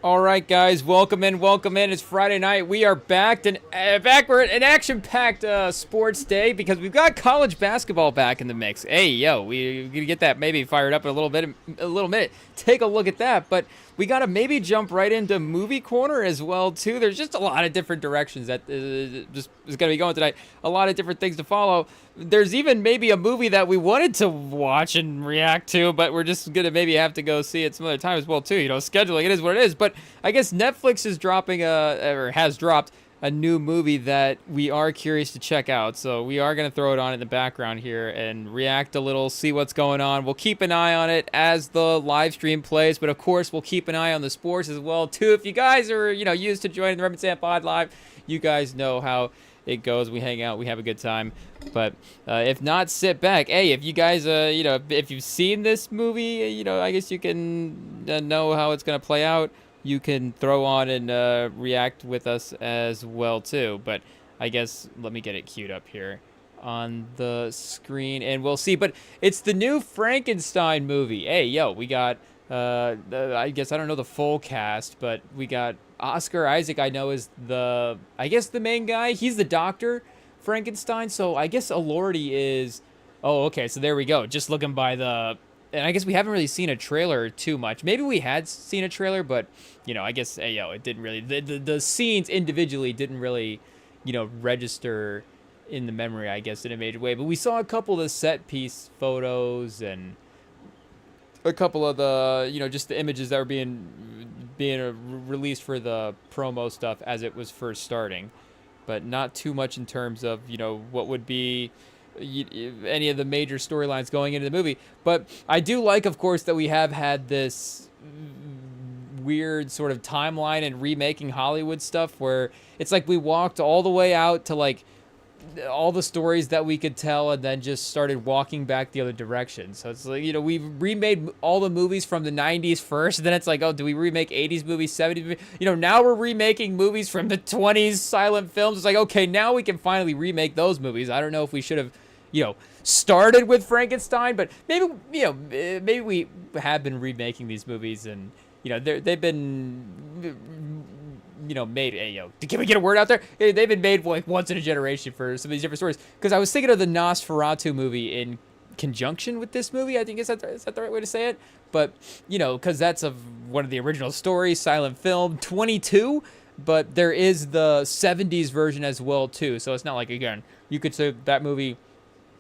All right, guys, welcome in, welcome in. It's Friday night. We are back and we're an action-packed sports day because we've got college basketball back in the mix. Hey, yo, we gonna get that maybe fired up in a little minute. Take a look at that, but we gotta maybe jump right into movie corner as well too. There's just a lot of different directions that just is gonna be going tonight. A lot of different things to follow. There's even maybe a movie that we wanted to watch and react to, but we're just gonna maybe have to go see it some other time as well too. You know, scheduling it is what it is. But I guess Netflix is dropping or has dropped a new movie that we are curious to check out. So we are gonna throw it on in the background here and react a little, see what's going on. We'll keep an eye on it as the live stream plays, but of course we'll keep an eye on the sports as well too. If you guys are used to joining the Remington Pod Live, you guys know how it goes. We hang out, we have a good time. But if not, sit back. Hey, if you guys, if you've seen this movie, I guess you can know how it's gonna play out. You can throw on and react with us as well too. But I guess let me get it queued up here on the screen, and we'll see. But it's the new Frankenstein movie. Hey, yo, we got. I guess I don't know the full cast, but we got Oscar Isaac. I know is the main guy. He's the doctor. Frankenstein, so I guess Elordi is... Oh, okay, so there we go. Just looking by the... And I guess we haven't really seen a trailer too much. Maybe we had seen a trailer, but, I guess, it didn't really... The scenes individually didn't really, register in the memory, I guess, in a major way. But we saw a couple of the set-piece photos and a couple of the, just the images that were being released for the promo stuff as it was first starting. But not too much in terms of, what would be any of the major storylines going into the movie. But I do like, of course, that we have had this weird sort of timeline and remaking Hollywood stuff where it's like we walked all the way out to, like, all the stories that we could tell and then just started walking back the other direction. So it's like, we remade all the movies from the 90s first, and then it's like, oh, do we remake 80s movies, 70s movies? Now we're remaking movies from the 20s silent films. It's like, okay, now we can finally remake those movies. I don't know if we should have, started with Frankenstein, but maybe, maybe we have been remaking these movies and, they've been... made, can we get a word out there? They've been made like once in a generation for some of these different stories. Because I was thinking of the Nosferatu movie in conjunction with this movie. I think is that the right way to say it? But because that's one of the original stories, silent film, 22. But there is the 70s version as well too. So it's not like, again, you could say that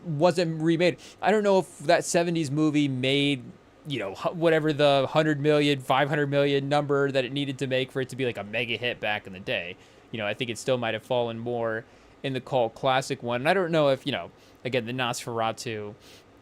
wasn't remade. I don't know if that 70s movie made whatever the 100 million, 500 million number that it needed to make for it to be like a mega hit back in the day. I think it still might have fallen more in the cult classic one. And I don't know if, again, the Nosferatu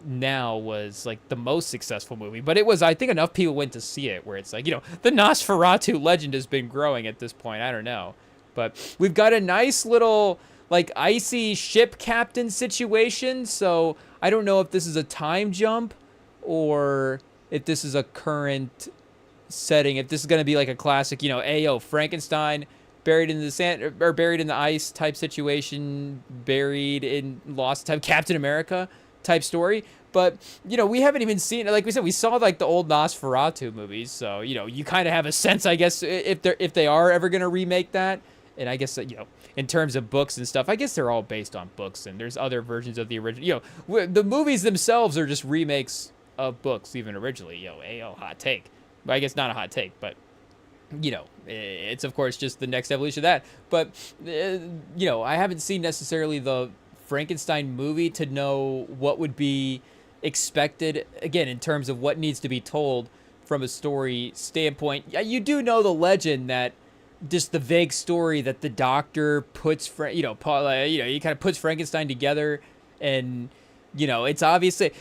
now was like the most successful movie, but it was, I think enough people went to see it where it's like, the Nosferatu legend has been growing at this point. I don't know. But we've got a nice little like icy ship captain situation. So I don't know if this is a time jump or if this is a current setting, if this is going to be like a classic, Frankenstein buried in the sand or buried in the ice type situation, buried in lost type Captain America type story. But, we haven't even seen, like we said, we saw like the old Nosferatu movies. So, you kind of have a sense, I guess, if they are ever going to remake that. And I guess, in terms of books and stuff, I guess they're all based on books and there's other versions of the original, the movies themselves are just remakes of books even originally. Hot take. But I guess not a hot take, but it's of course just the next evolution of that. But I haven't seen necessarily the Frankenstein movie to know what would be expected again in terms of what needs to be told from a story standpoint. You do know the legend that just the vague story that the doctor puts he kind of puts Frankenstein together. And it's obviously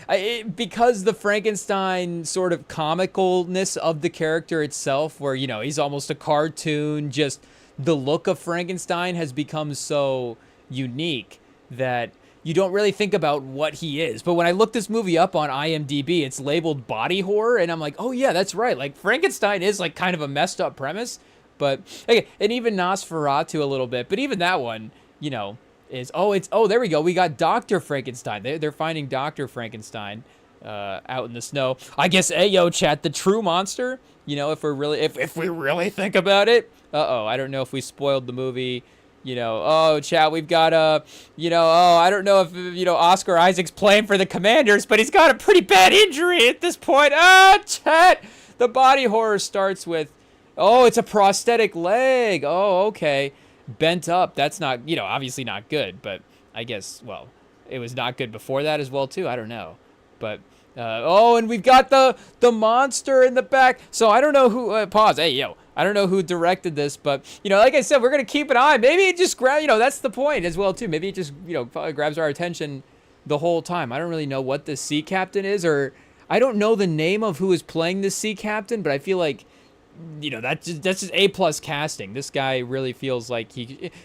because the Frankenstein sort of comicalness of the character itself, where, he's almost a cartoon, just the look of Frankenstein has become so unique that you don't really think about what he is. But when I look this movie up on IMDb, it's labeled body horror. And I'm like, oh yeah, that's right. Like Frankenstein is like kind of a messed up premise. But okay, and even Nosferatu a little bit. But even that one, is, there we go. We got Dr. Frankenstein. They're finding Dr. Frankenstein. out in the snow. I guess, hey, yo, chat, the true monster, if we're really, if we really think about it, I don't know if we spoiled the movie, chat, we've got, I don't know if, Oscar Isaac's playing for the Commanders, but he's got a pretty bad injury at this point. Chat, the body horror starts with, it's a prosthetic leg. Oh, okay. Bent up. That's not, obviously not good, but I guess, well, it was not good before that as well, too. I don't know. But, and we've got the monster in the back. So I don't know who, pause. Hey, yo, I don't know who directed this, but, like I said, we're going to keep an eye. Maybe it just grabs, that's the point as well, too. Maybe it just, grabs our attention the whole time. I don't really know what the sea captain is, or I don't know the name of who is playing the sea captain, but I feel like, that's just A+ casting. This guy really feels like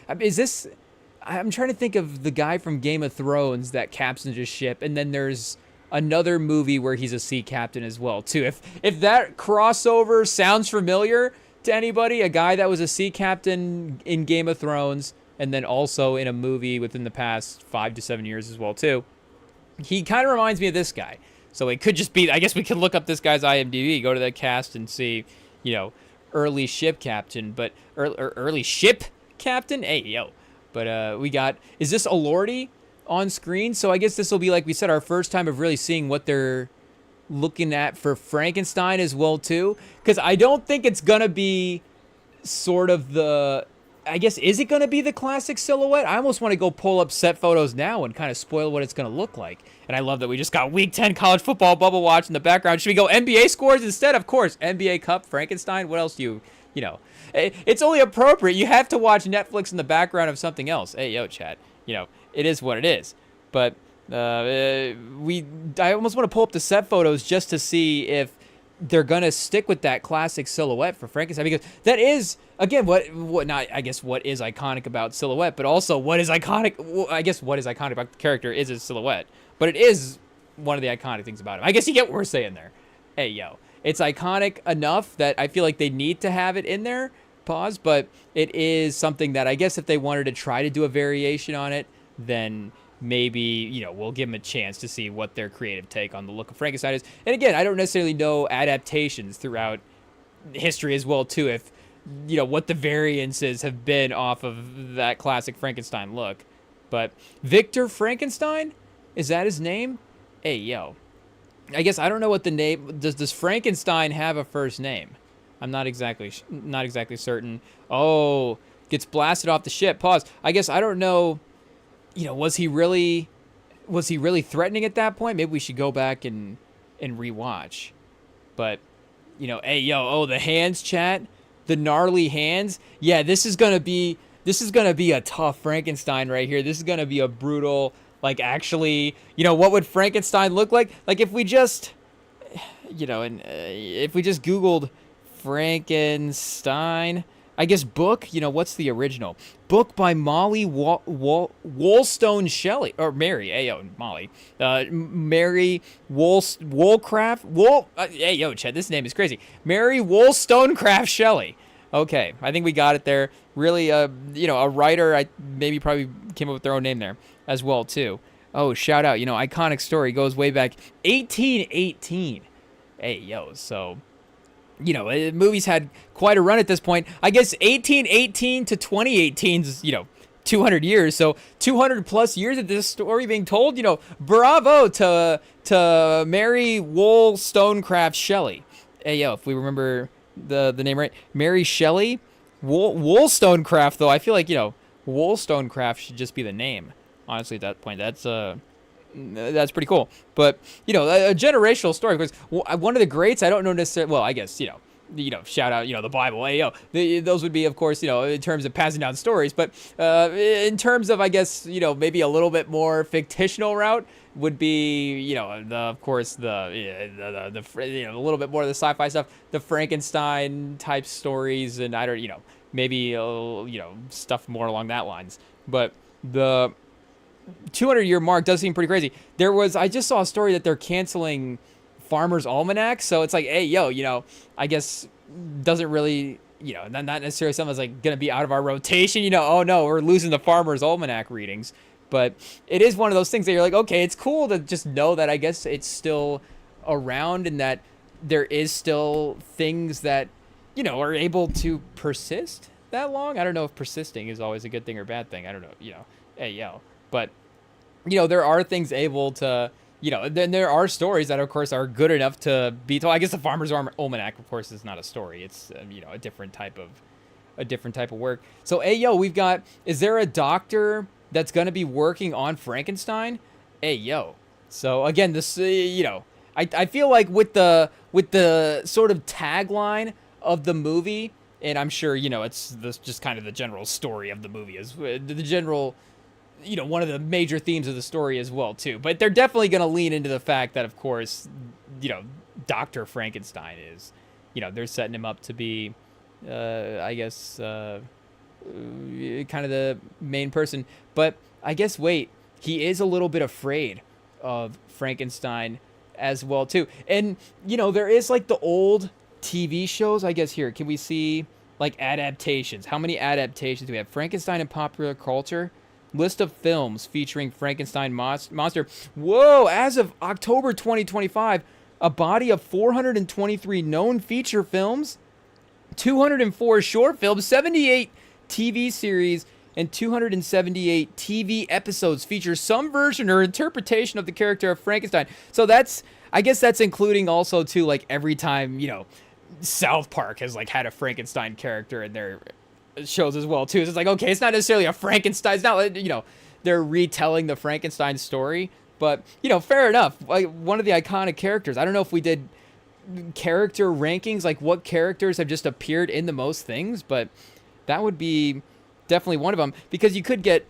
I'm trying to think of the guy from Game of Thrones that captains a ship, and then there's another movie where he's a sea captain as well, too. If that crossover sounds familiar to anybody, a guy that was a sea captain in Game of Thrones, and then also in a movie within the past 5 to 7 years as well, too. He kind of reminds me of this guy. So it could just be, I guess we could look up this guy's IMDb, go to the cast and see, early ship captain, but early ship captain? Hey, yo. But we got, is this Elordi on screen? So I guess this will be, like we said, our first time of really seeing what they're looking at for Frankenstein as well, too. Because I don't think it's going to be sort of I guess, is it going to be the classic silhouette? I almost want to go pull up set photos now and kind of spoil what it's going to look like. And I love that we just got Week 10 college football bubble watch in the background. Should we go NBA scores instead? Of course, NBA Cup, Frankenstein. What else do it's only appropriate. You have to watch Netflix in the background of something else. Hey, yo, chat. It is what it is. But I almost want to pull up the set photos just to see if they're going to stick with that classic silhouette for Frankenstein, because that is, again, what is iconic about silhouette, but also what is iconic about the character is his silhouette, but it is one of the iconic things about him. I guess you get what we're saying there. Hey, yo, it's iconic enough that I feel like they need to have it in there, pause, but it is something that I guess if they wanted to try to do a variation on it, then maybe, we'll give them a chance to see what their creative take on the look of Frankenstein is. And again, I don't necessarily know adaptations throughout history as well, too, if, what the variances have been off of that classic Frankenstein look. But Victor Frankenstein? Is that his name? Hey, yo. I guess I don't know what the name... Does Frankenstein have a first name? I'm not exactly certain. Oh, gets blasted off the ship. Pause. I guess I don't know... was he really threatening at that point? Maybe we should go back and rewatch. But, hey, yo, the hands, chat, the gnarly hands. Yeah, this is gonna be a tough Frankenstein right here. This is gonna be a brutal, like, actually, what would Frankenstein look like? Like, if we just, if we just Googled Frankenstein. I guess book, what's the original? Book by Molly Wollstone Shelley, or Mary, hey, yo, Molly. Mary Wollcraft, hey, yo, Chad, this name is crazy. Mary Wollstonecraft Shelley. Okay, I think we got it there. Really, a writer, maybe probably came up with their own name there as well, too. Oh, shout out, iconic story, goes way back, 1818. Hey, yo, so... movies had quite a run at this point. I guess 1818 to 2018 is, 200 years. So 200 plus years of this story being told, bravo to Mary Wollstonecraft Shelley. Hey, yo, if we remember the name right, Mary Shelley. Wollstonecraft, though, I feel like, Wollstonecraft should just be the name. Honestly, at that point, that's pretty cool. But, a generational story, because one of the greats, I don't know necessarily, well, I guess, shout out, the Bible, hey, those would be, of course, in terms of passing down stories, but in terms of, I guess, maybe a little bit more fictional route would be, a little bit more of the sci-fi stuff, the Frankenstein type stories, and I don't, maybe, stuff more along that lines. But the 200-year mark does seem pretty crazy. I just saw a story that they're canceling Farmer's Almanac, so it's like, hey, yo, I guess doesn't really, not necessarily something that's like gonna be out of our rotation, oh no, we're losing the Farmer's Almanac readings, But it is one of those things that you're like, okay, it's cool to just know that I guess it's still around and that there is still things that, are able to persist that long. I don't know if persisting is always a good thing or bad thing. I don't know, but, there are things able to, then there are stories that, of course, are good enough to be told. I guess the Farmer's Almanac, of course, is not a story. It's, a different type of work. So, we've got, is there a doctor that's going to be working on Frankenstein? So again, this, I feel like with the sort of tagline of the movie, and I'm sure, it's this just kind of the general story of the movie is the general, one of the major themes of the story as well too. But they're definitely going to lean into the fact that, of course, Dr. Frankenstein is, they're setting him up to be, I guess, kind of the main person. But I guess, he is a little bit afraid of Frankenstein as well too. And there is like the old TV shows. I guess here, can we see like adaptations? How many adaptations do we have? Frankenstein in popular culture, list of films featuring Frankenstein monster. Whoa, as of October 2025, a body of 423 known feature films, 204 short films, 78 TV series, and 278 TV episodes feature some version or interpretation of the character of Frankenstein. So I guess that's including also too, like every time, South Park has like had a Frankenstein character in their shows as well too. So it's like, okay, it's not necessarily a Frankenstein. It's not, they're retelling the Frankenstein story, but fair enough. Like one of the iconic characters. I don't know if we did character rankings, like what characters have just appeared in the most things, but that would be definitely one of them, because you could get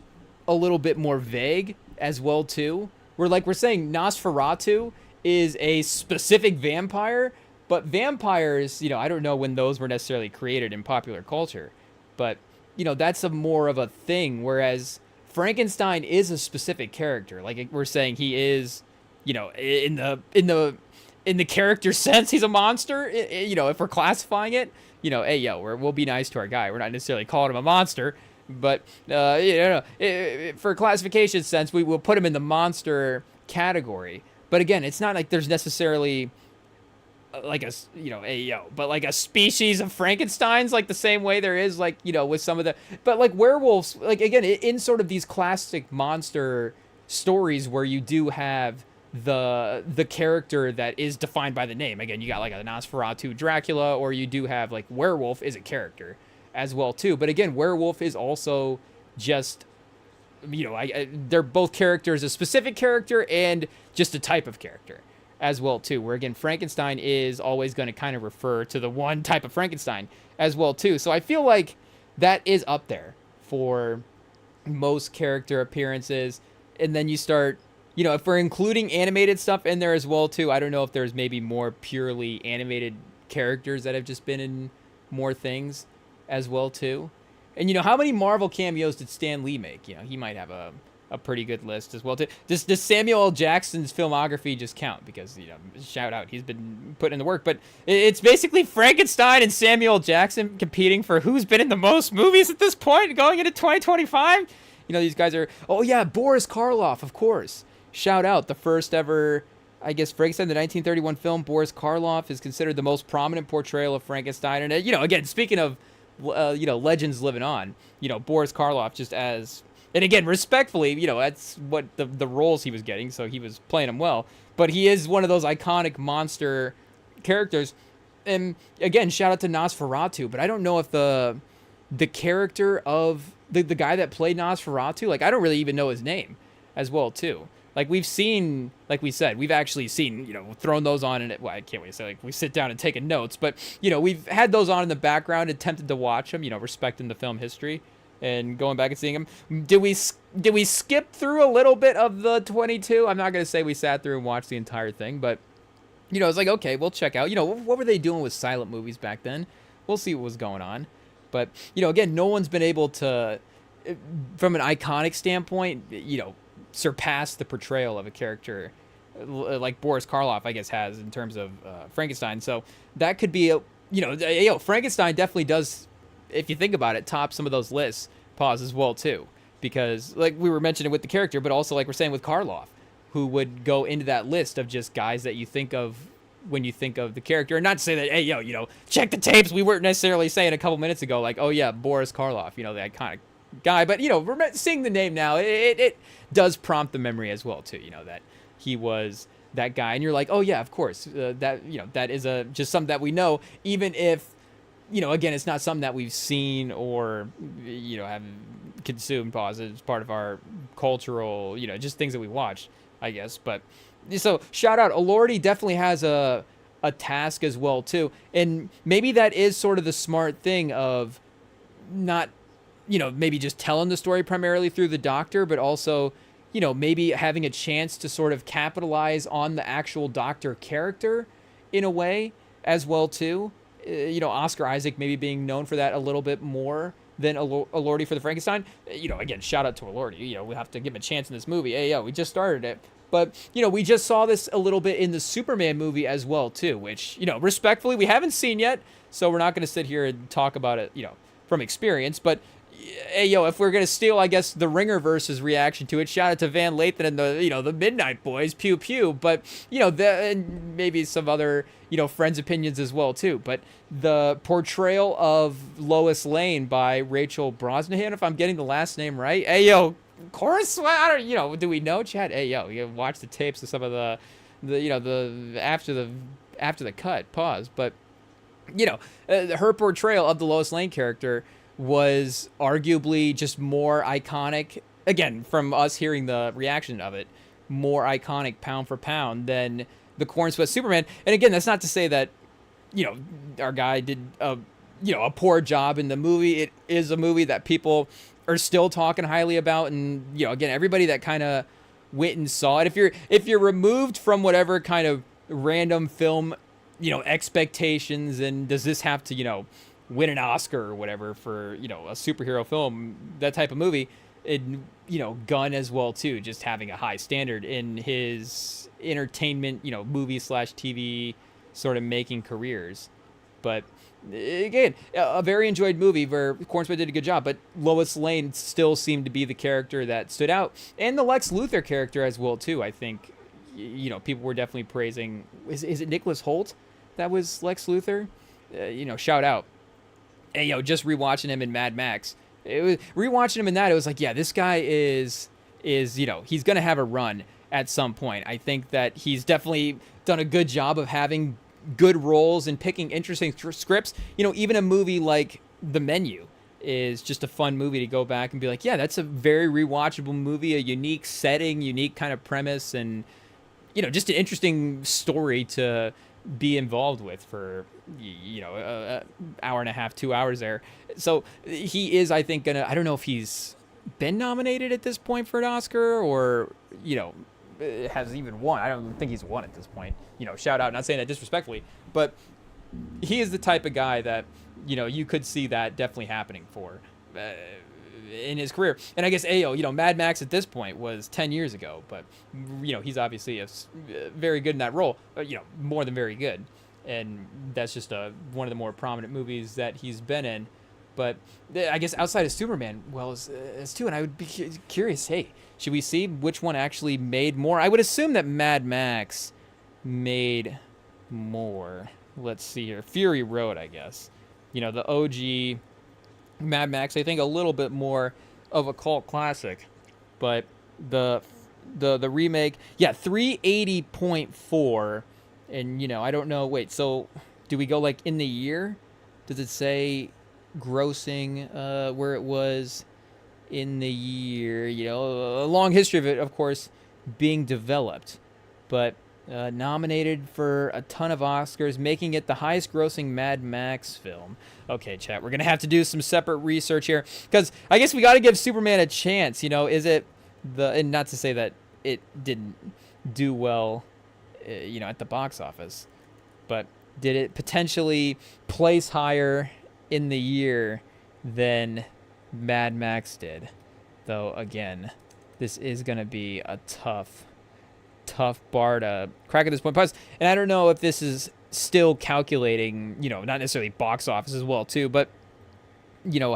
a little bit more vague as well too. We're saying Nosferatu is a specific vampire, but vampires, I don't know when those were necessarily created in popular culture, but that's a more of a thing. Whereas Frankenstein is a specific character. Like we're saying, he is, in the character sense, he's a monster. If we're classifying it, we'll be nice to our guy. We're not necessarily calling him a monster, but for classification sense, we will put him in the monster category. But again, it's not like there's necessarily like but like a species of Frankensteins, like the same way there is like, with some of the, but like werewolves, like again, in sort of these classic monster stories where you do have the character that is defined by the name. Again, you got like a Nosferatu Dracula, or you do have like werewolf is a character as well too. But again, werewolf is also just, they're both characters, a specific character and just a type of character as well too. Where again, Frankenstein is always going to kind of refer to the one type of Frankenstein as well too. So I feel like that is up there for most character appearances. And then you start, if we're including animated stuff in there as well too, I don't know if there's maybe more purely animated characters that have just been in more things as well too. And how many Marvel cameos did Stan Lee make? He might have a pretty good list as well too. Does Samuel L. Jackson's filmography just count? Because shout out, he's been putting in the work. But it's basically Frankenstein and Samuel L. Jackson competing for who's been in the most movies at this point going into 2025. These guys are, Boris Karloff, of course. Shout out, the first ever, I guess, Frankenstein, the 1931 film. Boris Karloff is considered the most prominent portrayal of Frankenstein. And, again, speaking of, legends living on, Boris Karloff just as, and again, respectfully, that's what the roles he was getting, so he was playing them well. But he is one of those iconic monster characters. And, again, shout out to Nosferatu, but I don't know if the character of the guy that played Nosferatu, like, I don't really even know his name as well, too. Like, we've seen, like we said, we've actually seen, thrown those on, and I can't wait to say, like, we sit down and taking notes, but, we've had those on in the background, attempted to watch them, respecting the film history, and going back and seeing them. Did we skip through a little bit of the 22? I'm not going to say we sat through and watched the entire thing, but, it's like, okay, we'll check out, what were they doing with silent movies back then? We'll see what was going on. But, again, no one's been able to, from an iconic standpoint, surpass the portrayal of a character like Boris Karloff, I guess, has in terms of Frankenstein. So that could be Frankenstein definitely does, if you think about it, top some of those lists. Pause as well too. because like we were mentioning with the character, but also like we're saying with Karloff, who would go into that list of just guys that you think of when you think of the character. And not to say that, hey, yo, check the tapes. We weren't necessarily saying a couple minutes ago, like, oh yeah, Boris Karloff, the iconic guy. But, seeing the name now, it does prompt the memory as well, too, that he was that guy. And you're like, oh yeah, of course, that is just something that we know, even if, again, it's not something that we've seen or, have consumed as part of our cultural, just things that we watch, I guess. But so shout out, Elordi definitely has a task as well too, and maybe that is sort of the smart thing of not, maybe just telling the story primarily through the Doctor, but also, maybe having a chance to sort of capitalize on the actual Doctor character in a way as well too. Oscar Isaac maybe being known for that a little bit more than Elordi for the Frankenstein. Again, shout out to Elordi. We have to give him a chance in this movie. Hey, yo, we just started it. But, we just saw this a little bit in the Superman movie as well, too, which, respectfully, we haven't seen yet. So we're not going to sit here and talk about it, from experience. But, hey, yo, if we're going to steal, I guess, the Ringerverse's reaction to it, shout out to Van Lathan and the Midnight Boys, pew pew. But, and maybe some other, friends' opinions as well, too. But the portrayal of Lois Lane by Rachel Brosnahan, if I'm getting the last name right, hey, yo, of course, I don't, do we know, Chad? Hey, yo, you watch the tapes of some of the after the cut, pause. But, her portrayal of the Lois Lane character was arguably just more iconic, again, from us hearing the reaction of it, more iconic pound for pound than the Corn Sweat Superman. And again, that's not to say that, our guy did a poor job in the movie. It is a movie that people are still talking highly about, and again, everybody that kind of went and saw it, if you're removed from whatever kind of random film expectations, and does this have to win an Oscar or whatever for a superhero film, that type of movie, and Gunn as well too, just having a high standard in his entertainment movie / TV sort of making careers. But again, a very enjoyed movie where Cornsway did a good job, but Lois Lane still seemed to be the character that stood out, and the Lex Luthor character as well too. I think people were definitely praising. Is it Nicholas Hoult that was Lex Luthor? Shout out. Hey, just rewatching him in Mad Max. Rewatching him in that, it was like, yeah, this guy is he's gonna have a run at some point. I think that he's definitely done a good job of having good roles and picking interesting scripts. Even a movie like The Menu is just a fun movie to go back and be like, yeah, that's a very rewatchable movie, a unique setting, unique kind of premise, and just an interesting story to be involved with for an hour and a half, 2 hours there. So he is, I think, I don't know if he's been nominated at this point for an Oscar or has even won. I don't think he's won at this point. Shout out, not saying that disrespectfully, but he is the type of guy that you could see that definitely happening for in his career. And I guess Mad Max at this point was 10 years ago, but he's obviously very good in that role, more than very good, and that's just one of the more prominent movies that he's been in. But I guess outside of Superman, well, as too, and I would be curious, hey, should we see which one actually made more? I would assume that Mad Max made more. Let's see here. Fury Road, I guess. The OG Mad Max, I think a little bit more of a cult classic. But the remake, yeah, 380.4. And, I don't know. Wait, so do we go like in the year? Does it say grossing where it was in the year? A long history of it, of course, being developed, but nominated for a ton of Oscars, making it the highest grossing Mad Max film. Okay, chat, we're gonna have to do some separate research here, because I guess we got to give Superman a chance. Is it and not to say that it didn't do well at the box office, but did it potentially place higher in the year than Mad Max did? Though again, this is going to be a tough bar to crack at this point. Plus, and I don't know if this is still calculating, not necessarily box office as well too, but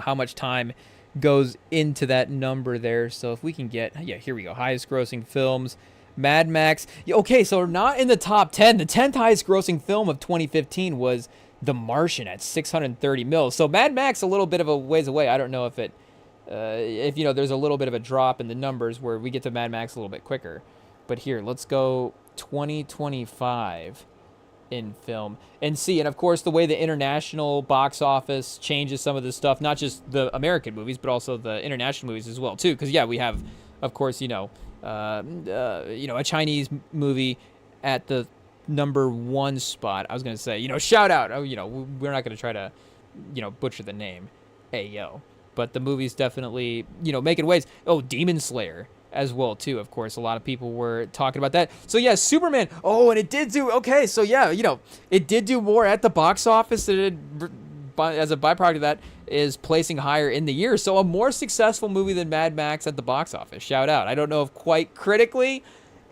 how much time goes into that number there. So if we can get, yeah, here we go, highest grossing films. Mad Max. Okay, so we're not in the top 10. The 10th highest grossing film of 2015 was The Martian at 630 mil. So Mad Max a little bit of a ways away. I don't know if it, if there's a little bit of a drop in the numbers where we get to Mad Max a little bit quicker. But here, let's go 2025 in film and see. And of course, the way the international box office changes some of this stuff, not just the American movies, but also the international movies as well too. Because yeah, we have, of course, a Chinese movie at the number 1 spot. I was gonna say, shout out. We're not gonna try to, butcher the name, Ayo. But the movie's definitely, making waves. Oh, Demon Slayer as well too. Of course, a lot of people were talking about that. So yeah, Superman. Oh, and it did do okay. So yeah, it did do more at the box office than it, as a byproduct of that, is placing higher in the year. So a more successful movie than Mad Max at the box office. Shout out. I don't know if quite critically,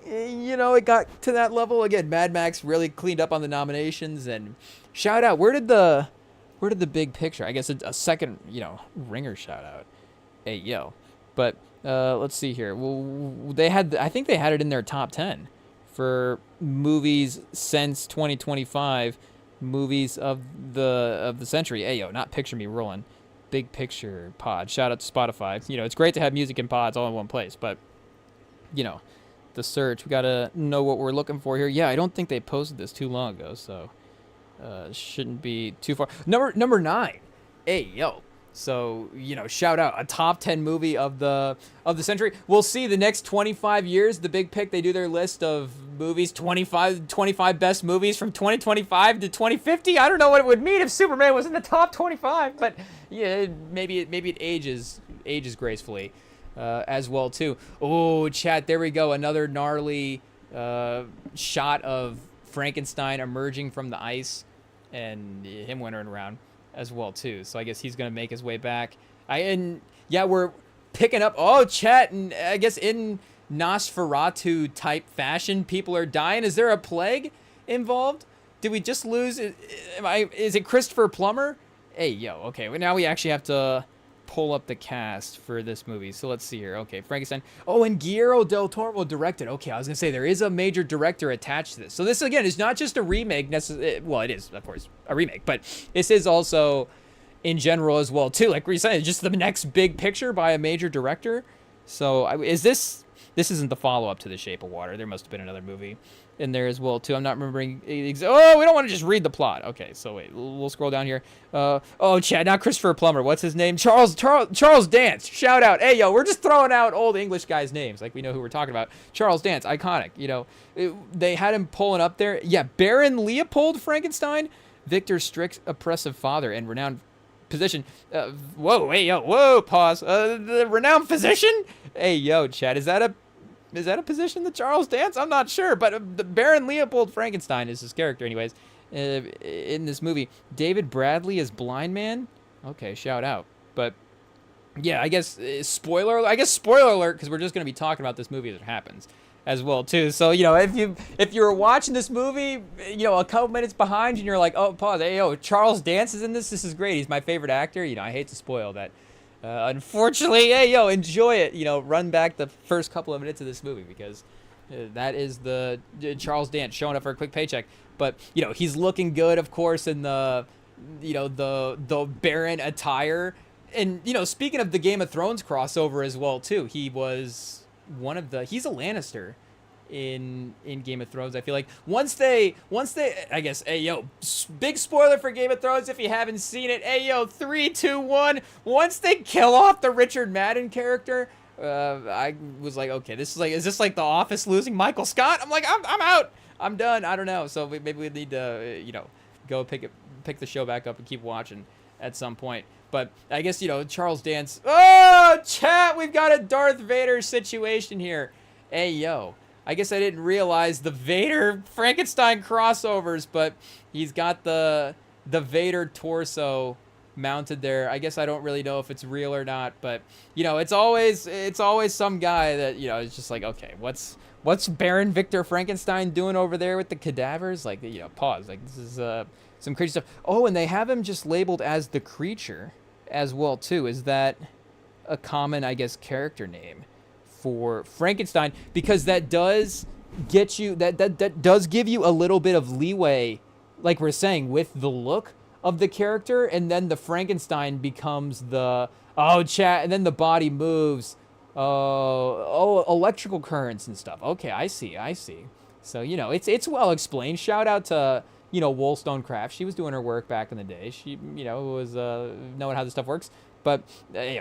it got to that level. Again, Mad Max really cleaned up on the nominations, and shout out. Where did the big picture? I guess it's a second, ringer shout out. Hey, yo. But let's see here. Well, I think they had it in their top 10 for movies since 2025. Movies of the century. Hey, yo, not Picture Me Rolling. Big Picture pod. Shout out to Spotify. It's great to have music and pods all in one place, but, the search, we got to know what we're looking for here. Yeah, I don't think they posted this too long ago, so shouldn't be too far. Number 9. Hey, yo. So, shout out, a top 10 movie of the century. We'll see the next 25 years, the big pick, they do their list of movies, 25 best movies from 2025 to 2050. I don't know what it would mean if Superman was in the top 25, but yeah, maybe it ages gracefully as well too. Oh, chat, there we go. Another gnarly shot of Frankenstein emerging from the ice and him wandering around as well too. So I guess he's gonna make his way back. We're picking up. Oh, chat, and I guess in Nosferatu type fashion, people are dying. Is there a plague involved? Did we just lose? Is it Christopher Plummer? Hey, yo. Okay, well, now we actually have to pull up the cast for this movie. So let's see here. Okay, Frankenstein. Oh, and Guillermo del Toro directed. Okay, I was gonna say there is a major director attached to this. So this again is not just a remake. Well, it is of course a remake, but this is also in general as well too. Like we're saying, just the next big picture by a major director. So is this? This isn't the follow-up to The Shape of Water. There must have been another movie in there as well, too. I'm not remembering. We don't want to just read the plot. Okay, so wait. We'll scroll down here. Chad, not Christopher Plummer. What's his name? Charles Dance. Shout out. Hey, yo, we're just throwing out old English guys' names. Like, we know who we're talking about. Charles Dance, iconic. They had him pulling up there. Yeah, Baron Leopold Frankenstein, Victor Strick's oppressive father, and renowned physician. Whoa, pause. The renowned physician? Hey, yo, Chad, is that a position that Charles Dance? I'm not sure, but the Baron Leopold Frankenstein is his character anyways in this movie. David Bradley as Blind Man. Okay, shout out. But yeah, I guess spoiler alert, because we're just going to be talking about this movie as it happens as well too. So, if you're watching this movie, a couple minutes behind and you're like, oh, pause. Hey, yo, Charles Dance is in this. This is great. He's my favorite actor. I hate to spoil that. Unfortunately, hey, yo, enjoy it. Run back the first couple of minutes of this movie because that is the Charles Dance showing up for a quick paycheck. But, he's looking good, of course, in the Baron attire. And, speaking of the Game of Thrones crossover as well, too, he was he's a Lannister in Game of Thrones. I feel like once they I guess, hey, yo, big spoiler for Game of Thrones if you haven't seen it. Hey, yo, 3, 2, 1. Once they kill off the Richard Madden character, I was like, okay, is this like The Office losing Michael Scott? I'm like, I'm out. I'm done. I don't know. So maybe we need to, go pick the show back up and keep watching at some point. But I guess, Charles Dance. Oh, chat, we've got a Darth Vader situation here. Hey, yo. I guess I didn't realize the Vader Frankenstein crossovers, but he's got the Vader torso mounted there. I guess I don't really know if it's real or not, but it's always some guy that is just like, okay, what's Baron Victor Frankenstein doing over there with the cadavers? Like, pause. Like, this is some crazy stuff. Oh, and they have him just labeled as the creature as well too. Is that a common, I guess, character name for Frankenstein, because that does get you, that does give you a little bit of leeway, like we're saying, with the look of the character, and then the Frankenstein becomes the, and then the body moves, electrical currents and stuff. Okay, I see. So, it's well explained. Shout out to, Wollstonecraft. She was doing her work back in the day. She, was knowing how this stuff works. But,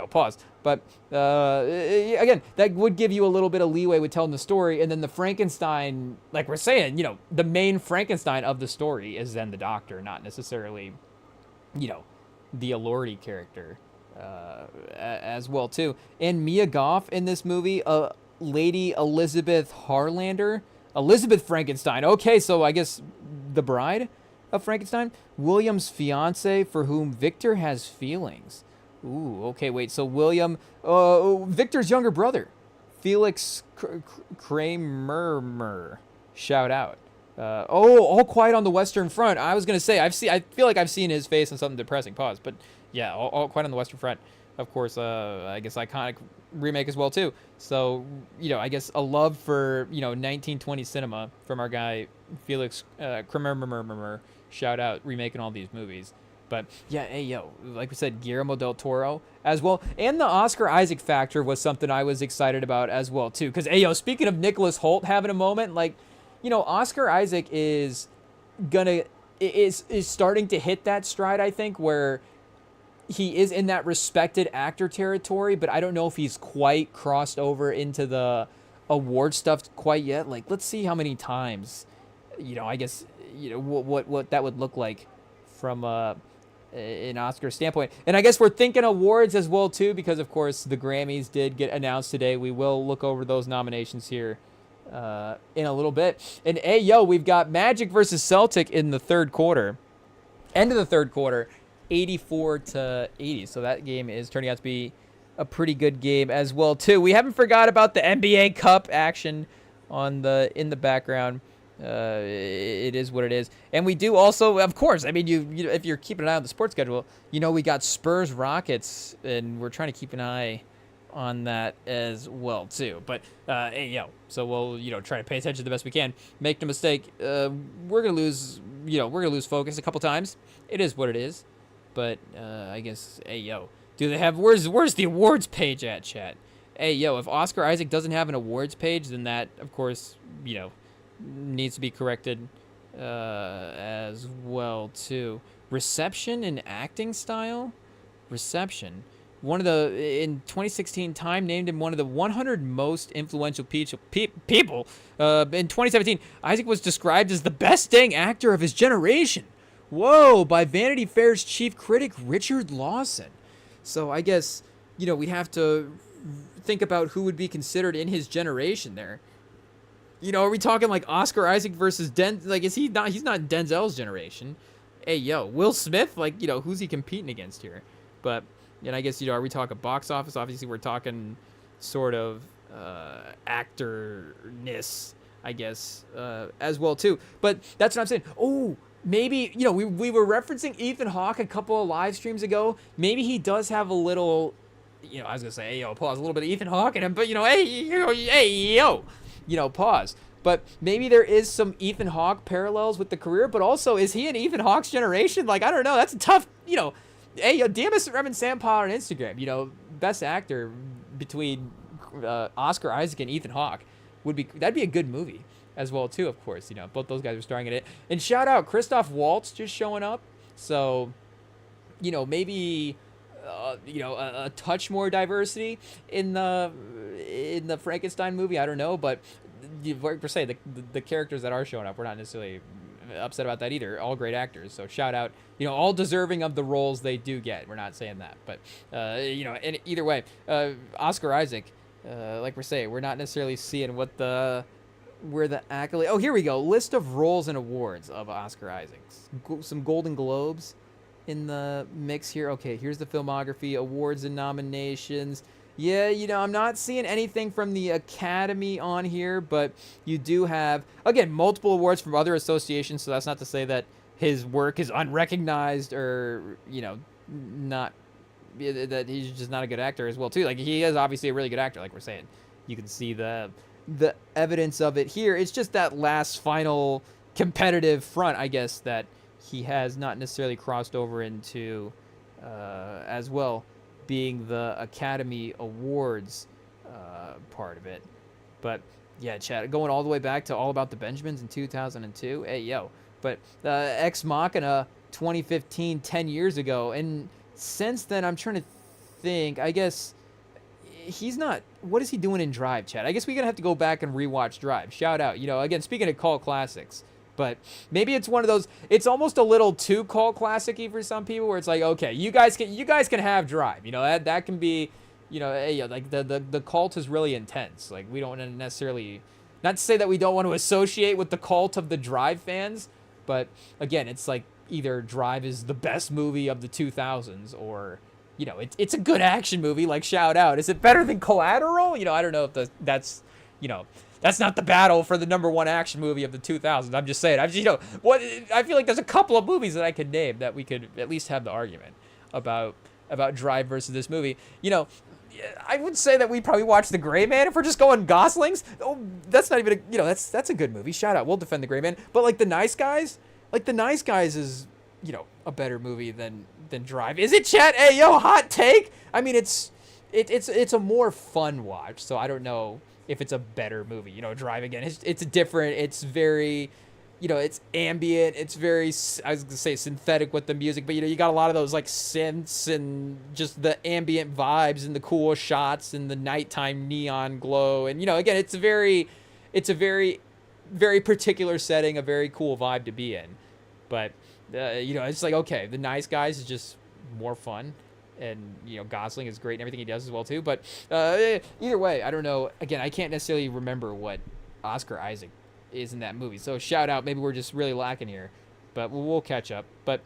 pause. But, again, that would give you a little bit of leeway with telling the story. And then the Frankenstein, like we're saying, the main Frankenstein of the story is then the doctor, not necessarily, the Elordi character as well, too. And Mia Goth in this movie, Lady Elizabeth Harlander. Elizabeth Frankenstein. Okay, so I guess the bride of Frankenstein. William's fiance, for whom Victor has feelings. Ooh, okay, wait. So William, Victor's younger brother, Felix Kramer. Shout out. All Quiet on the Western Front. I was gonna say I feel like I've seen his face on something depressing. Pause. But yeah, all Quiet on the Western Front. Of course, I guess iconic remake as well too. So I guess a love for 1920 cinema from our guy Felix Kramer. Shout out, remaking all these movies. But yeah, like we said, Guillermo del Toro as well, and the Oscar Isaac factor was something I was excited about as well too. Because speaking of Nicholas Hoult having a moment, like Oscar Isaac is starting to hit that stride, I think, where he is in that respected actor territory, but I don't know if he's quite crossed over into the award stuff quite yet. Like, let's see how many times, I guess, what that would look like from an Oscar standpoint. And I guess we're thinking awards as well too, because of course the Grammys did get announced today. We will look over those nominations here in a little bit. And we've got Magic versus Celtic in the third quarter, end of the third quarter. 84-80. So that game is turning out to be a pretty good game as well too. We haven't forgot about the NBA Cup action in the background. It is what it is. And we do also, of course, I mean, you if you're keeping an eye on the sports schedule, we got Spurs Rockets, and we're trying to keep an eye on that as well too. But so we'll try to pay attention the best we can. Make no mistake, we're gonna lose focus a couple times. It is what it is. But I guess, do they have, where's the awards page at, chat? If Oscar Isaac doesn't have an awards page, then that, of course, needs to be corrected as well too. Reception and acting style. Reception. In 2016, Time named him one of the 100 most influential people. In 2017, Isaac was described as the best dang actor of his generation. Whoa, by Vanity Fair's chief critic, Richard Lawson. So I guess, we'd have to think about who would be considered in his generation there. Are we talking like Oscar Isaac versus he's not Denzel's generation. Will Smith, who's he competing against here? But, and I guess, are we talking box office? Obviously, we're talking sort of actorness, I guess, as well too. But that's what I'm saying. Oh, maybe, we were referencing Ethan Hawke a couple of live streams ago. Maybe he does have a little, I was going to say, pause, a little bit of Ethan Hawke in him, but, pause. But maybe there is some Ethan Hawke parallels with the career, but also, is he an Ethan Hawke's generation? Like, I don't know. That's a tough, DM us at Reverend Sam Power on Instagram. Best actor between Oscar Isaac and Ethan Hawke that'd be a good movie as well too, of course. Both those guys are starring in it. And shout out Christoph Waltz just showing up. So, maybe a touch more diversity in the Frankenstein movie. I don't know, but per se, the characters that are showing up, we're not necessarily upset about that either. All great actors. So shout out, all deserving of the roles they do get. We're not saying that, but and either way, Oscar Isaac, like we're saying, we're not necessarily seeing where the accolade. Oh, here we go. List of roles and awards of Oscar Isaac. Some Golden Globes in the mix here. Okay, here's the filmography, awards and nominations. Yeah, I'm not seeing anything from the Academy on here, but you do have, again, multiple awards from other associations, so that's not to say that his work is unrecognized or, not that he's just not a good actor as well too. Like he is obviously a really good actor, like we're saying. You can see the evidence of it here. It's just that last final competitive front, I guess, that he has not necessarily crossed over into as well, being the Academy Awards part of it. But yeah, Chad, going all the way back to All About the Benjamins in 2002. Hey, yo. But Ex Machina 2015, 10 years ago. And since then, I'm trying to think. I guess he's not. What is he doing in Drive, Chad? I guess we're going to have to go back and rewatch Drive. Shout out. Again, speaking of cult classics. But maybe it's one of those. It's almost a little too cult classic-y for some people, where it's like, okay, you guys can have Drive. That can be. Like the cult is really intense. Like we don't necessarily, not to say that we don't want to associate with the cult of the Drive fans, but again, it's like either Drive is the best movie of the 2000s, or it's a good action movie. Like shout out, is it better than Collateral? I don't know if that's not the battle for the #1 action movie of the 2000s. I'm just saying. I feel like there's a couple of movies that I could name that we could at least have the argument about Drive versus this movie. I would say that we probably watch The Gray Man if we're just going Goslings. Oh, that's not even that's a good movie. Shout out. We'll defend The Gray Man. But like The Nice Guys is, a better movie than Drive. Is it, Chat? Hey, yo, hot take. I mean, it's a more fun watch. So I don't know if it's a better movie. Drive, again, it's different. It's very, it's ambient. It's very, I was gonna say synthetic with the music, but you got a lot of those like synths and just the ambient vibes and the cool shots and the nighttime neon glow. And again, it's a very very particular setting, a very cool vibe to be in. But it's like, okay, The Nice Guys is just more fun, and Gosling is great and everything he does as well too. But either way, I don't know. Again, I can't necessarily remember what Oscar Isaac is in that movie. So shout out. Maybe we're just really lacking here, but we'll catch up. But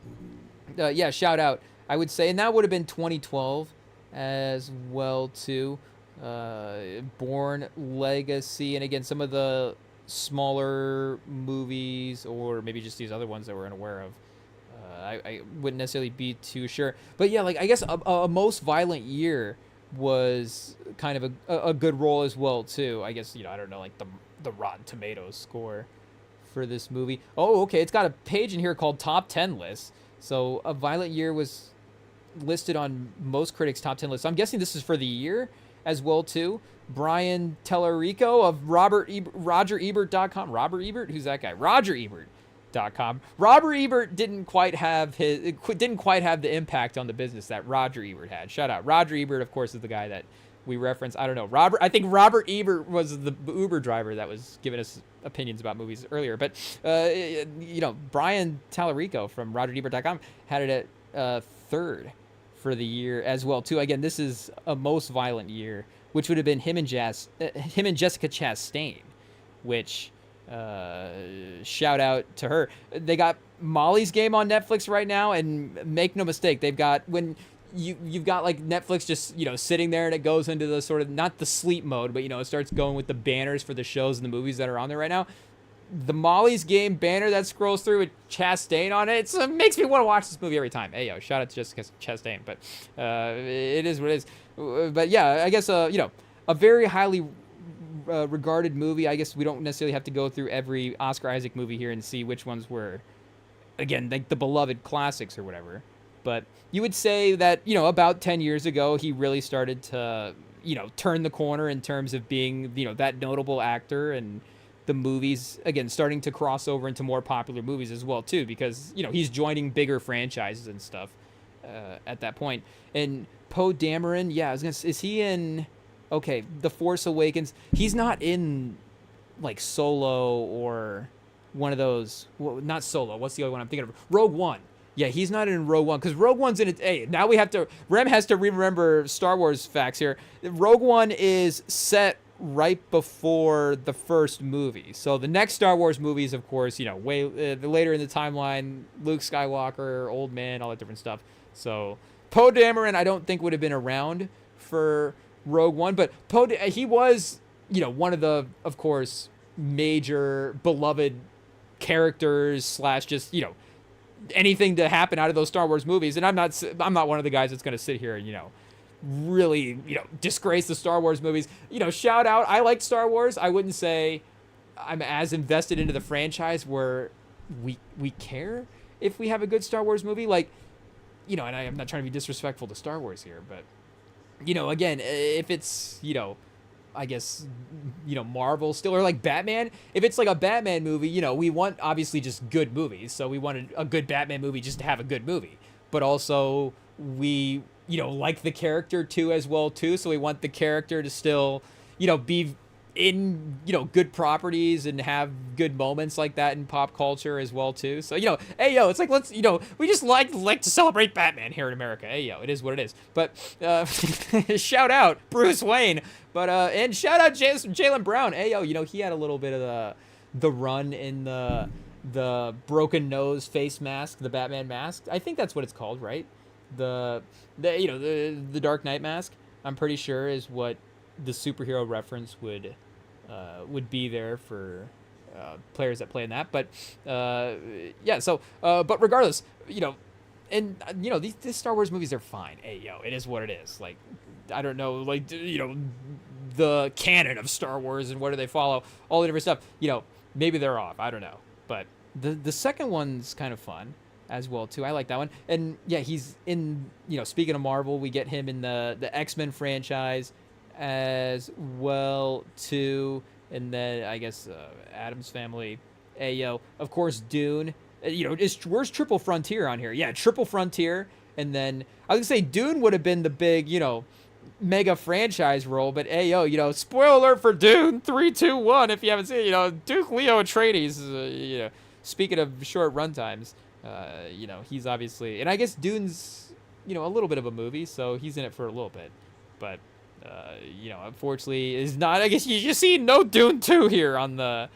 yeah, shout out, I would say. And that would have been 2012 as well too. Born Legacy, and again, some of the smaller movies, or maybe just these other ones that we're unaware of. I wouldn't necessarily be too sure. But yeah, like I guess a Most Violent Year was kind of a good role as well too. I guess I don't know, like the Rotten Tomatoes score for this movie. Oh, okay, it's got a page in here called Top 10 Lists. So A Violent Year was listed on most critics' top 10 lists. So I'm guessing this is for the year as well too. Brian Tellerico of RogerEbert.com. Robert Ebert? Who's that guy? RogerEbert.com. Robert Ebert didn't quite have the impact on the business that Roger Ebert had. Shout out. Roger Ebert, of course, is the guy that we reference. I don't know. I think Robert Ebert was the Uber driver that was giving us opinions about movies earlier. But Brian Tallarico from RogerEbert.com had it at third for the year as well too. Again, this is A Most Violent Year, which would have been him and Jessica Chastain, which shout out to her. They got Molly's Game on Netflix right now, and make no mistake, they've got you've got like Netflix just sitting there, and it goes into the sort of, not the sleep mode, but it starts going with the banners for the shows and the movies that are on there right now. The Molly's Game banner that scrolls through with Chastain on it, it makes me want to watch this movie every time. Hey yo, shout out to Jessica Chastain. But it is what it is. But yeah, I guess a very highly regarded movie. I guess we don't necessarily have to go through every Oscar Isaac movie here and see which ones were, again, like the beloved classics or whatever. But you would say that, about 10 years ago, he really started to, turn the corner in terms of being, that notable actor, and the movies, again, starting to cross over into more popular movies as well, too, because, he's joining bigger franchises and stuff at that point. And Poe Dameron, yeah, I was going to say, is he in, okay, The Force Awakens? He's not in, like, Solo or one of those, well, not Solo, what's the other one I'm thinking of? Rogue One. Yeah, he's not in Rogue One, because Rogue One's in it. Hey, now Rem has to remember Star Wars facts here. Rogue One is set right before the first movie. So the next Star Wars movies, of course, way later in the timeline, Luke Skywalker, old man, all that different stuff. So Poe Dameron, I don't think would have been around for Rogue One, but he was, one of the, of course, major beloved characters / just, anything to happen out of those Star Wars movies. And I'm not one of the guys that's going to sit here and, really, disgrace the Star Wars movies. Shout out. I liked Star Wars. I wouldn't say I'm as invested into the franchise where we care if we have a good Star Wars movie. Like, and I'm not trying to be disrespectful to Star Wars here, but, again, if it's, I guess, Marvel still, or like Batman, if it's like a Batman movie, we want obviously just good movies. So we wanted a good Batman movie just to have a good movie, but also we, like the character too, as well too. So we want the character to still, be in, good properties and have good moments like that in pop culture as well too. So, hey, it's like, let's, we just like to celebrate Batman here in America. Hey, it is what it is. But shout out Bruce Wayne. But and shout out Jaylen Brown. Hey, he had a little bit of the run in the broken nose face mask, the Batman mask. I think that's what it's called, right? The Dark Knight mask. I'm pretty sure is what the superhero reference would be there for players that play in that. But yeah. So but regardless, and these Star Wars movies are fine. Hey, it is what it is. Like, I don't know, like, the canon of Star Wars and what do they follow, all the different stuff. Maybe they're off. I don't know. But the second one's kind of fun as well too. I like that one. And yeah, he's in, speaking of Marvel, we get him in the X-Men franchise as well too. And then I guess Addams Family. Ayo, of course, Dune. Where's Triple Frontier on here? Yeah, Triple Frontier. And then I was gonna say Dune would have been the big, mega franchise role, but spoiler alert for Dune 3, 2, 1. If you haven't seen it, Duke Leo Atreides. Speaking of short runtimes, he's obviously, and I guess Dune's, a little bit of a movie, so he's in it for a little bit, but unfortunately is not. I guess you see no Dune 2 here on the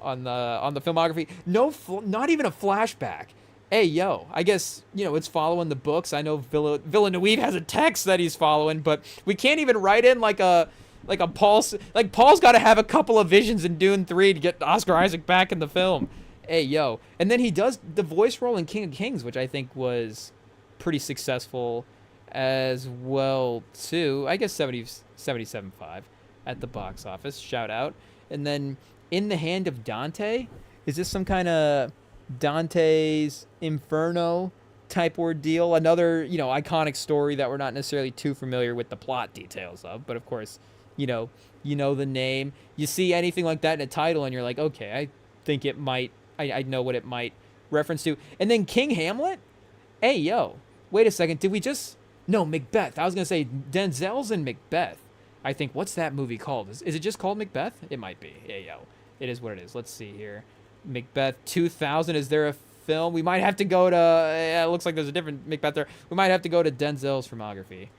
filmography. No, not even a flashback. Hey, I guess, it's following the books. I know Villeneuve has a text that he's following, but we can't even write in like a Paul's got to have a couple of visions in Dune 3 to get Oscar Isaac back in the film. Hey, and then he does the voice role in King of Kings, which I think was pretty successful as well, too. I guess 77.5 at the box office. Shout out. And then In the Hand of Dante, is this some kind of Dante's Inferno type ordeal? Another, iconic story that we're not necessarily too familiar with the plot details of, but of course, the name. You see anything like that in a title and you're like, okay, I think it might, I know what it might reference to. And then King Hamlet? Hey, wait a second, did we just... No, Macbeth. I was going to say Denzel's in Macbeth. I think, what's that movie called? Is it just called Macbeth? It might be. Hey, it is what it is. Let's see here. Macbeth 2000. Is there a film? We might have to go to... it looks like there's a different Macbeth there. We might have to go to Denzel's filmography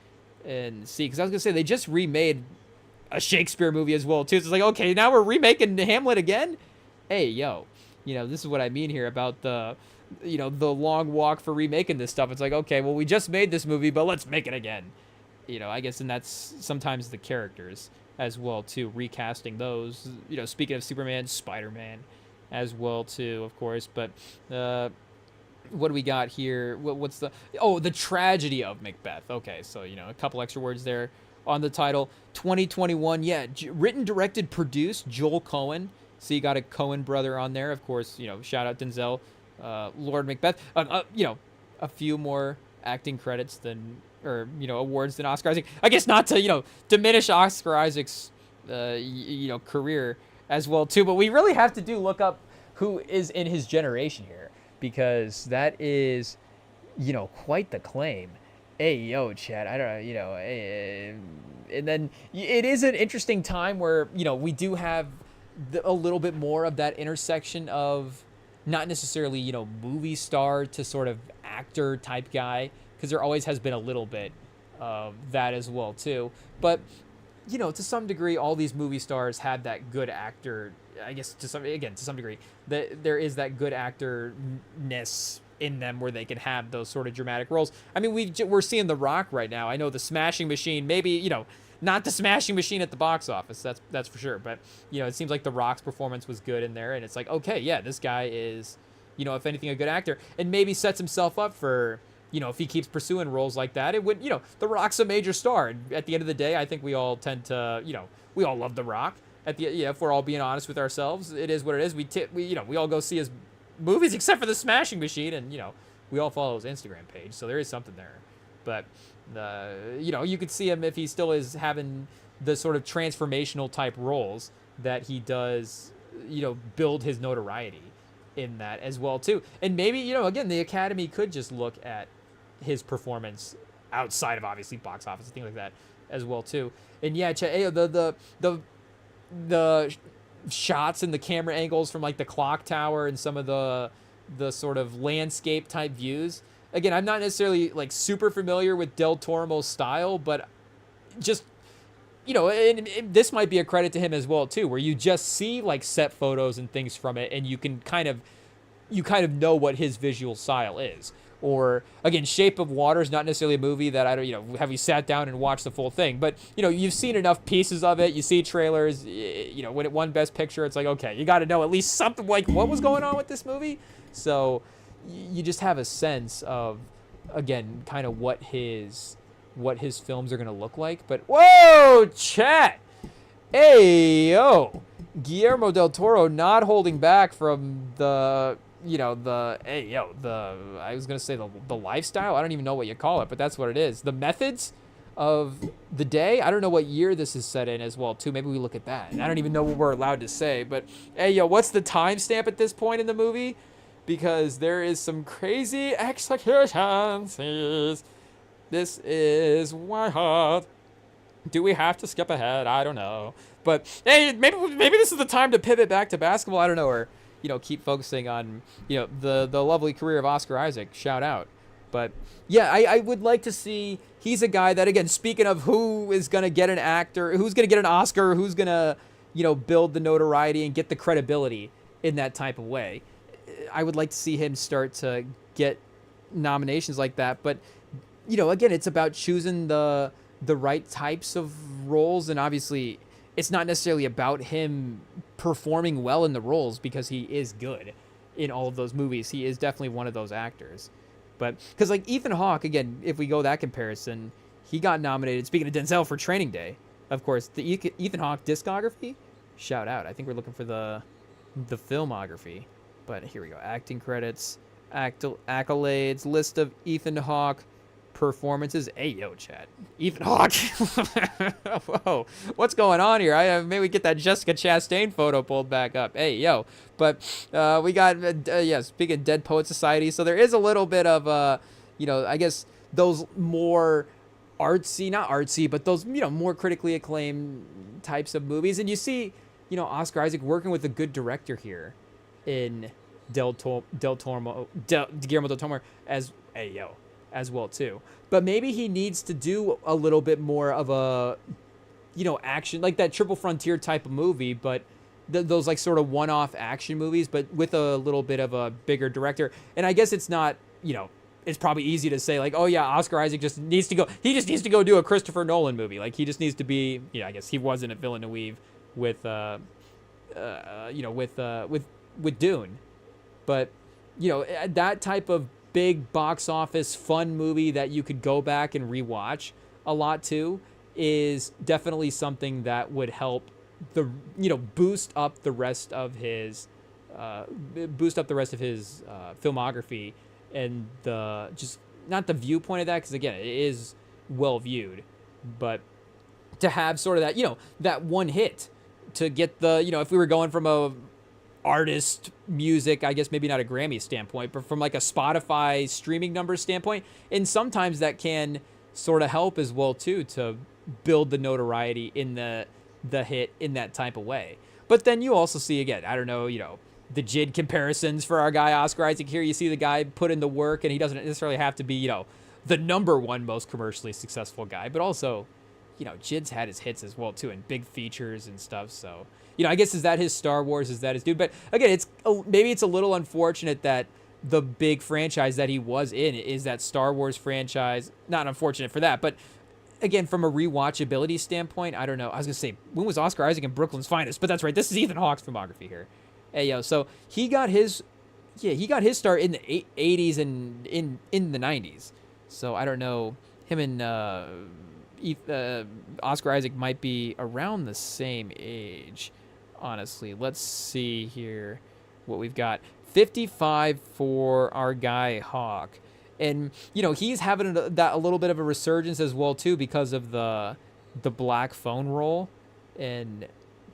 and see. Because I was going to say, they just remade a Shakespeare movie as well, too. So it's like, okay, now we're remaking Hamlet again? Hey, this is what I mean here about the long walk for remaking this stuff. It's like, okay, well, we just made this movie, but let's make it again. I guess, and that's sometimes the characters as well, too, recasting those. Speaking of Superman, Spider-Man as well, too, of course. But what do we got here? What's the tragedy of Macbeth. Okay, so, a couple extra words there on the title. 2021, yeah, written, directed, produced, Joel Cohen. So you got a Cohen brother on there, of course. Shout out Denzel, Lord Macbeth. A few more acting credits awards than Oscar Isaac. I guess not to diminish Oscar Isaac's career as well too, but we really have to look up who is in his generation here, because that is quite the claim. Hey, Chad, I don't know, and then it is an interesting time where we do have a little bit more of that intersection of not necessarily, movie star to sort of actor type guy, because there always has been a little bit of that as well too. But, to some degree, all these movie stars had that good actor, I guess to some degree, that there is that good actor-ness in them where they can have those sort of dramatic roles. I mean, we're seeing The Rock right now. I know the Smashing Machine, maybe, not the Smashing Machine at the box office, that's for sure. But, it seems like The Rock's performance was good in there, and it's like, okay, yeah, this guy is, if anything, a good actor, and maybe sets himself up for, if he keeps pursuing roles like that, it would, The Rock's a major star. And at the end of the day, I think we all tend to, we all love The Rock. If we're all being honest with ourselves, it is what it is. We all go see his movies except for The Smashing Machine, and we all follow his Instagram page, so there is something there. But you could see him if he still is having the sort of transformational type roles that he does, build his notoriety in that as well too. And maybe again, the Academy could just look at his performance outside of obviously box office and things like that as well too. And yeah, the shots and the camera angles from like the clock tower and some of the sort of landscape type views. Again, I'm not necessarily like super familiar with Del Toro's style, but just and this might be a credit to him as well too, where you just see like set photos and things from it, and you can kind of know what his visual style is. Or again, Shape of Water is not necessarily a movie that I don't, have you sat down and watched the full thing, but you've seen enough pieces of it. You see trailers, when it won Best Picture, it's like, okay, you got to know at least something like what was going on with this movie. So you just have a sense of, again, kind of what his films are going to look like. But whoa, chat. Hey, yo. Guillermo del Toro not holding back from the I was going to say the lifestyle. I don't even know what you call it, but that's what it is. The methods of the day. I don't know what year this is set in as well, too. Maybe we look at that. And I don't even know what we're allowed to say, but hey, yo, what's the timestamp at this point in the movie? Because there is some crazy executions. This is wild. Do we have to skip ahead? I don't know. But hey, maybe this is the time to pivot back to basketball. I don't know, or keep focusing on the lovely career of Oscar Isaac. Shout out. But yeah, I would like to see. He's a guy that, again, speaking of who is gonna get an actor, who's gonna get an Oscar, who's gonna build the notoriety and get the credibility in that type of way. I would like to see him start to get nominations like that. But again, it's about choosing the right types of roles, and obviously it's not necessarily about him performing well in the roles, because he is good in all of those movies. He is definitely one of those actors. But because like Ethan Hawke, again, if we go that comparison, he got nominated, speaking of Denzel, for Training Day. Of course, the Ethan Hawke discography, shout out. I think we're looking for the filmography. But here we go. Acting credits, accolades, list of Ethan Hawke performances. Hey, yo, chat. Ethan Hawke. Whoa. What's going on here? Maybe we get that Jessica Chastain photo pulled back up. Hey, yo. But we got, speaking of Dead Poet Society, so there is a little bit of, I guess those more artsy, not artsy, but those, more critically acclaimed types of movies. And you see, Oscar Isaac working with a good director here in Guillermo del Toro as well too. But maybe he needs to do a little bit more of a action, like that Triple Frontier type of movie, but those like sort of one-off action movies, but with a little bit of a bigger director. And I guess it's not, it's probably easy to say like, oh yeah, Oscar Isaac just needs to go do a Christopher Nolan movie. Like he just needs to be, I guess he wasn't at Villeneuve with Dune. But, that type of big box office fun movie that you could go back and rewatch a lot too is definitely something that would help boost up the rest of his filmography, and not the viewpoint of that, because again, it is well viewed, but to have sort of that, that one hit to get the, if we were going from a artist music, I guess maybe not a Grammy standpoint, but from like a Spotify streaming numbers standpoint, and sometimes that can sort of help as well too to build the notoriety in the hit in that type of way. But then you also see, again, I don't know, the JID comparisons for our guy Oscar Isaac here. You see the guy put in the work, and he doesn't necessarily have to be, the number one most commercially successful guy, but also, JID's had his hits as well too, and big features and stuff. So, I guess, is that his Star Wars? Is that his dude? But again, maybe it's a little unfortunate that the big franchise that he was in is that Star Wars franchise. Not unfortunate for that, but again, from a rewatchability standpoint, I don't know. I was gonna say, when was Oscar Isaac in Brooklyn's Finest? But that's right. This is Ethan Hawke's filmography here. Hey, yo, so he got his Yeah, he got his start in the 80s and in the 90s. So I don't know. Him and Oscar Isaac might be around the same age, honestly. Let's see here what we've got. 55 for our guy Hawk. And, he's having a little bit of a resurgence as well, too, because of the black phone roll. And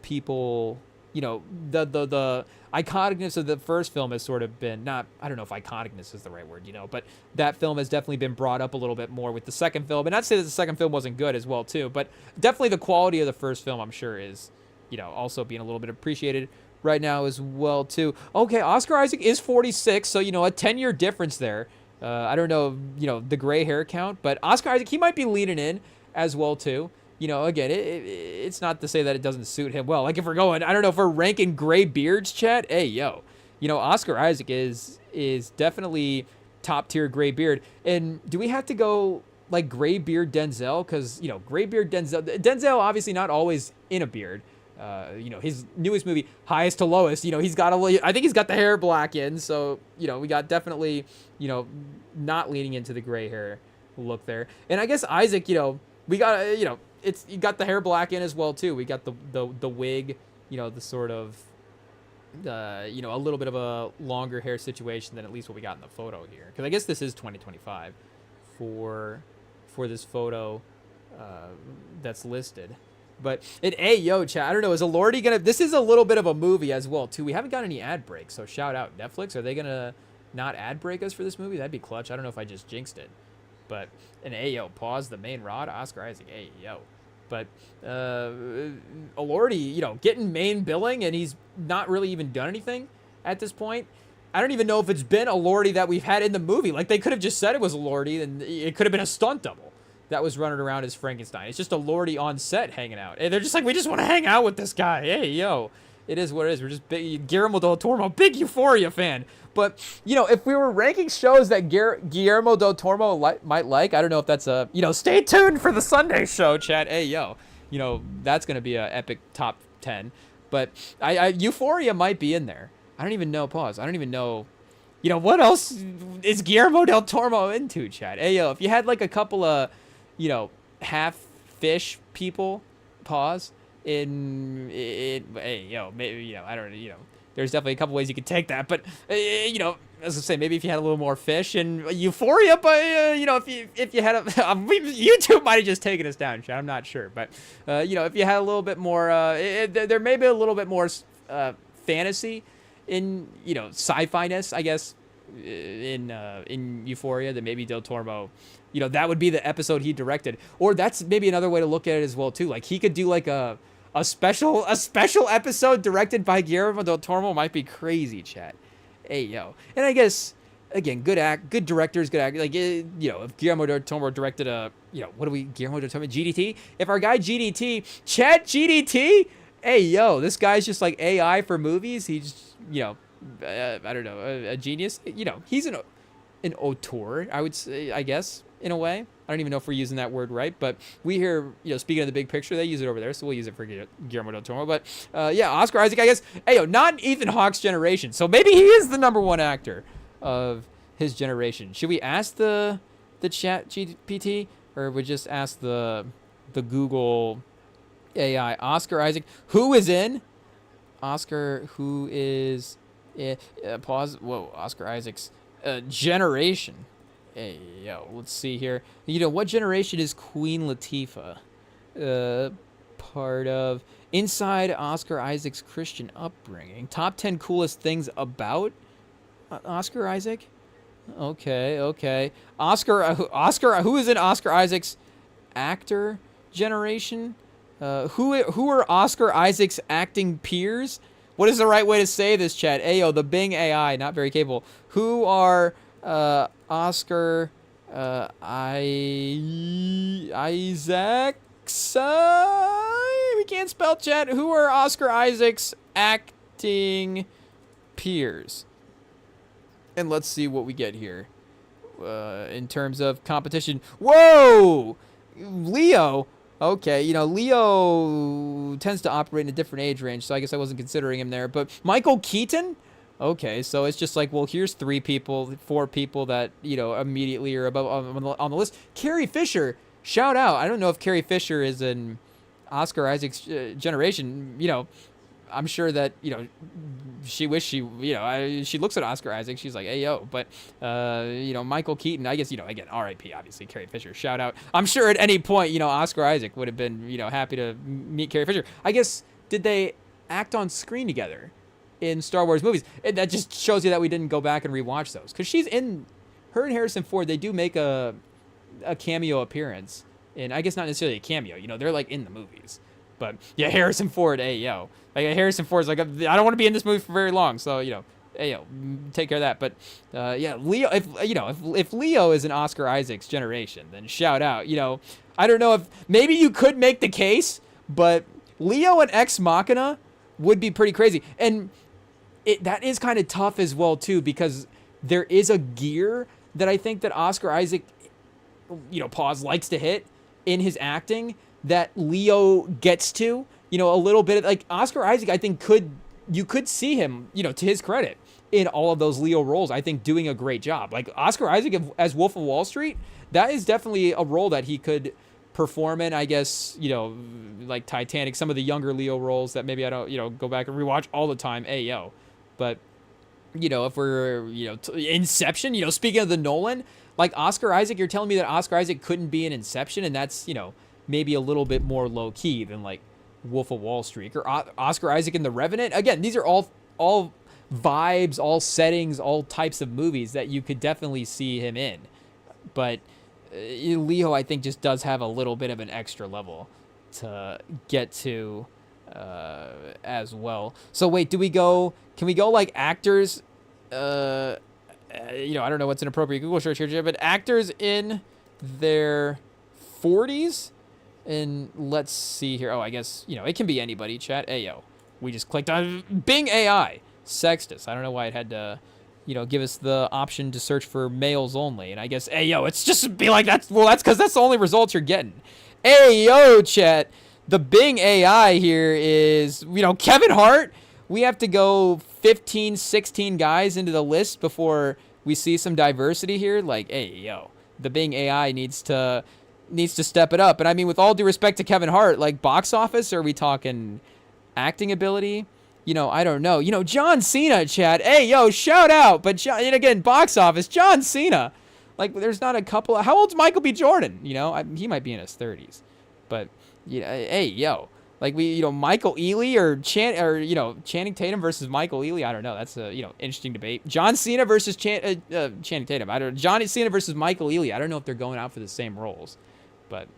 people, the iconicness of the first film has sort of been I don't know if iconicness is the right word, but that film has definitely been brought up a little bit more with the second film. And not to say that the second film wasn't good as well, too, but definitely the quality of the first film, I'm sure, is, also being a little bit appreciated right now as well, too. Okay, Oscar Isaac is 46, so, a 10-year difference there. I don't know, the gray hair count, but Oscar Isaac, he might be leaning in as well, too. Again, it's not to say that it doesn't suit him well. Like, if we're going, I don't know, if we're ranking gray beards, chat, hey, yo. Oscar Isaac is definitely top-tier gray beard. And do we have to go, like, gray beard Denzel? Because, gray beard Denzel obviously not always in a beard. His newest movie, Highest to Lowest, I think he's got the hair black in, so, we got definitely, not leaning into the gray hair look there. And I guess Isaac, we got, you got the hair black in as well, too. We got the wig, the sort of, a little bit of a longer hair situation than at least what we got in the photo here. Because I guess this is 2025 for this photo that's listed. But, hey, yo, chat, I don't know, is Alordi going to... This is a little bit of a movie as well, too. We haven't got any ad breaks, so shout out Netflix. Are they going to not ad break us for this movie? That'd be clutch. I don't know if I just jinxed it. But, and hey, yo, pause the main rod. Oscar Isaac, hey, yo. But, Alordi, getting main billing, and he's not really even done anything at this point. I don't even know if it's been Alordi that we've had in the movie. Like, they could have just said it was Alordi, and it could have been a stunt double that was running around as Frankenstein. It's just Alordi on set hanging out. And they're just like, we just want to hang out with this guy. Hey, yo. It is what it is. We're just big Guillermo del Toro, big Euphoria fan. But, if we were ranking shows that Guillermo del Toro might like, I don't know if that's a, stay tuned for the Sunday show, chat. Hey, yo. That's going to be a epic top 10. But Euphoria might be in there. I don't even know, pause. I don't even know, what else is Guillermo del Toro into, chat? Hey, yo, if you had like a couple of, half fish people, pause, hey, yo, maybe, I don't know, there's definitely a couple ways you could take that, but, as I say, maybe if you had a little more fish and Euphoria, but, if you had YouTube might have just taken us down, chat, I'm not sure, but, if you had a little bit more, there may be a little bit more, fantasy in, sci-fi-ness, I guess, in Euphoria, that maybe Del Toro, that would be the episode he directed. Or that's maybe another way to look at it as well, too. Like, he could do, like, a special episode directed by Guillermo del Toro. Might be crazy, chat. Hey, yo. And I guess, again, good directors, good actors. Like, if Guillermo del Toro directed Guillermo del Toro, GDT? If our guy GDT, Chat GDT? Hey, yo, this guy's just, like, AI for movies. He's, I don't know, a genius. He's an auteur, I would say, I guess, in a way. I don't even know if we're using that word right, but we here, speaking of the big picture, they use it over there, so we'll use it for Guillermo del Toro. But, yeah, Oscar Isaac, I guess, hey, yo, not Ethan Hawke's generation, so maybe he is the #1 actor of his generation. Should we ask the chat GPT, or we just ask the Google AI? Oscar Isaac, who is in? Oscar, who is... pause. Whoa, Oscar Isaac's generation. Hey, yo, let's see here. What generation is Queen Latifah part of? Inside Oscar Isaac's Christian upbringing. Top 10 coolest things about Oscar Isaac? Okay. Oscar, who is in Oscar Isaac's actor generation? Who are Oscar Isaac's acting peers? What is the right way to say this, chat? Ayo, the Bing AI, not very capable. Who are Oscar Isaac's? We can't spell, chat. Who are Oscar Isaac's acting peers? And let's see what we get here in terms of competition. Whoa! Leo. Okay, Leo tends to operate in a different age range, so I guess I wasn't considering him there. But Michael Keaton? Okay, so it's just like, well, here's 4 people that, immediately are above on the list. Carrie Fisher, shout out. I don't know if Carrie Fisher is in Oscar Isaac's generation. I'm sure that, she wished she looks at Oscar Isaac. She's like, hey, yo. But, Michael Keaton, I guess, again, RIP, obviously, Carrie Fisher, shout out. I'm sure at any point, Oscar Isaac would have been, happy to meet Carrie Fisher. I guess, did they act on screen together in Star Wars movies? And that just shows you that we didn't go back and rewatch those. Because her and Harrison Ford, they do make a cameo appearance. And I guess not necessarily a cameo. They're like in the movies. But yeah, Harrison Ford, hey, yo. Like Harrison Ford's like, I don't want to be in this movie for very long. So, hey, yo, take care of that. But yeah, Leo, if Leo is an Oscar Isaac's generation, then shout out. I don't know if maybe you could make the case, but Leo and Ex Machina would be pretty crazy. And that is kind of tough as well, too, because there is a gear that I think that Oscar Isaac, likes to hit in his acting that Leo gets to, a little bit of, like, Oscar Isaac, I think you could see him, to his credit, in all of those Leo roles, I think doing a great job. Like Oscar Isaac as Wolf of Wall Street, that is definitely a role that he could perform in. I guess, like Titanic, some of the younger Leo roles that maybe I don't, go back and rewatch all the time. Hey, yo. But, if we're, Inception, speaking of the Nolan, like Oscar Isaac, you're telling me that Oscar Isaac couldn't be in Inception, and that's, maybe a little bit more low key than like Wolf of Wall Street or Oscar Isaac in The Revenant. Again, these are all vibes, all settings, all types of movies that you could definitely see him in. But Leo, I think, just does have a little bit of an extra level to get to as well. So wait, can we go like actors? I don't know what's an appropriate Google search here, but actors in their 40s. And let's see here. Oh, I guess, it can be anybody, chat. Hey, yo. We just clicked on Bing AI. Sextus. I don't know why it had to, give us the option to search for males only. And I guess, hey, yo, it's just be like, that's because that's the only results you're getting. Hey, yo, chat. The Bing AI here is, Kevin Hart. We have to go 15, 16 guys into the list before we see some diversity here. Like, hey, yo. The Bing AI needs to step it up. And I mean, with all due respect to Kevin Hart, like box office, are we talking acting ability? I don't know. John Cena, chat. Hey, yo, shout out. But and again, box office, John Cena. Like, there's not a couple. How old's Michael B. Jordan? He might be in his 30s. But hey, yo, like Michael Ealy or Channing Tatum versus Michael Ealy. I don't know. That's a interesting debate. John Cena versus Channing Tatum. John Cena versus Michael Ealy. I don't know if they're going out for the same roles. But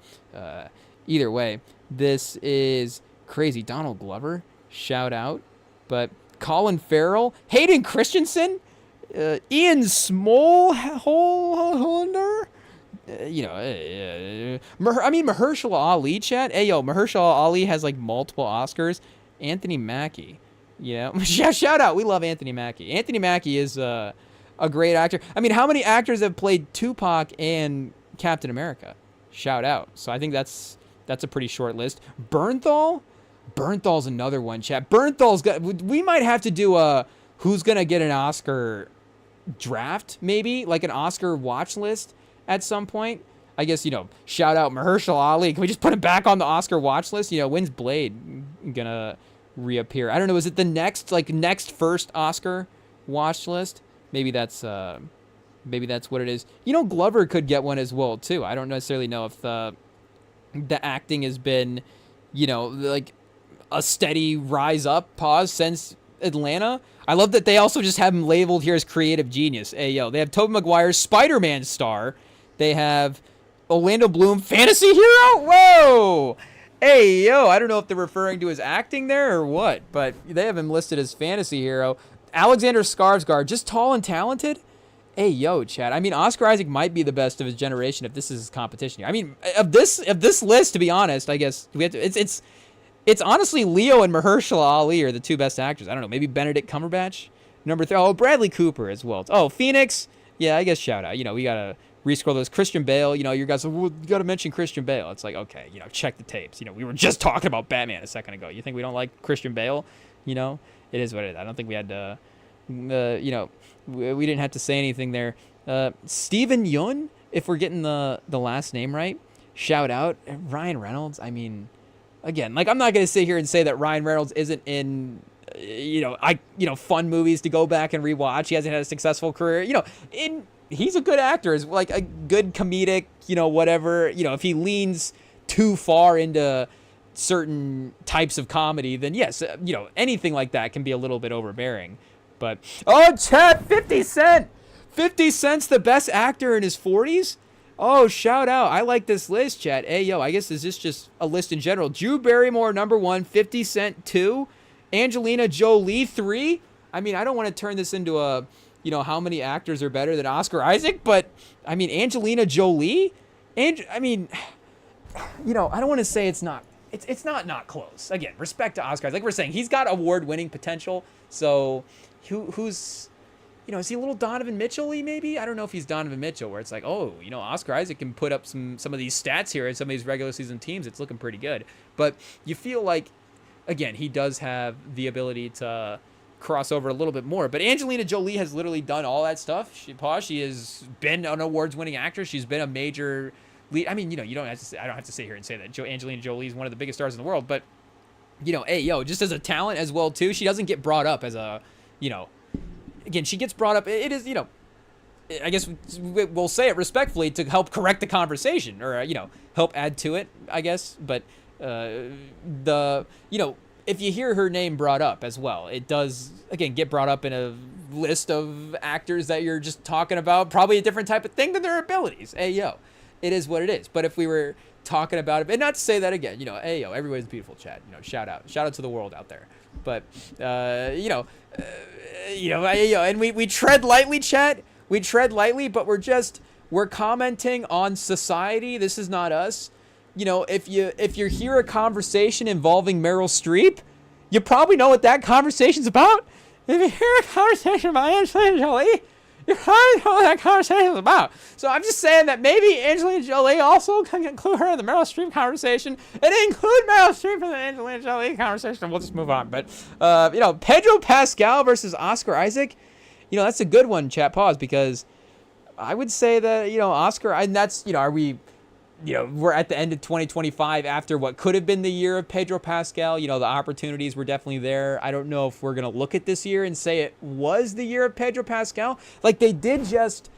either way, this is crazy. Donald Glover, shout out. But Colin Farrell, Hayden Christensen, Ian Smallholder, Mahershala Ali, chat. Hey, yo, Mahershala Ali has like multiple Oscars. Anthony Mackie, shout out. We love Anthony Mackie. Anthony Mackie is a great actor. I mean, how many actors have played Tupac and Captain America? Shout out. So I think that's a pretty short list. Bernthal's another one, chat. We might have to do a who's gonna get an Oscar draft, maybe like an Oscar watch list at some point. I guess, shout out Mahershala Ali. Can we just put him back on the Oscar watch list? When's Blade gonna reappear? I don't know. Is it the next first Oscar watch list? Maybe that's what it is. Glover could get one as well, too. I don't necessarily know if the acting has been, like a steady rise up pause since Atlanta. I love that they also just have him labeled here as creative genius. Hey, yo, they have Tobey Maguire, Spider-Man star. They have Orlando Bloom, fantasy hero? Whoa! Hey, yo, I don't know if they're referring to his acting there or what, but they have him listed as fantasy hero. Alexander Skarsgård, just tall and talented? Hey, yo, Chad. I mean, Oscar Isaac might be the best of his generation if this is his competition. I mean, of this list, to be honest, I guess we have to. It's honestly Leo and Mahershala Ali are the two best actors. I don't know, maybe Benedict Cumberbatch, number 3. Oh, Bradley Cooper as well. Oh, Phoenix. Yeah, I guess shout out. We gotta rescroll those. Christian Bale. You guys, you gotta mention Christian Bale. It's like, okay, check the tapes. We were just talking about Batman a second ago. You think we don't like Christian Bale? It is what it is. I don't think we had to We didn't have to say anything there. Steven Yeun, if we're getting the last name right, shout out. Ryan Reynolds, I mean, again, like, I'm not going to sit here and say that Ryan Reynolds isn't in, fun movies to go back and rewatch. He hasn't had a successful career. He's a good actor, is like a good comedic, whatever. If he leans too far into certain types of comedy, then yes, anything like that can be a little bit overbearing. But, chat, 50 Cent! 50 Cent's the best actor in his 40s? Oh, shout out. I like this list, chat. Hey, yo, I guess is this just a list in general? Drew Barrymore, number 1. 50 Cent, 2. Angelina Jolie, 3. I mean, I don't want to turn this into a, how many actors are better than Oscar Isaac, but, I mean, Angelina Jolie? I don't want to say it's not. It's not close. Again, respect to Oscar Isaac. Like we're saying, he's got award-winning potential, so who's... is he a little Donovan Mitchell-y maybe? I don't know if he's Donovan Mitchell, where it's like, Oscar Isaac can put up some of these stats here in some of these regular season teams. It's looking pretty good. But you feel like, again, he does have the ability to cross over a little bit more. But Angelina Jolie has literally done all that stuff. She has been an awards-winning actress. She's been a major lead. I mean, I don't have to sit here and say that Angelina Jolie is one of the biggest stars in the world. But, just as a talent as well, too, she doesn't get brought up as a, again, she gets brought up. It is, I guess we'll say it respectfully to help correct the conversation or, help add to it, I guess. But if you hear her name brought up as well, it does, again, get brought up in a list of actors that you're just talking about, probably a different type of thing than their abilities. Hey, yo, it is what it is. But if we were talking about it, and not to say that again, hey, yo, everybody's beautiful, chat. Shout out to the world out there. But, and we tread lightly, chat. We tread lightly, but we're commenting on society. This is not us. If you hear a conversation involving Meryl Streep, you probably know what that conversation's about. If you hear a conversation about Angelina Jolie, you probably know what that conversation is about. So I'm just saying that maybe Angelina Jolie also can include her in the Meryl Streep conversation, and include Meryl Streep in the Angelina Jolie conversation. We'll just move on. But, Pedro Pascal versus Oscar Isaac, that's a good one, chat. Pause, because I would say that, Oscar, and that's, are we... we're at the end of 2025 after what could have been the year of Pedro Pascal. The opportunities were definitely there. I don't know if we're going to look at this year and say it was the year of Pedro Pascal. Like they did just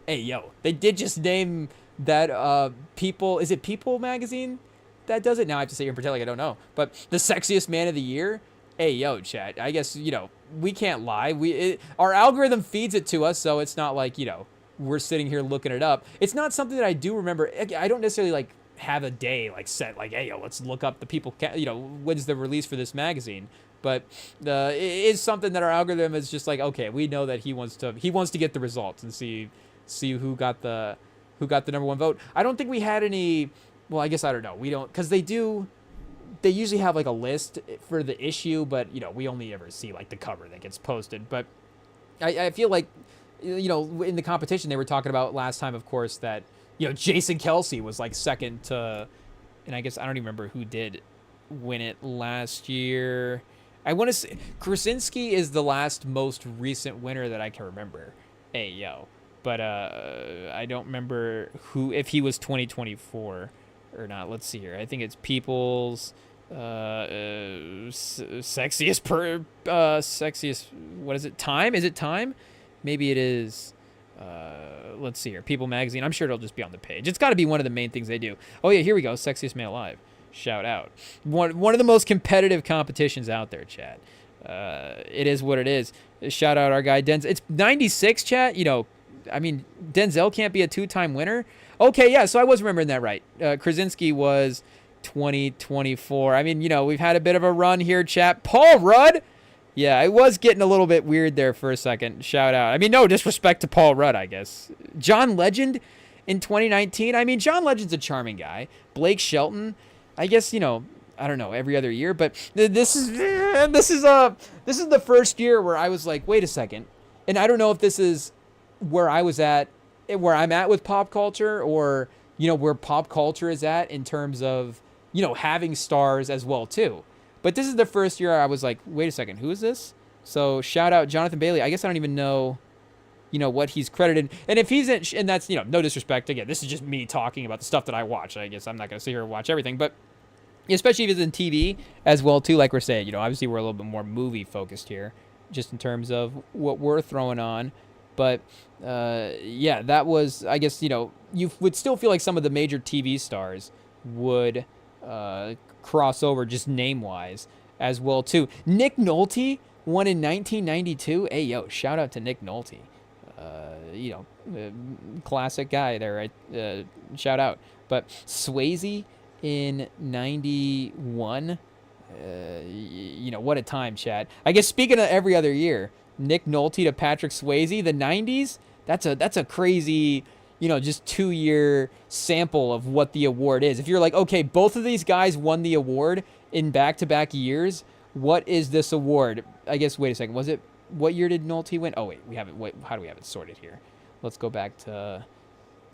name that People, is it People magazine that does it? Now I have to sit here and pretend like I don't know. But the sexiest man of the year. Hey, yo, chat. I guess, we can't lie. Our algorithm feeds it to us, so it's not like, we're sitting here looking it up. It's not something that I do remember. I don't necessarily have a day set hey, yo, let's look up the People, when's the release for this magazine. But it is something that our algorithm is just like, okay, we know that he wants to get the results and see who got the number one vote. I don't think we had any. Well, I guess I don't know. We don't, because they usually have a list for the issue, but we only ever see the cover that gets posted. But I feel like, in the competition they were talking about last time, of course, that, Jason Kelce was second to, and I guess I don't even remember who did win it last year. I want to say Krasinski is the last most recent winner that I can remember. Hey, yo. But I don't remember if he was 2024 or not. Let's see here. I think it's People's sexiest, what is it? Time? Is it Time? Maybe it is, let's see here, People Magazine. I'm sure it'll just be on the page. It's got to be one of the main things they do. Oh, yeah, here we go. Sexiest Male Alive. Shout out. One of the most competitive competitions out there, chat. It is what it is. Shout out our guy, Denzel. It's 96, chat. Denzel can't be a two-time winner. Okay, yeah, so I was remembering that right. Krasinski was 2024. We've had a bit of a run here, chat. Paul Rudd. Yeah, it was getting a little bit weird there for a second. Shout out. No disrespect to Paul Rudd, I guess. John Legend in 2019. John Legend's a charming guy. Blake Shelton, I guess, I don't know, every other year. But this is the first year where I was like, wait a second. And I don't know if this is where I'm at with pop culture, or, where pop culture is at in terms of, having stars as well, too. But this is the first year I was like, wait a second, who is this? So shout out Jonathan Bailey. I guess I don't even know, what he's credited. And if he's in, and that's, no disrespect. Again, this is just me talking about the stuff that I watch. I guess I'm not going to sit here and watch everything. But especially if it's in TV as well, too, like we're saying, obviously we're a little bit more movie focused here, just in terms of what we're throwing on. But, yeah, that was, I guess, you would still feel like some of the major TV stars would cross over just name-wise as well, too. Nick Nolte won in 1992. Hey, yo, shout out to Nick Nolte. Classic guy there, right? Shout out. But Swayze in 91, what a time, Chad. I guess speaking of every other year, Nick Nolte to Patrick Swayze, the 90s, that's a crazy, just 2-year sample of what the award is. If you're like, okay, both of these guys won the award in back-to-back years, what is this award? I guess, wait a second, what year did Nolte win? Oh, wait, how do we have it sorted here? Let's go back to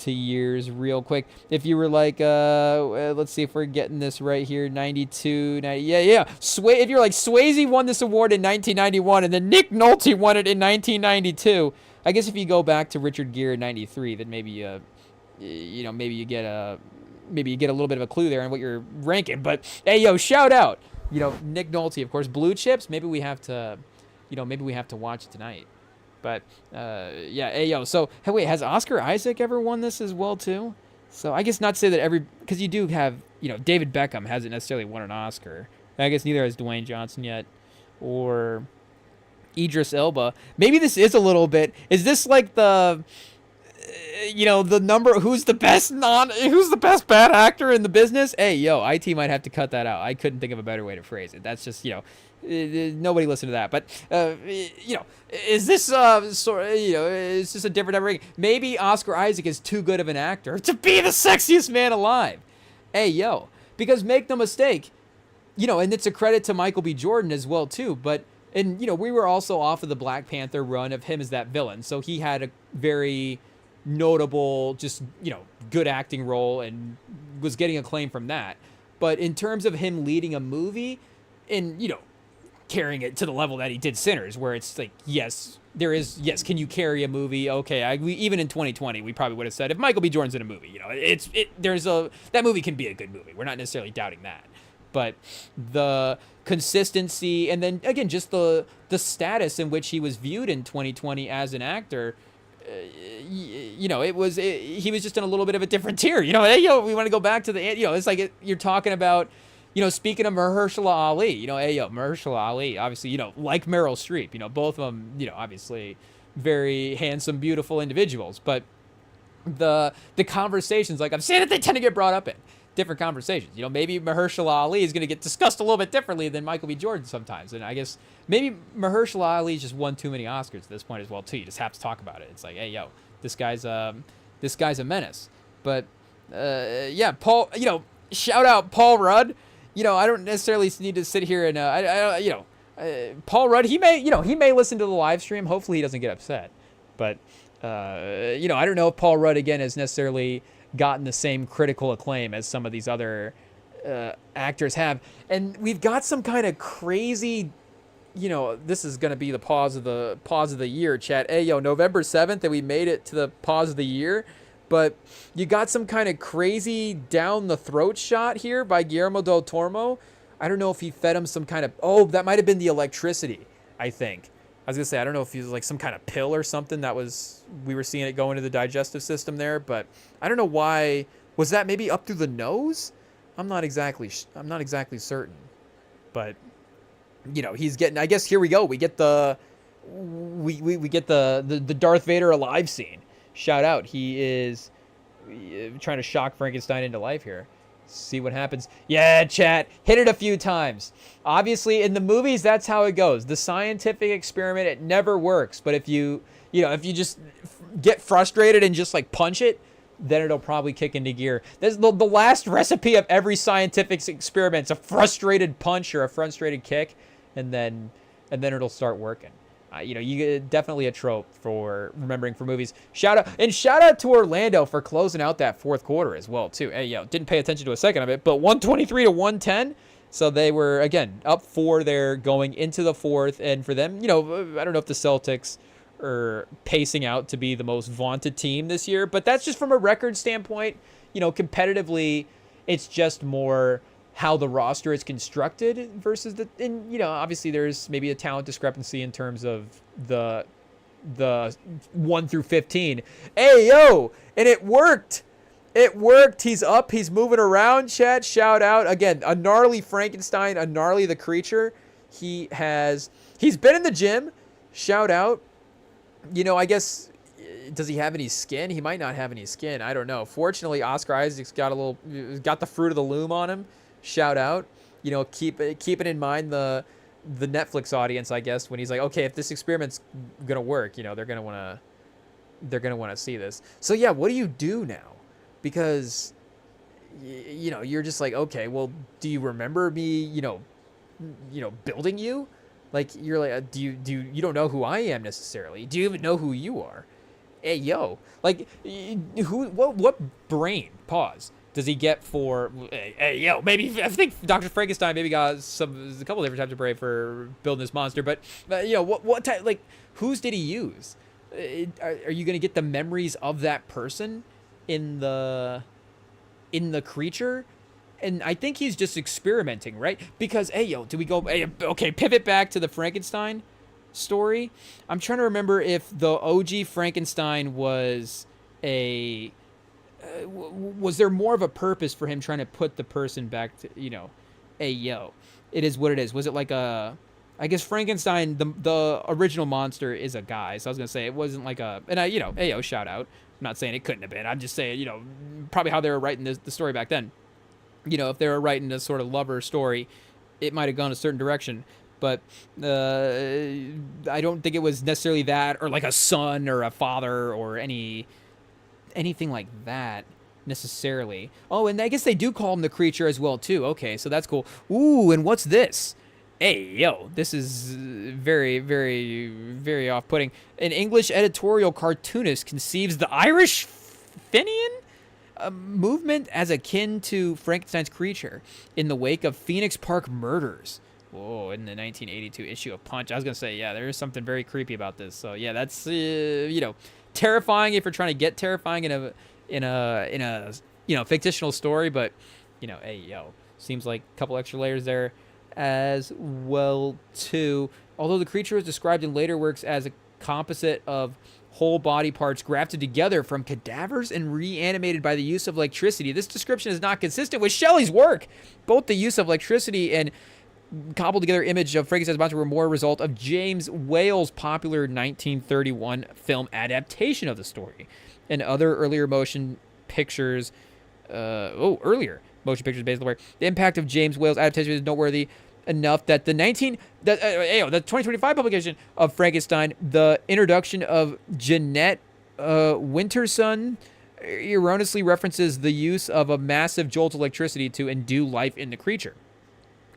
years real quick. If you were like, let's see if we're getting this right here, 92, 90, yeah. If you're like, Swayze won this award in 1991, and then Nick Nolte won it in 1992. I guess if you go back to Richard Gere in 93, then maybe maybe you get a little bit of a clue there on what you're ranking. But hey, yo, shout out, Nick Nolte, of course, Blue Chips. Maybe we have to watch it tonight. But, yeah, hey, yo, so, hey, wait, has Oscar Isaac ever won this as well, too? So I guess not to say that because you do have, David Beckham hasn't necessarily won an Oscar. I guess neither has Dwayne Johnson yet, or Idris Elba. Maybe this is a little bit, is this like the number, who's the best bad actor in the business? Hey, yo, IT might have to cut that out. I couldn't think of a better way to phrase it. That's just, nobody listened to that. But, is this, is this a different type of ranking? Maybe Oscar Isaac is too good of an actor to be the sexiest man alive. Hey, yo, because make no mistake, and it's a credit to Michael B. Jordan as well, too. But, and, we were also off of the Black Panther run of him as that villain. So he had a very notable, just, good acting role and was getting acclaim from that. But in terms of him leading a movie and, carrying it to the level that he did Sinners, where it's like, yes, can you carry a movie? Okay, even in 2020, we probably would have said, if Michael B. Jordan's in a movie, that movie can be a good movie. We're not necessarily doubting that. But the consistency, and then, again, just the status in which he was viewed in 2020 as an actor, he was just in a little bit of a different tier. Hey, yo, we want to go back to the, it's like you're talking about, speaking of Mahershala Ali, hey, yo, Mahershala Ali, obviously, like Meryl Streep, both of them, obviously very handsome, beautiful individuals. But the conversations, like I'm saying, that they tend to get brought up in different conversations. Maybe Mahershala Ali is going to get discussed a little bit differently than Michael B. Jordan sometimes. And I guess maybe Mahershala Ali just won too many Oscars at this point as well, too. You just have to talk about it. It's like, hey, yo, this guy's a menace. But, yeah, Paul, shout out Paul Rudd. I don't necessarily need to sit here and, Paul Rudd, he may listen to the live stream. Hopefully he doesn't get upset. But, I don't know if Paul Rudd, again, has necessarily gotten the same critical acclaim as some of these other actors have. And we've got some kind of crazy, this is going to be the pause of the year, chat. Hey, yo, November 7th, that we made it to the pause of the year. But you got some kind of crazy down the throat shot here by Guillermo del Toro. I don't know if he fed him some kind of, that might have been the electricity, I think. I was going to say, I don't know if he was like some kind of pill or something we were seeing it go into the digestive system there, but I don't know why. Was that maybe up through the nose? I'm not exactly certain. But, he's getting, I guess here we go. We get we get the Darth Vader alive scene. Shout out. He is trying to shock Frankenstein into life here. See what happens. Yeah, chat. Hit it a few times. Obviously, in the movies, that's how it goes. The scientific experiment, it never works. But if you just get frustrated and just like punch it, then it'll probably kick into gear. That's the last recipe of every scientific experiment. It's a frustrated punch or a frustrated kick, and then it'll start working. You definitely a trope for remembering for movies. Shout out to Orlando for closing out that fourth quarter as well too. Hey, yo, didn't pay attention to a second of it, but 123 to 110. So they were, again, up 4 there going into the 4th. And for them, I don't know if the Celtics are pacing out to be the most vaunted team this year, but that's just from a record standpoint. Competitively, it's just more how the roster is constructed versus obviously there's maybe a talent discrepancy in terms of the 1 through 15. Hey, yo, and it worked. It worked. He's up. He's moving around, chat. Shout out. Again, a gnarly Frankenstein, a gnarly the creature. He's been in the gym. Shout out. I guess, does he have any skin? He might not have any skin. I don't know. Fortunately, Oscar Isaac's got the fruit of the loom on him. Shout out. Keeping in mind the Netflix audience, I guess, when he's like, okay, if this experiment's going to work, they're going to want to see this. So yeah, what do you do now? Because, you're just like, okay, well, do you remember me, building you? Like, you're like, you don't know who I am necessarily. Do you even know who you are? Hey, yo, like, what brain, pause, does he get for, hey, yo, maybe, I think Dr. Frankenstein maybe got a couple different types of brain for building this monster, but what type, like, whose did he use? Are you going to get the memories of that person in the creature? And I think he's just experimenting, right? Because, hey, yo, do we go, okay, pivot back to the Frankenstein story. I'm trying to remember if the OG Frankenstein was was there more of a purpose for him trying to put the person back to, hey, yo, it is what it is. Was it like I guess Frankenstein, the original monster is a guy. So I was going to say it wasn't like hey, yo, shout out. I'm not saying it couldn't have been. I'm just saying, probably how they were writing the story back then. If they were writing a sort of lover story, it might have gone a certain direction. But I don't think it was necessarily that, or like a son or a father or anything like that necessarily. Oh, and I guess they do call him the creature as well too. Okay, so that's cool. Ooh, and what's this? Hey, yo, this is very, very, very off-putting. An English editorial cartoonist conceives the Irish Fenian movement as akin to Frankenstein's creature in the wake of Phoenix Park murders. Whoa, in the 1982 issue of Punch. I was going to say, yeah, there is something very creepy about this. So, yeah, that's, terrifying if you're trying to get terrifying in a fictional story. But, hey, yo, seems like a couple extra layers there as well, too. Although the creature was described in later works as a composite of whole body parts grafted together from cadavers and reanimated by the use of electricity, this description is not consistent with Shelley's work. Both the use of electricity and cobbled together image of Frankenstein's monster were more a result of James Whale's popular 1931 film adaptation of the story and other earlier motion pictures. Earlier motion pictures based on the work. The impact of James Whale's adaptation is noteworthy enough that the 2025 publication of Frankenstein, the introduction of Jeanette Winterson, erroneously references the use of a massive jolt of electricity to endue life in the creature.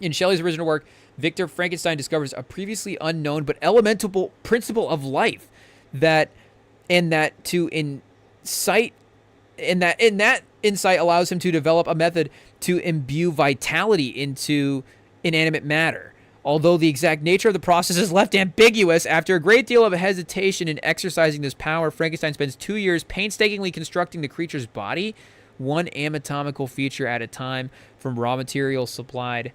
In Shelley's original work, Victor Frankenstein discovers a previously unknown but elemental principle of life that insight allows him to develop a method to imbue vitality into inanimate matter. Although the exact nature of the process is left ambiguous, after a great deal of hesitation in exercising this power, Frankenstein spends 2 years painstakingly constructing the creature's body, one anatomical feature at a time, from raw materials supplied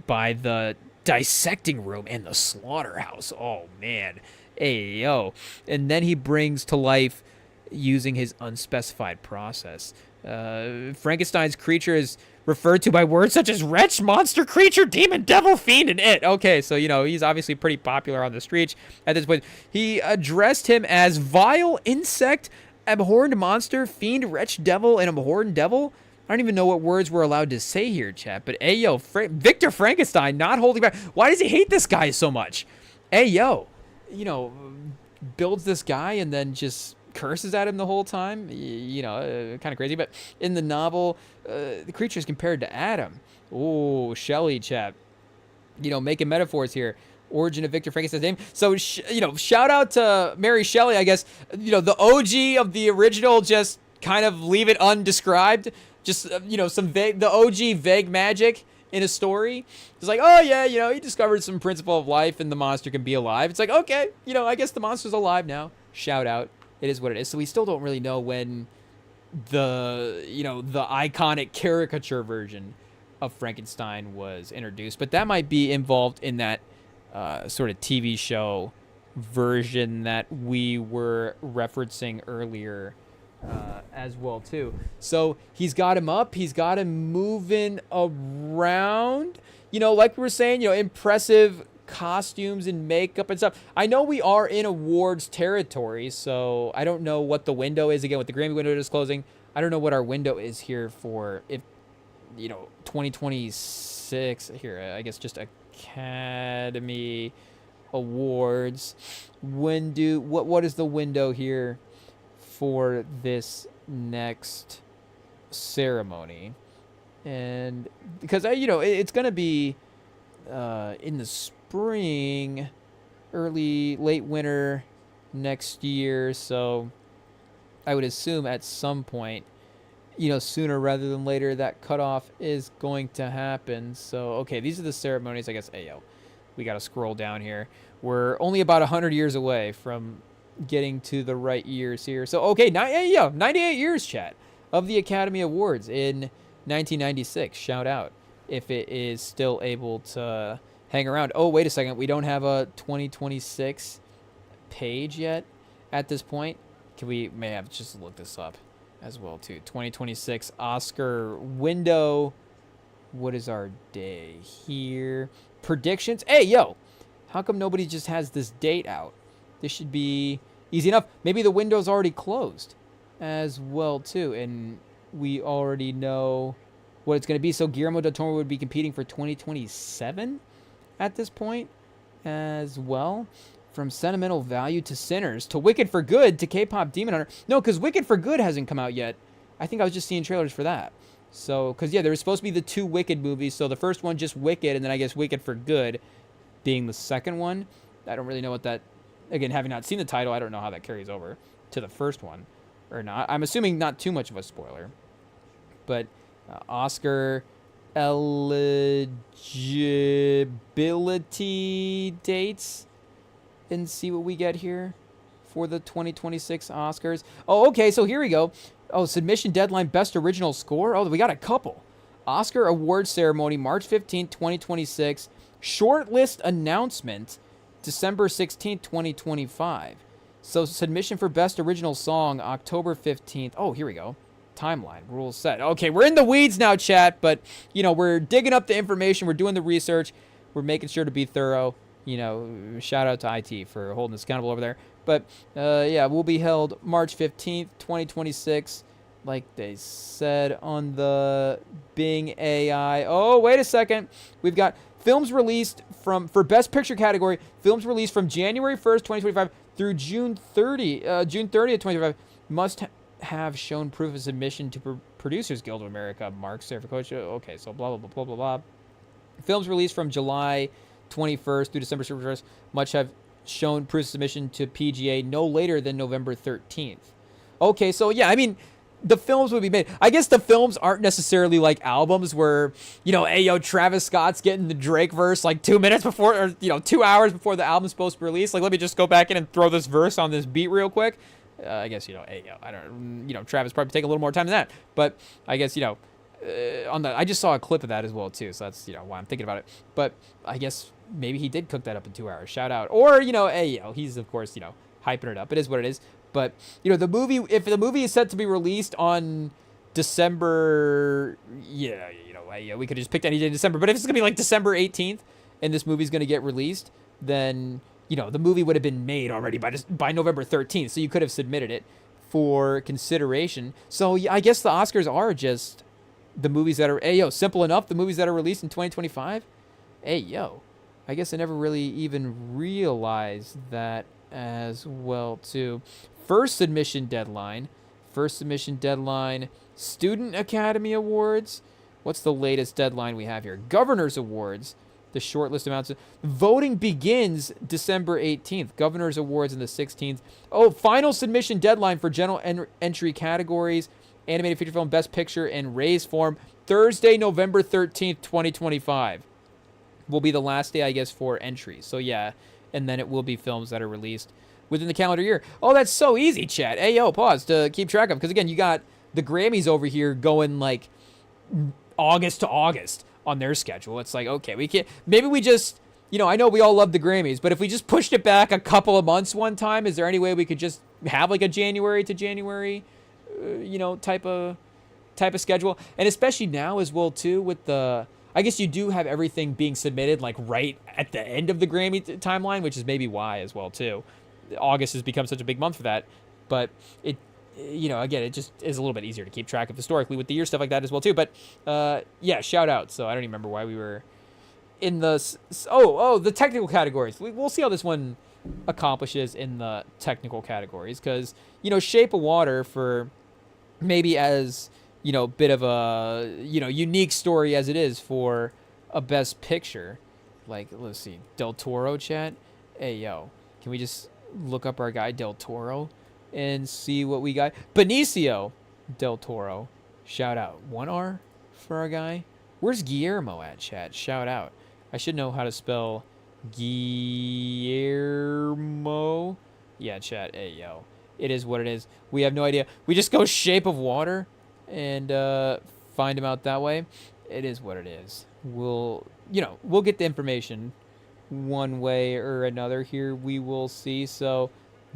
by the dissecting room and the slaughterhouse. Oh, man. Hey, yo. And then he brings to life using his unspecified process. Frankenstein's creature is referred to by words such as wretch, monster, creature, demon, devil, fiend, and it. Okay, so, he's obviously pretty popular on the streets at this point. He addressed him as vile insect, abhorrent monster, fiend, wretch, devil, and abhorrent devil. I don't even know what words we're allowed to say here, chat. But, hey, yo, Victor Frankenstein not holding back. Why does he hate this guy so much? Hey, yo, builds this guy and then just curses at him the whole time. Kind of crazy. But in the novel, the creature is compared to Adam. Oh, Shelley, chat. Making metaphors here. Origin of Victor Frankenstein's name. So, shout out to Mary Shelley, I guess. The OG of the original, just kind of leave it undescribed. Just, some vague, the OG vague magic, in a story. It's like, oh yeah, he discovered some principle of life and the monster can be alive. It's like, okay, I guess the monster's alive now. Shout out. It is what it is. So we still don't really know when the iconic caricature version of Frankenstein was introduced, but that might be involved in that sort of TV show version that we were referencing earlier as well too. So he's got him up, he's got him moving around, like we were saying, impressive costumes and makeup and stuff. I know we are in awards territory, so I don't know what the window is again with the Grammy window just closing. I don't know what our window is here for, if 2026 here, I guess just Academy Awards. What is the window here for this next ceremony? And because it's gonna be in the spring, late winter next year, so I would assume at some point, sooner rather than later, that cutoff is going to happen. So, okay, these are the ceremonies, I guess. We got to scroll down here. We're only about 100 years away from getting to the right years here. So, okay, 98 years, chat, of the Academy Awards in 1996. Shout out if it is still able to hang around. Oh, wait a second. We don't have a 2026 page yet at this point. May have just looked this up as well too. 2026 Oscar window. What is our day here? Predictions. How come nobody just has this date out? This should be easy enough. Maybe the window's already closed as well too, and we already know what it's going to be. So Guillermo del Toro would be competing for 2027 at this point as well. From Sentimental Value to Sinners to Wicked for Good to K-Pop Demon Hunter. No, because Wicked for Good hasn't come out yet. I think I was just seeing trailers for that. So, because, there was supposed to be the 2 Wicked movies. So, the first one, just Wicked, and then I guess Wicked for Good being the second one. I don't really know what that... Again, having not seen the title, I don't know how that carries over to the first one or not. I'm assuming not too much of a spoiler. But Oscar eligibility dates... and see what we get here for the 2026 Oscars. Oh, okay, so here we go. Oh, submission deadline, best original score. Oh, we got a couple. Oscar awards ceremony, March 15th, 2026. Shortlist announcement, December 16th, 2025. So submission for best original song, October 15th. Oh, here we go. Timeline, rules set. Okay, we're in the weeds now, chat, but, we're digging up the information. We're doing the research. We're making sure to be thorough. Shout out to IT for holding us accountable over there. But, we'll be held March 15th, 2026, like they said on the Bing AI. Oh, wait a second. We've got films released for Best Picture category, films released from January 1st, 2025 through June 30th, 2025, must have shown proof of submission to Producers Guild of America, Mark Serficocha. Okay, so blah, blah, blah, blah, blah, blah. Films released from July 21st through December 1st must have shown proof of submission to PGA no later than November 13th. Okay, so the films would be made. I guess the films aren't necessarily like albums where, Travis Scott's getting the Drake verse like 2 minutes before, or, 2 hours before the album's supposed to be released. Like, let me just go back in and throw this verse on this beat real quick. I guess, I don't, Travis probably take a little more time than that. But I guess, I just saw a clip of that as well too, so that's why I'm thinking about it. But I guess maybe he did cook that up in 2 hours. Shout out, or he's of course hyping it up. It is what it is. But the movie, if the movie is set to be released on December, we could just pick any day in December. But if it's gonna be like December 18th, and this movie's gonna get released, then the movie would have been made already by November 13th, so you could have submitted it for consideration. So I guess the Oscars are just the movies that are, simple enough, the movies that are released in 2025. I guess I never really even realized that as well too. First submission deadline, Student Academy Awards. What's the latest deadline we have here? Governor's Awards, the shortlist amounts. Voting begins December 18th. Governor's Awards on the 16th. Oh, final submission deadline for general entry categories, animated feature film, best picture, and raised form, Thursday, November 13th, 2025 will be the last day, I guess, for entries. So, yeah, and then it will be films that are released within the calendar year. Oh, that's so easy, chat. Hey, yo, pause to keep track of. Because, again, you got the Grammys over here going, like, August to August on their schedule. It's like, okay, we can't... Maybe we just... I know we all love the Grammys, but if we just pushed it back a couple of months one time, is there any way we could just have, like, a January to January, type of schedule? And especially now as well, too, with the... I guess you do have everything being submitted, like, right at the end of the Grammy timeline, which is maybe why as well, too. August has become such a big month for that. But it, again, it just is a little bit easier to keep track of historically with the year stuff like that as well, too. But, yeah, shout out. So I don't even remember why we were in the... the technical categories. We'll see how this one accomplishes in the technical categories. Because, Shape of Water for maybe as... bit of a, unique story as it is for a Best Picture. Like, let's see, Del Toro, chat. Hey, yo, can we just look up our guy Del Toro and see what we got? Benicio Del Toro. Shout out. 1R for our guy. Where's Guillermo at, chat? Shout out. I should know how to spell Guillermo. Yeah, chat. Hey, yo. It is what it is. We have no idea. We just go Shape of Water and find him out that way. It is what it is. We'll get the information one way or another here. We will see. So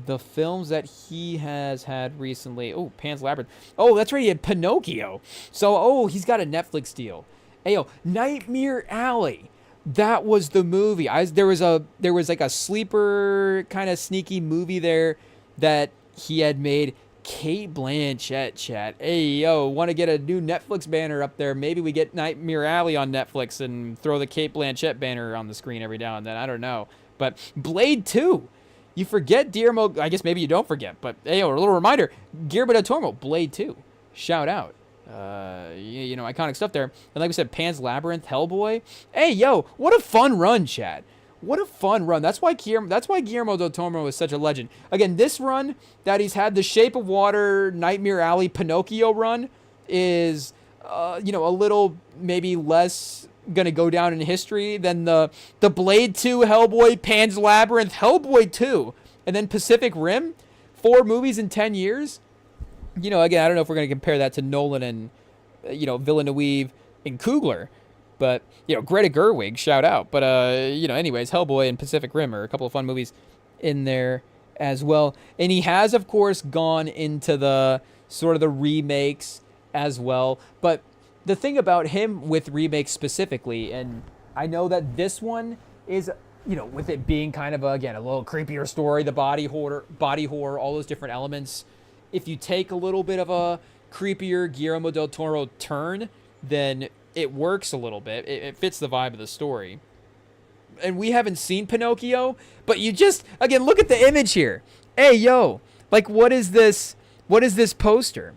the films that he has had recently. Oh, Pan's Labyrinth. Oh, that's right. He had Pinocchio. So, he's got a Netflix deal. Hey, Nightmare Alley. That was the movie. There was like a sleeper kind of sneaky movie there that he had made. Kate Blanchett, chat. Hey, yo, want to get a new Netflix banner up there? Maybe we get Nightmare Alley on Netflix and throw the Kate Blanchett banner on the screen every now and then. I don't know. But Blade 2. You forget Guillermo. I guess maybe you don't forget. But, hey, yo, a little reminder. Guillermo del Toro, Blade 2. Shout out. Iconic stuff there. And like we said, Pan's Labyrinth, Hellboy. Hey, yo, what a fun run, chat. What a fun run. That's why Guillermo del Toro is such a legend. Again, this run that he's had, the Shape of Water, Nightmare Alley, Pinocchio run, is, a little maybe less going to go down in history than the Blade 2, Hellboy, Pan's Labyrinth, Hellboy 2, and then Pacific Rim. 4 movies in 10 years. Again, I don't know if we're going to compare that to Nolan and, Villeneuve and Coogler. But, Greta Gerwig, shout out. But, anyways, Hellboy and Pacific Rim are a couple of fun movies in there as well. And he has, of course, gone into the sort of the remakes as well. But the thing about him with remakes specifically, and I know that this one is, with it being kind of, again, a little creepier story, the body horror, all those different elements. If you take a little bit of a creepier Guillermo del Toro turn, then it works a little bit. It fits the vibe of the story. And we haven't seen Pinocchio, but you just, again, look at the image here. Hey, yo, like, what is this? What is this poster?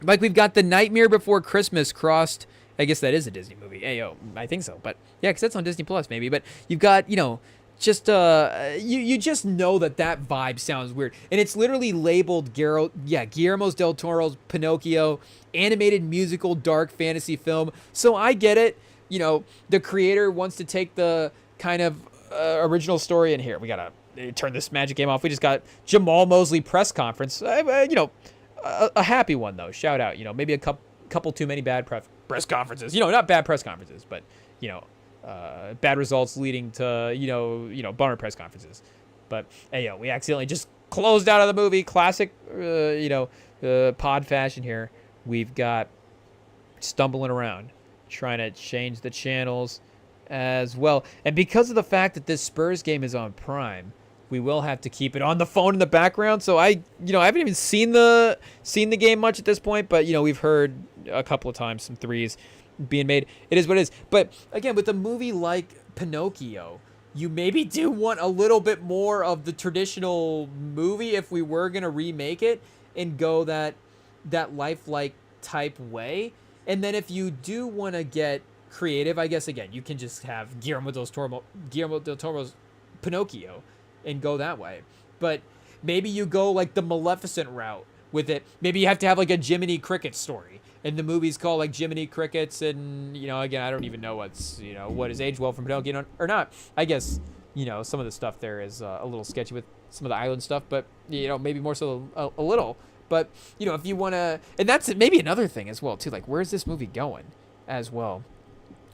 Like, we've got The Nightmare Before Christmas crossed. I guess that is a Disney movie. Hey, yo, I think so. But, yeah, because that's on Disney Plus, maybe. But you've got, just, you just know that vibe sounds weird. And it's literally labeled, Guillermo del Toro's Pinocchio, animated musical dark fantasy film. So I get it. The creator wants to take the kind of original story in here. We got to turn this magic game off. We just got Jamal Mosley press conference. A happy one, though. Shout out. Maybe a couple too many bad press conferences. Not bad press conferences, but, bad results leading to, bummer press conferences. But, hey, we accidentally just closed out of the movie. Classic, pod fashion here. We've got stumbling around, trying to change the channels as well. And because of the fact that this Spurs game is on Prime, we will have to keep it on the phone in the background. So I haven't even seen the game much at this point, but, we've heard a couple of times some threes being made. It is what it is. But again, with a movie like Pinocchio, you maybe do want a little bit more of the traditional movie if we were going to remake it and go that lifelike type way. And then if you do want to get creative, I guess, again, you can just have Guillermo del Toro's Pinocchio and go that way. But maybe you go like the Maleficent route with it. Maybe you have to have like a Jiminy Cricket story. And the movie's called like Jiminy Crickets, and again, I don't even know what is aged well from Pinocchio or not. I guess some of the stuff there is a little sketchy with some of the island stuff, but maybe more so a little. But if you want to, and that's maybe another thing as well too. Like, where's this movie going as well?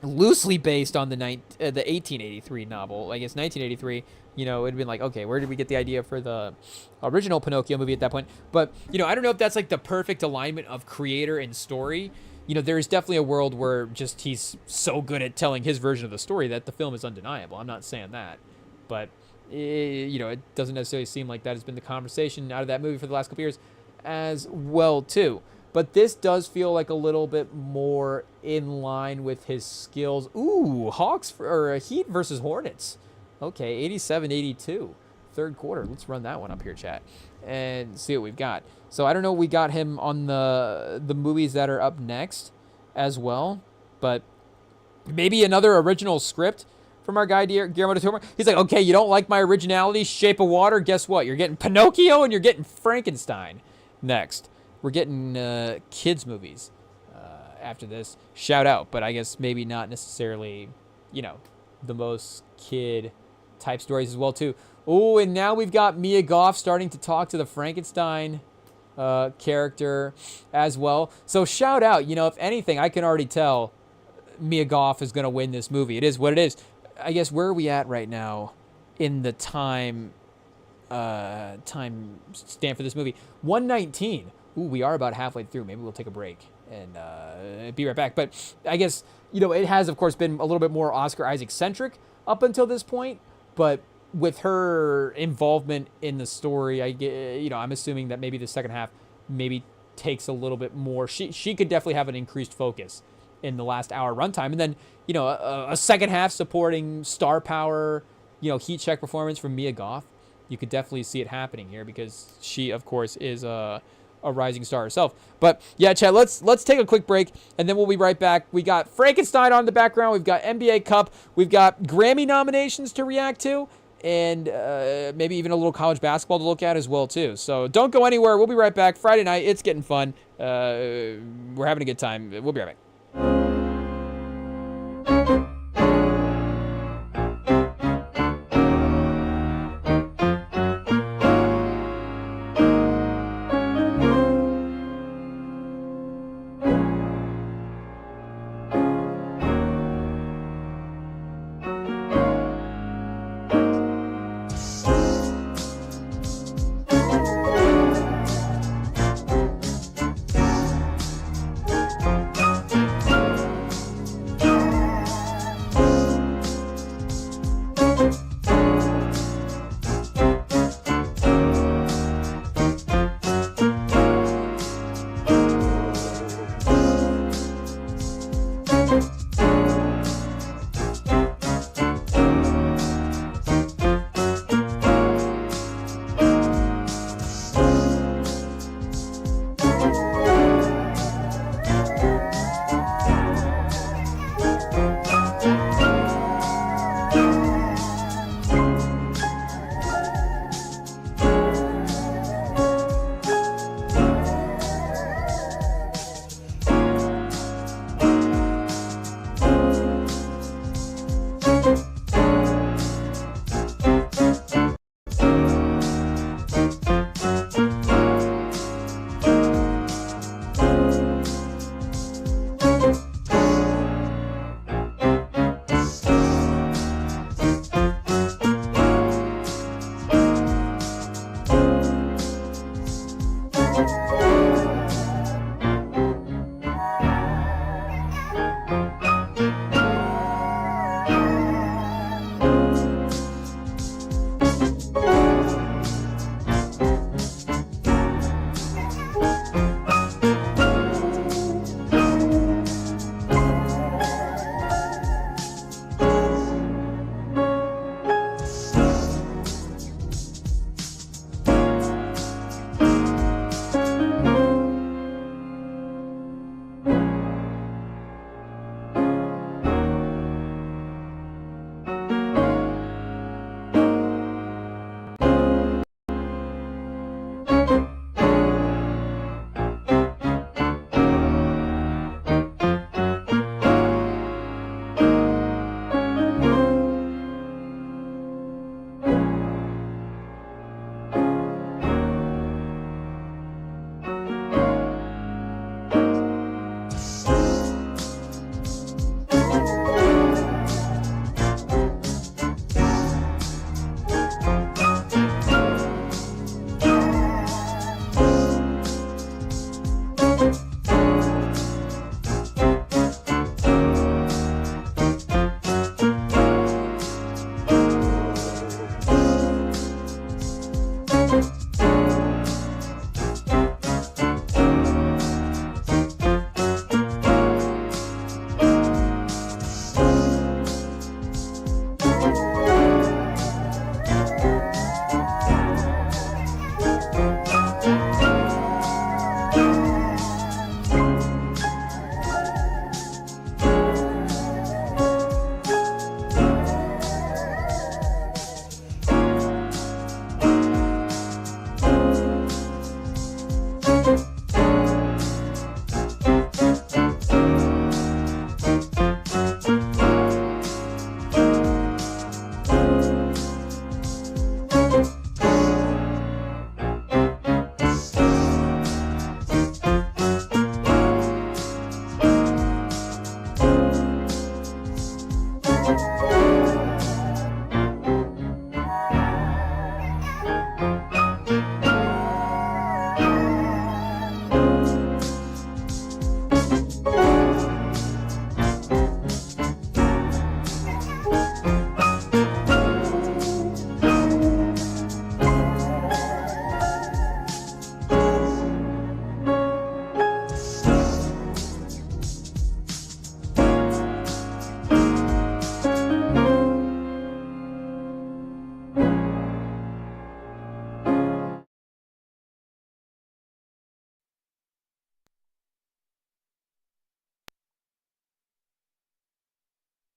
Loosely based on the 1883 novel, I guess 1983. It'd been like, okay, where did we get the idea for the original Pinocchio movie at that point? But I don't know if that's like the perfect alignment of creator and story. There's definitely a world where just he's so good at telling his version of the story that the film is undeniable. I'm not saying that, but it doesn't necessarily seem like that has been the conversation out of that movie for the last couple years as well too. But this does feel like a little bit more in line with his skills. Ooh, Heat versus Hornets. Okay, 87-82, third quarter. Let's run that one up here, chat, and see what we've got. So I don't know. We got him on the movies that are up next as well, but maybe another original script from our guy Guillermo del Toro. He's like, okay, you don't like my originality, Shape of Water. Guess what? You're getting Pinocchio and you're getting Frankenstein next. We're getting kids movies after this. Shout out, but I guess maybe not necessarily, the most kid type stories as well too. Oh, and now we've got Mia Goth starting to talk to the Frankenstein character as well. So shout out, if anything, I can already tell Mia Goth is going to win this movie. It is what it is. I guess, where are we at right now in the time stamp for this movie? 119. Ooh, we are about halfway through. Maybe we'll take a break and be right back. But I guess, it has, of course, been a little bit more Oscar Isaac-centric up until this point. But with her involvement in the story, I'm assuming that maybe the second half maybe takes a little bit more. She could definitely have an increased focus in the last hour runtime. And then, a second half supporting star power, heat check performance from Mia Goth. You could definitely see it happening here because she, of course, is a rising star herself. But yeah, Chad, let's take a quick break, and then we'll be right back. We got Frankenstein on the background. We've got NBA Cup. We've got Grammy nominations to react to, and maybe even a little college basketball to look at as well too. So don't go anywhere. We'll be right back. Friday night, it's getting fun. We're having a good time. We'll be right back.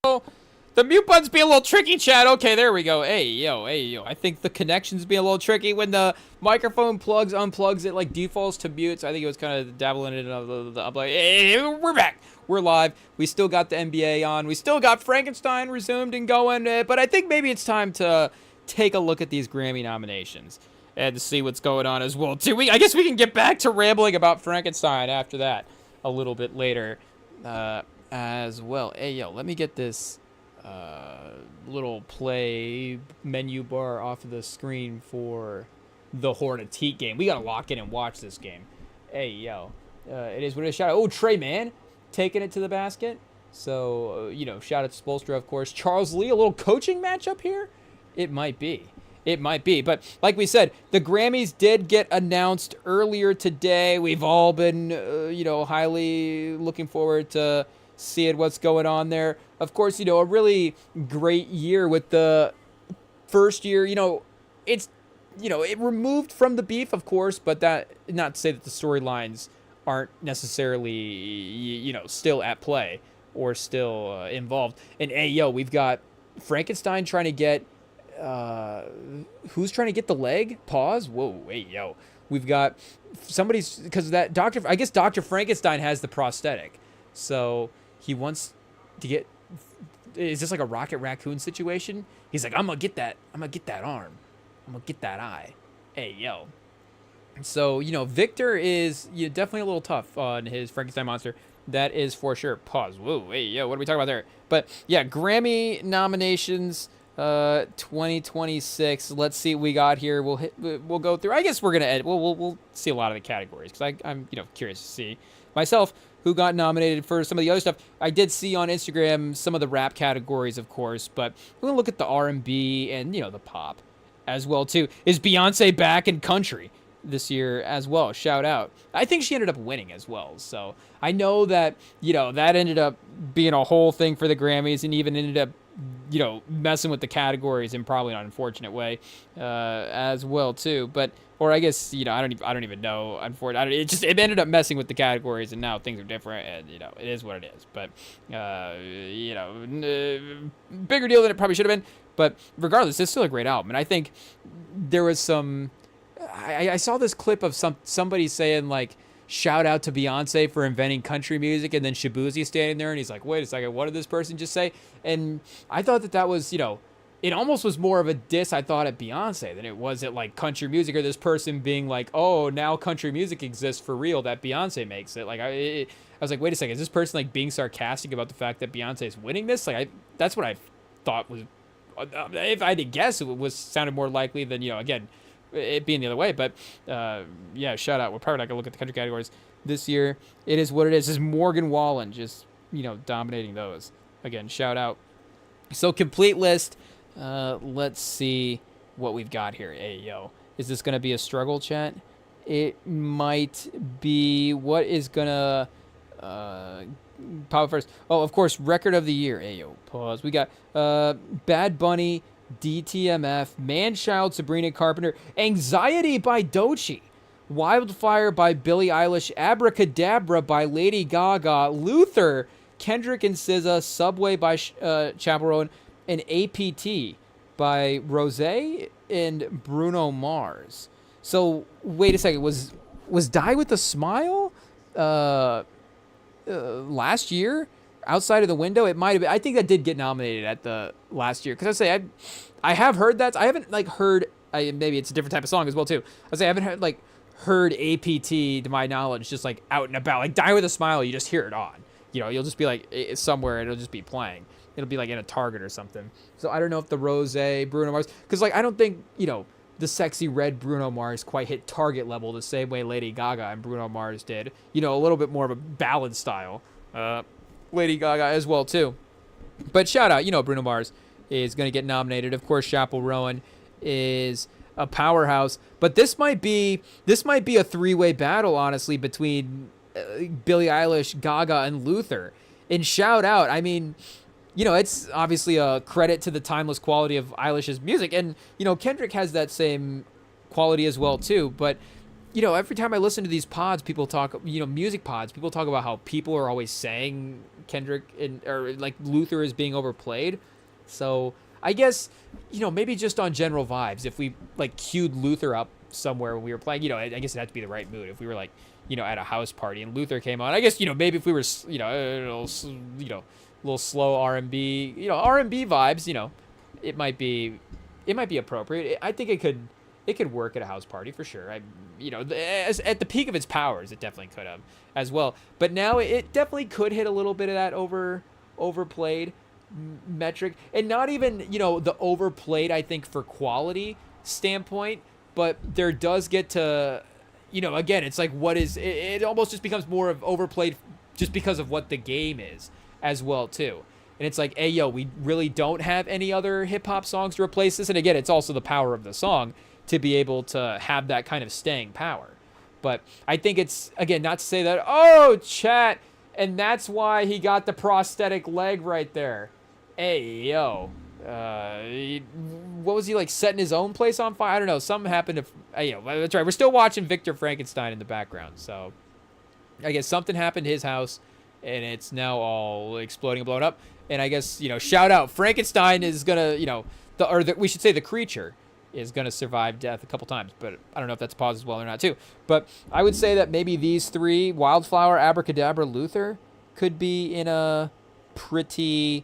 The mute button's being a little tricky, chat. Okay, there we go. Hey, yo. I think the connection's being a little tricky when the microphone unplugs, it like defaults to mute. So I think it was kind of dabbling in it. I'm like, hey, we're back. We're live. We still got the NBA on. We still got Frankenstein resumed and going. But I think maybe it's time to take a look at these Grammy nominations and to see what's going on as well, too. I guess we can get back to rambling about Frankenstein after that a little bit later as well. Hey, yo, let me get this little play menu bar off of the screen for the Hornets Heat game. We gotta lock in and watch this game. Hey, yo, it is what it is. Shout out, Trey Man taking it to the basket. So shout out to Spoelstra, of course. Charles Lee, a little coaching matchup here. It might be, but like we said, the Grammys did get announced earlier today. We've all been highly looking forward to seeing what's going on there. Of course, a really great year with the first year. It's, it removed from the beef, of course, but that not to say that the storylines aren't necessarily, still at play or still involved. And we've got Frankenstein trying to get, who's trying to get the leg? Pause. Whoa, we've got somebody's, because that I guess Dr. Frankenstein has the prosthetic, so he wants to get. Is this like a Rocket Raccoon situation? He's like, I'm gonna get that arm. I'm gonna get that eye. Hey, yo. So, Victor is definitely a little tough on his Frankenstein monster. That is for sure. Pause. Whoa, hey, yo, what are we talking about there? But yeah, Grammy nominations 2026. Let's see what we got here. We'll go through. I guess we're gonna edit. We'll see a lot of the categories because I'm curious to see myself who got nominated for some of the other stuff. I did see on Instagram some of the rap categories, of course, but we're going to look at the R&B and, the pop as well, too. Is Beyonce back in country this year as well? Shout out. I think she ended up winning as well. So I know that, that ended up being a whole thing for the Grammys and even ended up, messing with the categories in probably an unfortunate way as well, too. But or I guess I don't even know. Unfortunately, it ended up messing with the categories, and now things are different, and it is what it is. But bigger deal than it probably should have been. But regardless, it's still a great album, and I think there was some. I saw this clip of somebody saying like, shout out to Beyonce for inventing country music, and then Shabuzi standing there, and he's like, wait a second, what did this person just say? And I thought that was it almost was more of a diss, I thought, at Beyonce than it was at, like, country music or this person being like, oh, now country music exists for real, that Beyonce makes it. Like, I was like, wait a second, is this person, like, being sarcastic about the fact that Beyonce is winning this? Like, that's what I thought was, if I had to guess, it sounded more likely than, again, it being the other way. But, yeah, shout out. We're probably not going to look at the country categories this year. It is what it is. It's Morgan Wallen just, dominating those. Again, shout out. So, complete list. Let's see what we've got here. Hey, yo. Is this going to be a struggle, chat? It might be. What is going to pop first? Oh, of course, record of the year. Hey, yo, pause. We got Bad Bunny, DTMF, Manchild, Sabrina Carpenter, Anxiety by Doechii, Wildfire by Billie Eilish, Abracadabra by Lady Gaga, Luther, Kendrick and SZA, Subway by Chappell Roan, and APT by Rosé and Bruno Mars. So wait a second, was Die with a Smile last year outside of the window? It might have been. I think that did get nominated at the last year, because I have heard that. I haven't heard. Maybe it's a different type of song as well too. I haven't heard APT to my knowledge just out and about. Like Die with a Smile, you just hear it on. You'll just be somewhere and it'll just be playing. It'll be in a Target or something. So I don't know if the Rosé, Bruno Mars, because I don't think the sexy red Bruno Mars quite hit Target level the same way Lady Gaga and Bruno Mars did. A little bit more of a ballad style. Lady Gaga as well too. But shout out, Bruno Mars is going to get nominated. Of course, Chappell Roan is a powerhouse. But this might be a three-way battle, honestly, between Billie Eilish, Gaga, and Luther. And shout out, it's obviously a credit to the timeless quality of Eilish's music. And, Kendrick has that same quality as well, too. But every time I listen to these pods, people talk, music pods, people talk about how people are always saying Kendrick or like Luther is being overplayed. So I guess, maybe just on general vibes, if we like queued Luther up somewhere when we were playing, I guess it had to be the right mood. If we were like, at a house party and Luther came on, I guess, maybe if we were, a little slow R&B, R&B vibes, it might be appropriate. I think it could work at a house party for sure. At the peak of its powers, it definitely could have as well. But now it definitely could hit a little bit of that overplayed metric, and not even the overplayed. I think for quality standpoint, but there does get to, again, it's like what is it almost just becomes more of overplayed just because of what the game is as well too. And it's like, hey, yo, we really don't have any other hip hop songs to replace this. And again, it's also the power of the song to be able to have that kind of staying power. But I think it's, again, not to say that, oh, chat, and that's why he got the prosthetic leg right there. Hey, yo. What was he, like, setting his own place on fire? I don't know. Something happened to... that's right. We're still watching Victor Frankenstein in the background. So I guess something happened to his house, and it's now all exploding and blowing up. And I guess, shout out. Frankenstein is going to, we should say the creature is going to survive death a couple times. But I don't know if that's a pause as well or not, too. But I would say that maybe these three, Wildflower, Abracadabra, Luther, could be in a pretty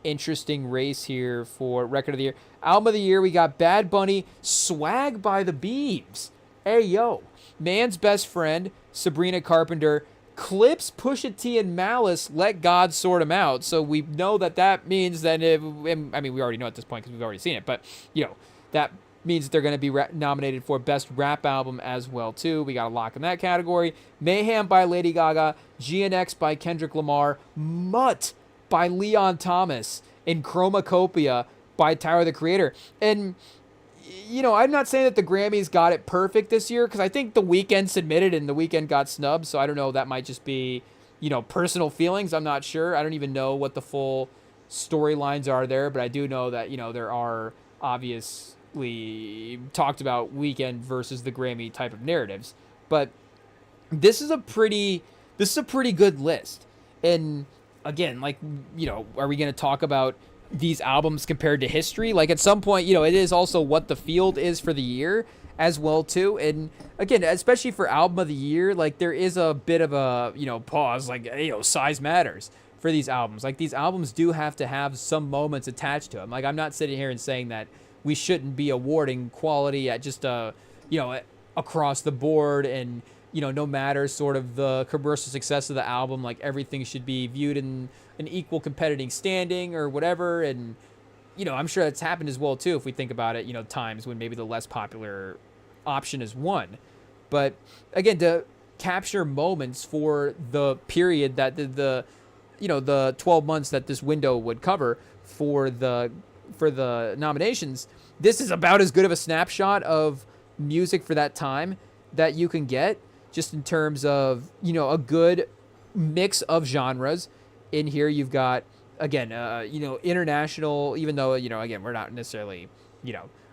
interesting race here for Record of the Year. Album of the Year, we got Bad Bunny, Swag by the Beebs. Hey, yo. Man's Best Friend, Sabrina Carpenter, Clips, Pusha T, and Malice, Let God Sort 'Em Out. So we know that means that, we already know at this point because we've already seen it, but, that means that they're going to be nominated for Best Rap Album as well, too. We got a lock in that category. Mayhem by Lady Gaga, GNX by Kendrick Lamar, Mutt by Leon Thomas, and Chromacopia by Tyler, the Creator. And, I'm not saying that the Grammys got it perfect this year, because I think The Weeknd submitted and The Weeknd got snubbed, so I don't know, that might just be, personal feelings. I'm not sure. I don't even know what the full storylines are there, but I do know that, there are obviously talked about Weeknd versus the Grammy type of narratives. But this is a pretty good list. And again, like, are we going to talk about these albums compared to history? Like, at some point, it is also what the field is for the year as well too. And again, especially for album of the year, like, there is a bit of a, pause, like, size matters for these albums. Like, these albums do have to have some moments attached to them. Like, I'm not sitting here and saying that we shouldn't be awarding quality at just across the board, and no matter sort of the commercial success of the album, like, everything should be viewed in an equal competing standing or whatever. And I'm sure that's happened as well too, if we think about it, times when maybe the less popular option is won. But again, to capture moments for the period that the 12 months that this window would cover for the nominations, this is about as good of a snapshot of music for that time that you can get, just in terms of, a good mix of genres. In here, you've got, again, international, even though, again, we're not necessarily,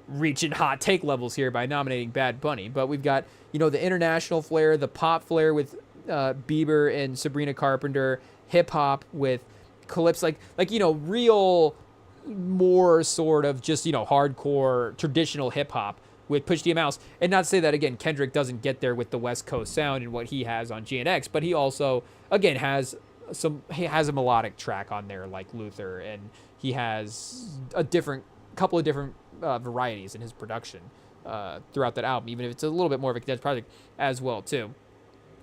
reaching hot take levels here by nominating Bad Bunny, but we've got, the international flair, the pop flair with Bieber and Sabrina Carpenter, hip hop with Clips, like, real more sort of just, hardcore traditional hip hop with Pusha T and Mouse. And not to say that, again, Kendrick doesn't get there with the West Coast sound and what he has on GNX, but he also, again, has a melodic track on there like Luther, and he has a couple of different varieties in his production throughout that album, even if it's a little bit more of a condensed project as well too.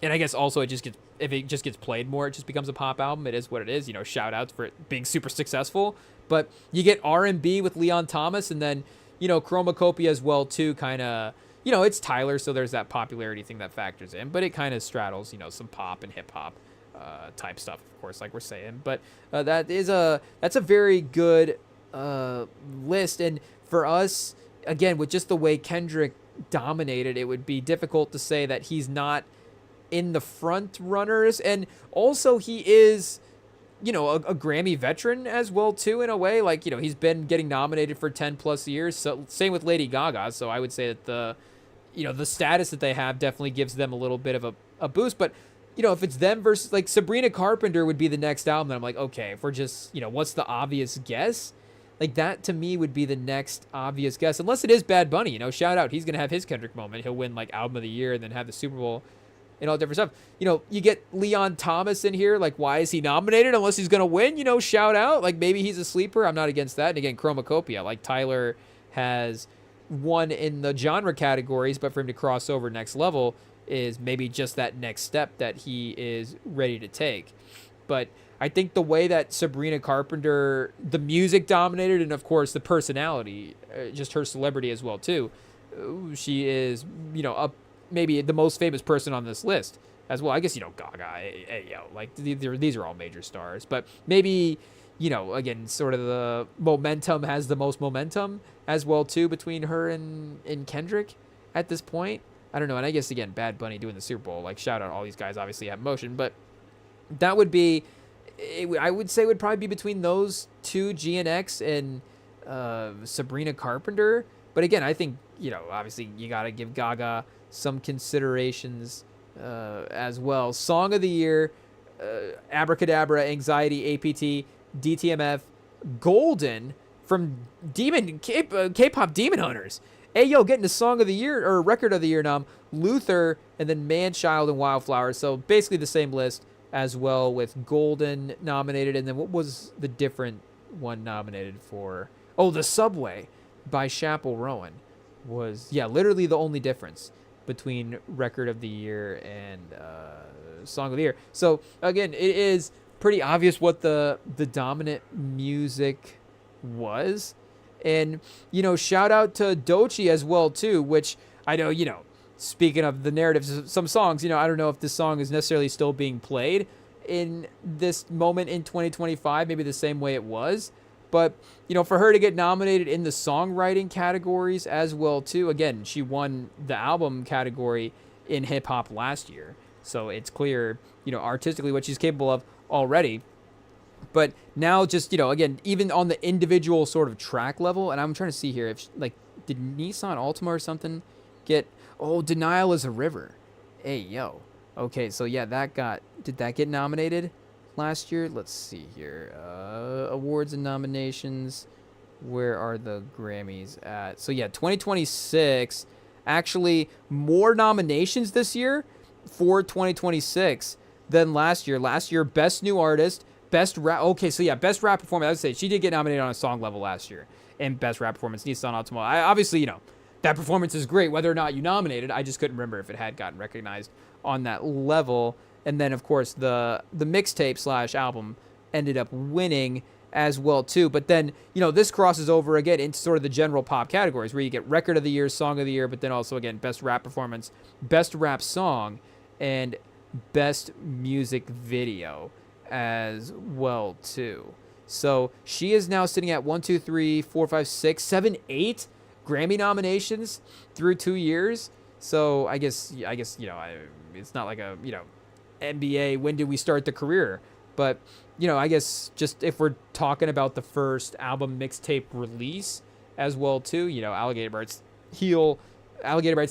And I guess also if it just gets played more, it just becomes a pop album. It is what it is. Shout outs for it being super successful. But you get R&B with Leon Thomas, and then, Chromacopia as well too, kind of, it's Tyler, so there's that popularity thing that factors in, but it kind of straddles, some pop and hip hop type stuff, of course, like we're saying. But that's a very good list. And for us, again, with just the way Kendrick dominated, it would be difficult to say that he's not in the front runners. And also, he is, a Grammy veteran as well too, in a way. Like, he's been getting nominated for 10 plus years. So same with Lady Gaga. So I would say that the status that they have definitely gives them a little bit of a boost. But, if it's them versus, like, Sabrina Carpenter would be the next album, then I'm like, okay, if we're just, what's the obvious guess? Like, that to me would be the next obvious guess, unless it is Bad Bunny. Shout out, he's gonna have his Kendrick moment. He'll win, like, album of the year and then have the Super Bowl and all different stuff. You get Leon Thomas in here. Like, why is he nominated unless he's gonna win? Shout out. Like, maybe he's a sleeper. I'm not against that. And again, Chromacopia. Like, Tyler has won in the genre categories, but for him to cross over next level is maybe just that next step that he is ready to take. But I think the way that Sabrina Carpenter, the music dominated, and of course the personality, just her celebrity as well too. She is, maybe the most famous person on this list as well. I guess, Gaga, like these are all major stars, but maybe, again, sort of the momentum has the most momentum as well too between her and Kendrick at this point. I don't know. And I guess, again, Bad Bunny doing the Super Bowl, like, shout out, all these guys obviously have motion, but that would be, I would say would probably be between those two, GNX and Sabrina Carpenter. But again, I think, obviously you got to give Gaga some considerations as well. Song of the Year, Abracadabra, Anxiety, APT, DTMF, Golden from K-pop Demon Hunters. Ayo getting the Song of the Year, or Record of the Year nom, Luther, and then Manchild and Wildflower. So basically the same list as well, with Golden nominated. And then what was the different one nominated for? Oh, The Subway by Chappell Rowan was, literally the only difference between Record of the Year and Song of the Year. So again, it is pretty obvious what the dominant music was. And, shout out to Doechii as well too, which I know, speaking of the narratives of some songs, I don't know if this song is necessarily still being played in this moment in 2025, maybe the same way it was. But, for her to get nominated in the songwriting categories as well too, again, she won the album category in hip hop last year. So it's clear, artistically what she's capable of already. But now just, again, even on the individual sort of track level, and I'm trying to see here, if did Nissan Altima or something get, Denial is a River. Hey, yo. Okay, so did that get nominated last year? Let's see here. Awards and nominations. Where are the Grammys at? So 2026, actually more nominations this year for 2026 than last year. Last year, Best New Artist, Best Rap. Okay, so Best Rap Performance. I would say she did get nominated on a song level last year. And Best Rap Performance, Nissan Altima. Obviously, that performance is great, whether or not you nominated. I just couldn't remember if it had gotten recognized on that level. And then, of course, the mixtape / album ended up winning as well, too. But then, this crosses over, again, into sort of the general pop categories, where you get Record of the Year, Song of the Year, but then also, again, Best Rap Performance, Best Rap Song, and Best Music Video as well, too. So she is now sitting at 1, 2, 3, 4, 5, 6, 7, 8 Grammy nominations through 2 years. So I guess it's not like a NBA, when did we start the career? But I guess just if we're talking about the first album mixtape release as well too, Alligator Bites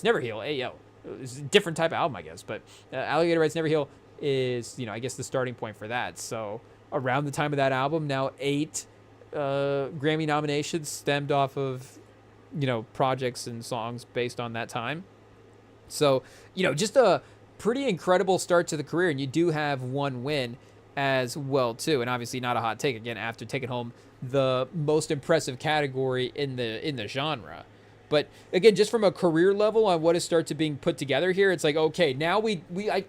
Never Heal. Hey yo, it's a different type of album, I guess. But Alligator Bites Never Heal is I guess the starting point for that. So around the time of that album, now 8 Grammy nominations stemmed off of projects and songs based on that time. So just a pretty incredible start to the career, and you do have one win as well too, and obviously not a hot take, again, after taking home the most impressive category in the genre. But again, just from a career level on what is starts to being put together here, it's like, okay, now we kind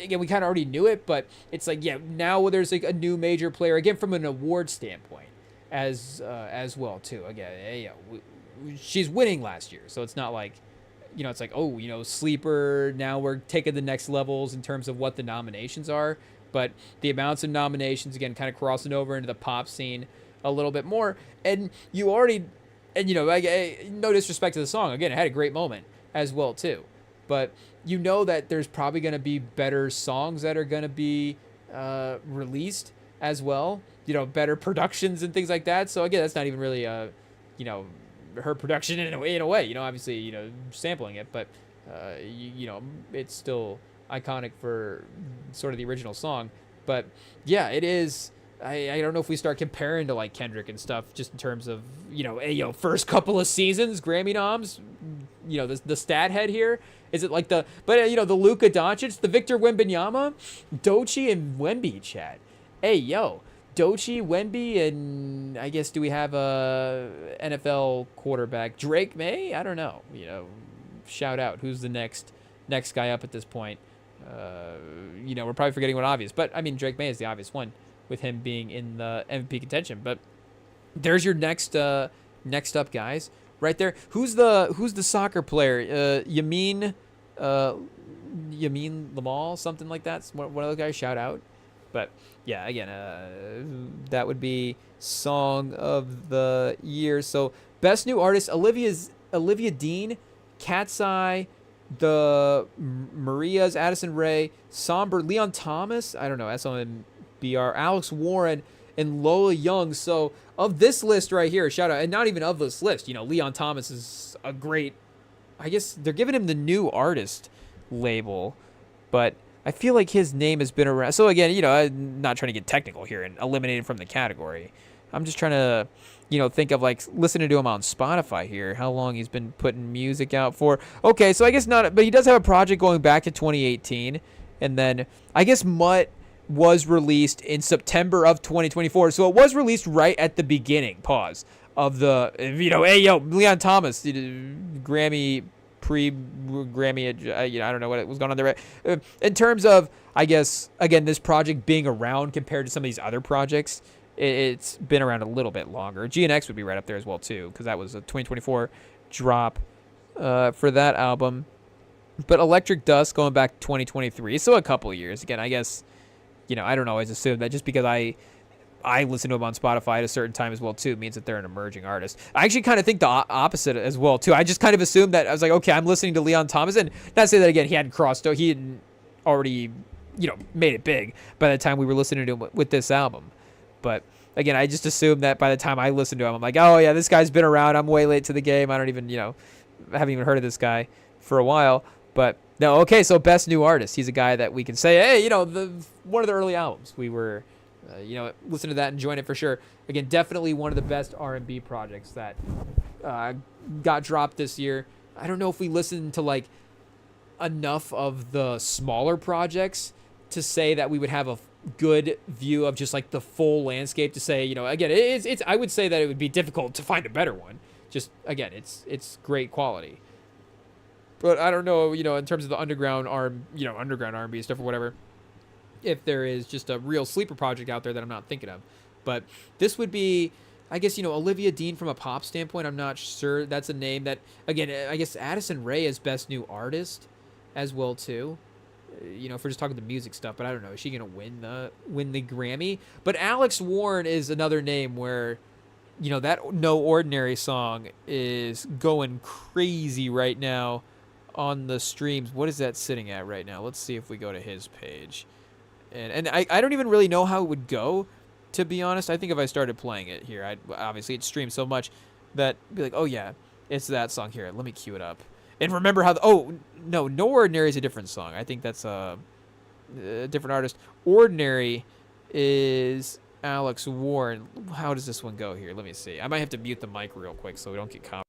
of already knew it, but it's like, now there's like a new major player, again, from an award standpoint as well too. Again, she's winning last year, so it's not like, it's like, sleeper, now we're taking the next levels in terms of what the nominations are. But the amounts of nominations, again, kind of crossing over into the pop scene a little bit more. And you already, no disrespect to the song, again, it had a great moment as well too. But that there's probably going to be better songs that are going to be released as well, better productions and things like that. So again, that's not even really her production in a way, you know, obviously, you know, sampling it, but you know, it's still iconic for sort of the original song. But yeah, it is. I don't know if we start comparing to like Kendrick and stuff, just in terms of, you know, hey, yo, first couple of seasons, Grammy noms, you know, the stat head here. Is it like you know, the Luka Doncic, the Victor Wembanyama, Doechii and Wemby chat. Hey, yo, Doechii, Wemby, and I guess do we have a NFL quarterback? Drake May? I don't know. You know, shout out. Who's the next guy up at this point? You know, we're probably forgetting one obvious, but I mean, Drake May is the obvious one, with him being in the MVP contention. But there's your next up guys right there. Who's the soccer player? Yamin Lamal, something like that. One of those guys. Shout out. But yeah, again, that would be song of the year. So best new artist: Olivia Dean, Cat's Eye, the Marias, Addison Rae, Somber, Leon Thomas. I don't know. SOMBR, Alex Warren, and Lola Young. So of this list right here, shout out, and not even of this list, you know, Leon Thomas is a great, I guess they're giving him the new artist label, but I feel like his name has been around. So again, you know, I'm not trying to get technical here and eliminate him from the category. I'm just trying to, you know, think of like listening to him on Spotify here, how long he's been putting music out for. Okay, so I guess not, but he does have a project going back to 2018, and then I guess Mutt was released in September of 2024. So it was released right at the beginning, of the, you know, hey, yo, Leon Thomas, Grammy, pre-Grammy, you know, I don't know what was going on there. In terms of, I guess, again, this project being around compared to some of these other projects, it's been around a little bit longer. GNX would be right up there as well, too, because that was a 2024 drop for that album. But Electric Dust going back to 2023, so a couple of years. Again, I guess, you know, I don't always assume that just because I listen to them on Spotify at a certain time as well, too, means that they're an emerging artist. I actually kind of think the opposite as well, too. I just kind of assumed that I was like, okay, I'm listening to Leon Thomas, and not to say that, again, he hadn't he hadn't already, you know, made it big by the time we were listening to him with this album. But again, I just assumed that by the time I listened to him, I'm like, oh, yeah, this guy's been around. I'm way late to the game. I don't even, you know, I haven't even heard of this guy for a while. But no, okay, so best new artist. He's a guy that we can say, hey, you know, one of the early albums. We were, you know, listen to that, enjoying it for sure. Again, definitely one of the best R&B projects that got dropped this year. I don't know if we listened to, like, enough of the smaller projects to say that we would have a good view of just, like, the full landscape to say, you know, again, it's I would say that it would be difficult to find a better one. Just, again, it's great quality. But I don't know, you know, in terms of the underground R&B stuff or whatever, if there is just a real sleeper project out there that I'm not thinking of. But this would be, I guess, you know, Olivia Dean from a pop standpoint. I'm not sure. That's a name that, again, I guess Addison Rae is best new artist as well, too. You know, if we're just talking the music stuff, but I don't know. Is she going to win the Grammy? But Alex Warren is another name where, you know, that No Ordinary song is going crazy right now on the streams. What is that sitting at right now? Let's see if we go to his page. And I don't even really know how it would go, to be honest. I think if I started playing it here, obviously it streams so much that I'd be like, oh yeah, it's that song here. Let me cue it up. And remember how, No Ordinary is a different song. I think that's a different artist. Ordinary is Alex Warren. How does this one go here? Let me see. I might have to mute the mic real quick so we don't get caught.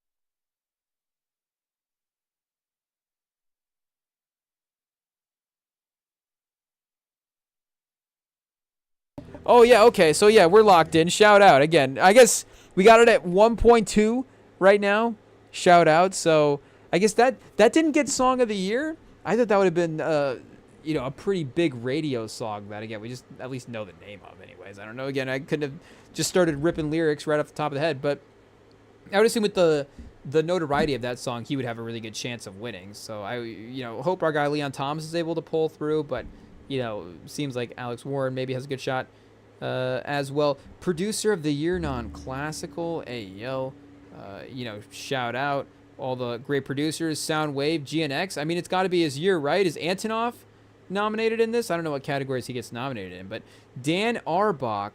Oh, yeah, okay. So, yeah, we're locked in. Shout out. Again, I guess we got it at 1.2 right now. Shout out. So, I guess that didn't get Song of the Year. I thought that would have been, you know, a pretty big radio song that, again, we just at least know the name of anyways. I don't know. Again, I couldn't have just started ripping lyrics right off the top of the head. But I would assume with the notoriety of that song, he would have a really good chance of winning. So, I, you know, hope our guy Leon Thomas is able to pull through. But, you know, seems like Alex Warren maybe has a good shot. As well, Producer of the Year non-classical, hey yo, you know, shout out all the great producers, Soundwave, GNX. I mean, it's got to be his year, right? Is Antonov nominated in this? I don't know what categories he gets nominated in, but Dan Arbach,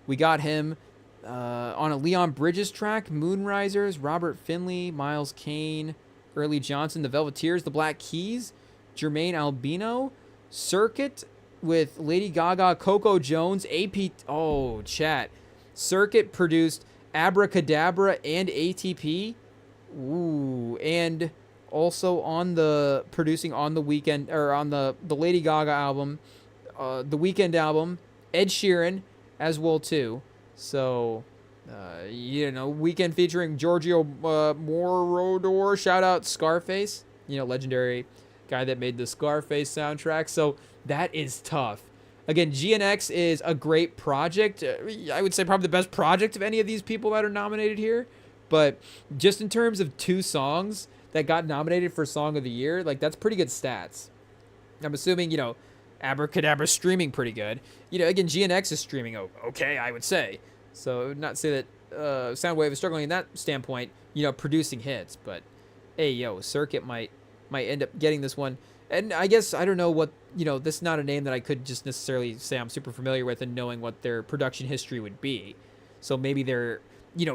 we got him on a Leon Bridges track, Moonrisers, Robert Finley, Miles Kane, Early Johnson, The Velveteers, The Black Keys, Jermaine Albino, Circuit with Lady Gaga, Coco Jones, AP. Oh, chat. Circuit produced Abracadabra and ATP. Ooh, and also on the producing on the weekend or on the Lady Gaga album, the Weekend album, Ed Sheeran as well too. So, Weekend featuring Giorgio Moroder. Shout out Scarface, legendary guy that made the Scarface soundtrack. So that is tough. Again, GNX is a great project. I would say probably the best project of any of these people that are nominated here. But just in terms of 2 songs that got nominated for Song of the Year, like that's pretty good stats. I'm assuming, Abracadabra streaming pretty good. Again, GNX is streaming okay, I would say. So I would not say that Soundwave is struggling in that standpoint, producing hits. But, hey, Circuit might end up getting this one. And I guess, I don't know what, this is not a name that I could just necessarily say I'm super familiar with and knowing what their production history would be. So maybe they're,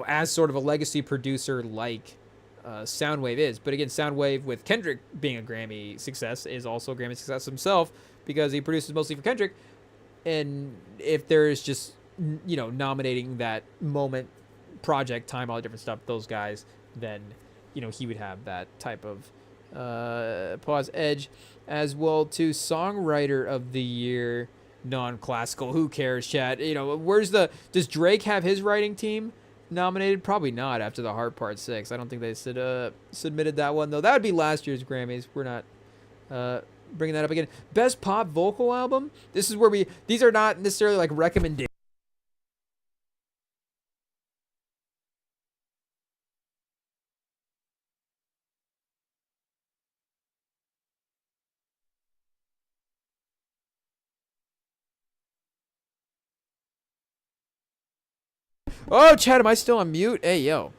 as sort of a legacy producer like Soundwave is. But again, Soundwave with Kendrick being a Grammy success is also a Grammy success himself because he produces mostly for Kendrick. And if there's just, nominating that moment, project, time, all the different stuff, those guys, then, he would have that type of edge as well to Songwriter of the Year, non-classical. Who cares, chat? Does Drake have his writing team nominated? Probably not after the Heart Part 6. I don't think they submitted that one, though. That would be last year's Grammys. We're not bringing that up again. Best Pop Vocal Album. This is where these are not necessarily like recommendations. Oh, Chad, am I still on mute? Hey, yo.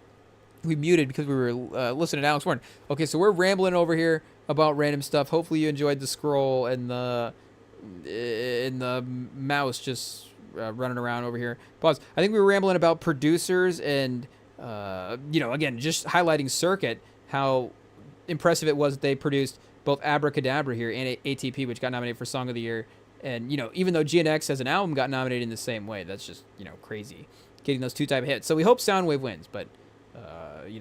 We muted because we were listening to Alex Warren. Okay, so we're rambling over here about random stuff. Hopefully you enjoyed the scroll and the mouse just running around over here. Pause. I think we were rambling about producers and, again, just highlighting Circuit, how impressive it was that they produced both Abracadabra here and ATP, which got nominated for Song of the Year. And, even though GNX as an album got nominated in the same way, that's just, crazy. Getting those 2 type of hits. So we hope Soundwave wins, but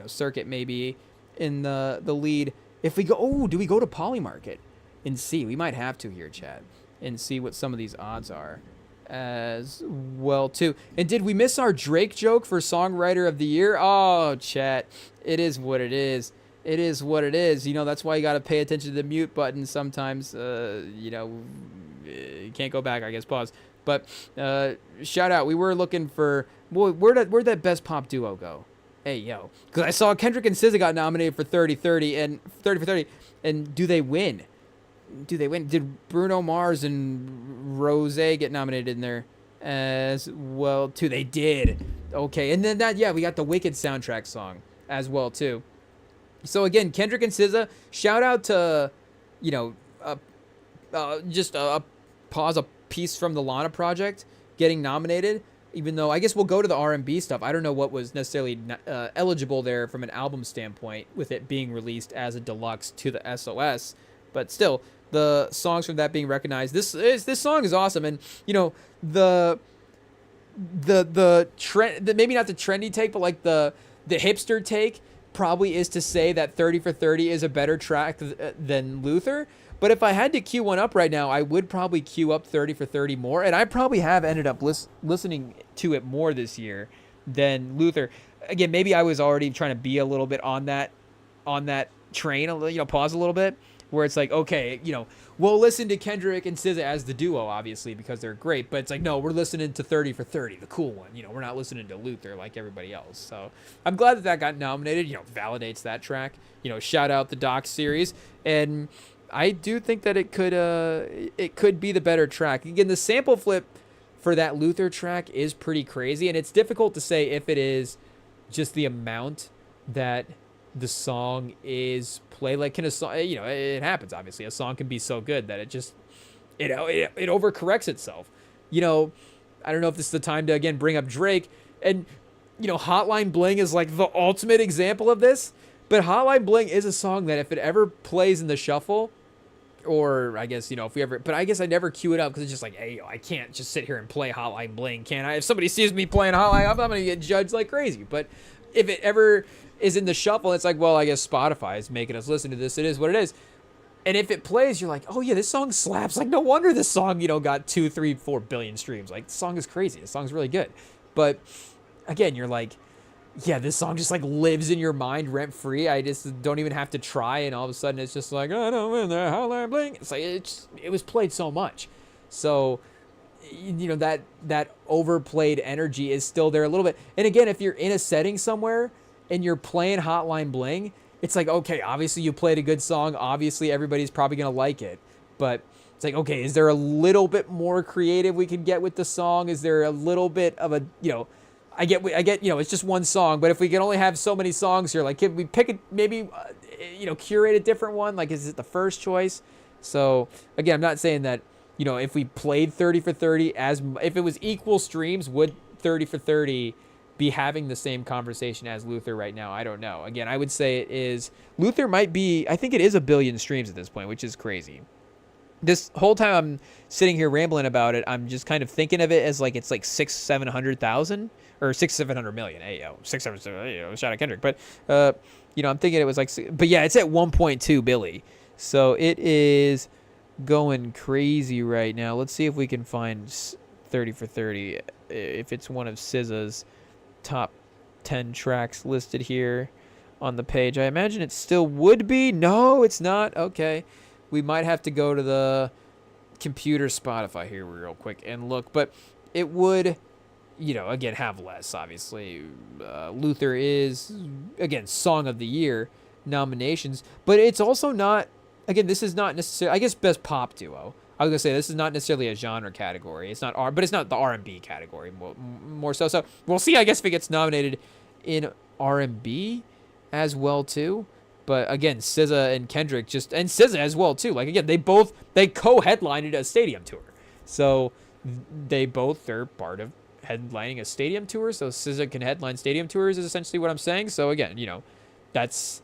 Circuit may be in the lead. If we go, do we go to Polymarket and see? We might have to here, Chad, and see what some of these odds are as well too. And did we miss our Drake joke for Songwriter of the Year? Oh, chat, it is what it is. It is what it is. That's why you got to pay attention to the mute button sometimes. You can't go back, I guess. Pause. But shout out. We were looking for, where'd that Best Pop Duo go? Hey, yo. Because I saw Kendrick and SZA got nominated for 30 and 30 for 30. And do they win? Did Bruno Mars and Rose get nominated in there as well, too? They did. Okay. And then we got the Wicked soundtrack song as well, too. So, again, Kendrick and SZA, shout out to, just a piece from the Lana Project getting nominated, even though I guess we'll go to the R&B stuff. I don't know what was necessarily eligible there from an album standpoint with it being released as a deluxe to the SOS, but still the songs from that being recognized. This song is awesome, and the trend, maybe not the trendy take, but like the hipster take probably is to say that 30 for 30 is a better track than Luther. But if I had to queue one up right now, I would probably queue up 30 for 30 more. And I probably have ended up listening to it more this year than Luther. Again, maybe I was already trying to be a little bit on that train, pause a little bit, where it's like, okay, we'll listen to Kendrick and SZA as the duo, obviously, because they're great. But it's like, no, we're listening to 30 for 30, the cool one. We're not listening to Luther like everybody else. So I'm glad that got nominated, validates that track. Shout out the Doc series. And I do think that it could be the better track. Again, the sample flip for that Luther track is pretty crazy, and it's difficult to say if it is just the amount that the song is played. Like, can a song, it happens, obviously. A song can be so good that it just, it overcorrects itself. I don't know if this is the time to, again, bring up Drake, And, Hotline Bling is like the ultimate example of this. But Hotline Bling is a song that if it ever plays in the shuffle, or I guess, if we ever, but I guess I never cue it up because it's just like, hey, I can't just sit here and play Hotline Bling, can I? If somebody sees me playing Hotline, I'm going to get judged like crazy. But if it ever is in the shuffle, it's like, well, I guess Spotify is making us listen to this. It is what it is. And if it plays, you're like, oh yeah, this song slaps. Like, no wonder this song, got 2, 3, 4 billion streams. Like, the song is crazy. The song's really good. But again, you're like, yeah, this song just like lives in your mind rent free. I just don't even have to try, and all of a sudden it's just like, I don't win there, Hotline Bling. It's like it was played so much, so that overplayed energy is still there a little bit. And again, if you're in a setting somewhere and you're playing Hotline Bling, it's like, okay, obviously you played a good song. Obviously everybody's probably gonna like it, but it's like, okay, is there a little bit more creative we can get with the song? Is there a little bit of a I get, it's just one song, but if we can only have so many songs here, like, can we pick it, maybe, curate a different one? Like, is it the first choice? So, again, I'm not saying that, if we played 30 for 30, if it was equal streams, would 30 for 30 be having the same conversation as Luther right now? I don't know. Again, I would say it is, Luther might be, I think it is 1 billion streams at this point, which is crazy. This whole time I'm sitting here rambling about it, I'm just kind of thinking of it as like it's like 600,000-700,000 or 600-700 million. Hey, 600, shout out Kendrick. But I'm thinking it was like, but yeah, it's at 1.2 billion. So it is going crazy right now. Let's see if we can find 30 for 30 if it's one of SZA's top 10 tracks listed here on the page. I imagine it still would be. No, it's not. Okay. We might have to go to the computer Spotify here real quick and look, but it would, again, have less, obviously. Luther is, again, Song of the Year nominations, but it's also not, again, this is not necessarily, I guess, Best Pop Duo. I was going to say, this is not necessarily a genre category. It's not but it's not the R&B category, more so. So we'll see, I guess, if it gets nominated in R&B as well, too. But again, SZA and Kendrick and SZA as well too. Like, again, they co-headlined a stadium tour, so they both are part of headlining a stadium tour. So SZA can headline stadium tours is essentially what I'm saying. So again, that's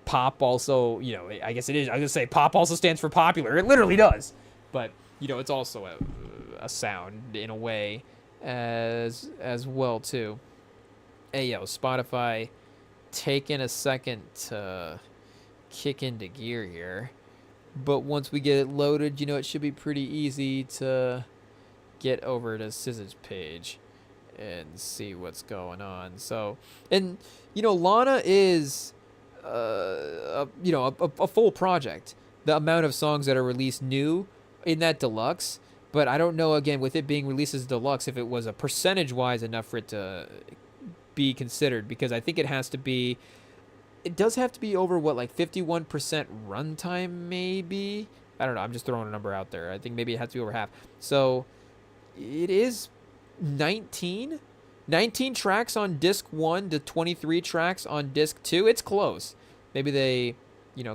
pop. Also, I guess it is. I was gonna say pop also stands for popular. It literally does. But it's also a sound in a way as well too. Hey Spotify, taking a second to kick into gear here, but once we get it loaded, it should be pretty easy to get over to SZA's page and see what's going on. So, and Lana is a full project. The amount of songs that are released new in that deluxe, but I don't know, again, with it being released as deluxe, if it was a percentage wise enough for it to be considered, because I think it does have to be over like 51% runtime, maybe. I don't know, I'm just throwing a number out there. I think maybe it has to be over half. So it is 19 tracks on disc 1 to 23 tracks on disc 2. It's close. Maybe they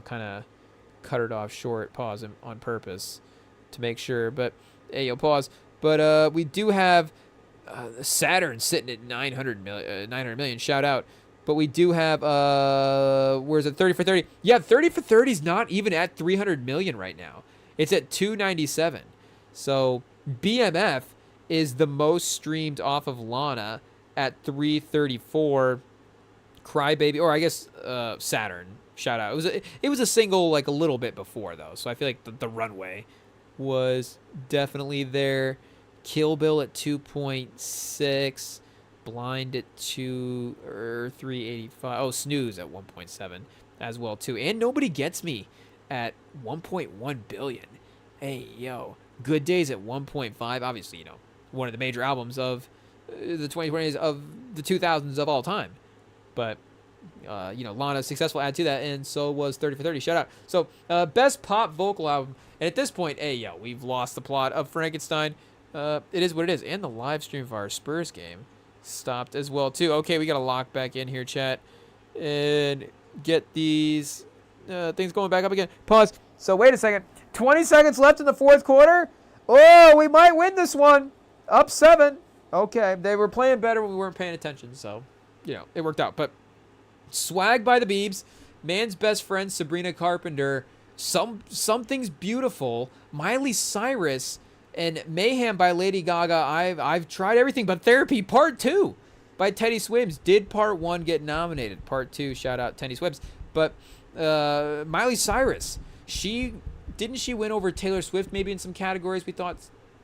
kind of cut it off short, pause on purpose to make sure, but hey, pause. But we do have Saturn sitting at 900 million. Shout out. But we do have, where's it? 30 for 30. Yeah, 30 for 30 is not even at 300 million right now. It's at 297. So BMF is the most streamed off of Lana at 334. Crybaby, or I guess Saturn. Shout out. It was a single like a little bit before though, so I feel like the runway was definitely there. Kill Bill at 2.6. Blind at 385. Oh, Snooze at 1.7 as well too. And Nobody Gets Me at 1.1 billion. Hey Good Days at 1.5. Obviously, one of the major albums of the 2020s, of the 2000s of all time. But Lana's successful add to that, and so was 30 for 30. Shout out. So best pop vocal album, and at this point, we've lost the plot of Frankenstein. It is what it is, and the live stream of our Spurs game stopped as well too. Okay, we gotta lock back in here, chat, and get these things going back up again. Pause. So wait a second. 20 seconds left in the fourth quarter. Oh, we might win this one. Up 7. Okay, they were playing better when we weren't paying attention, so, it worked out. But Swag by the Biebs, Man's Best Friend, Sabrina Carpenter, Something's Beautiful, Miley Cyrus, and Mayhem by Lady Gaga. I've tried everything but Therapy Part 2 by Teddy Swims. Did Part 1 get nominated? Part 2, shout out Teddy Swims. But Miley Cyrus, didn't she win over Taylor Swift maybe in some categories we thought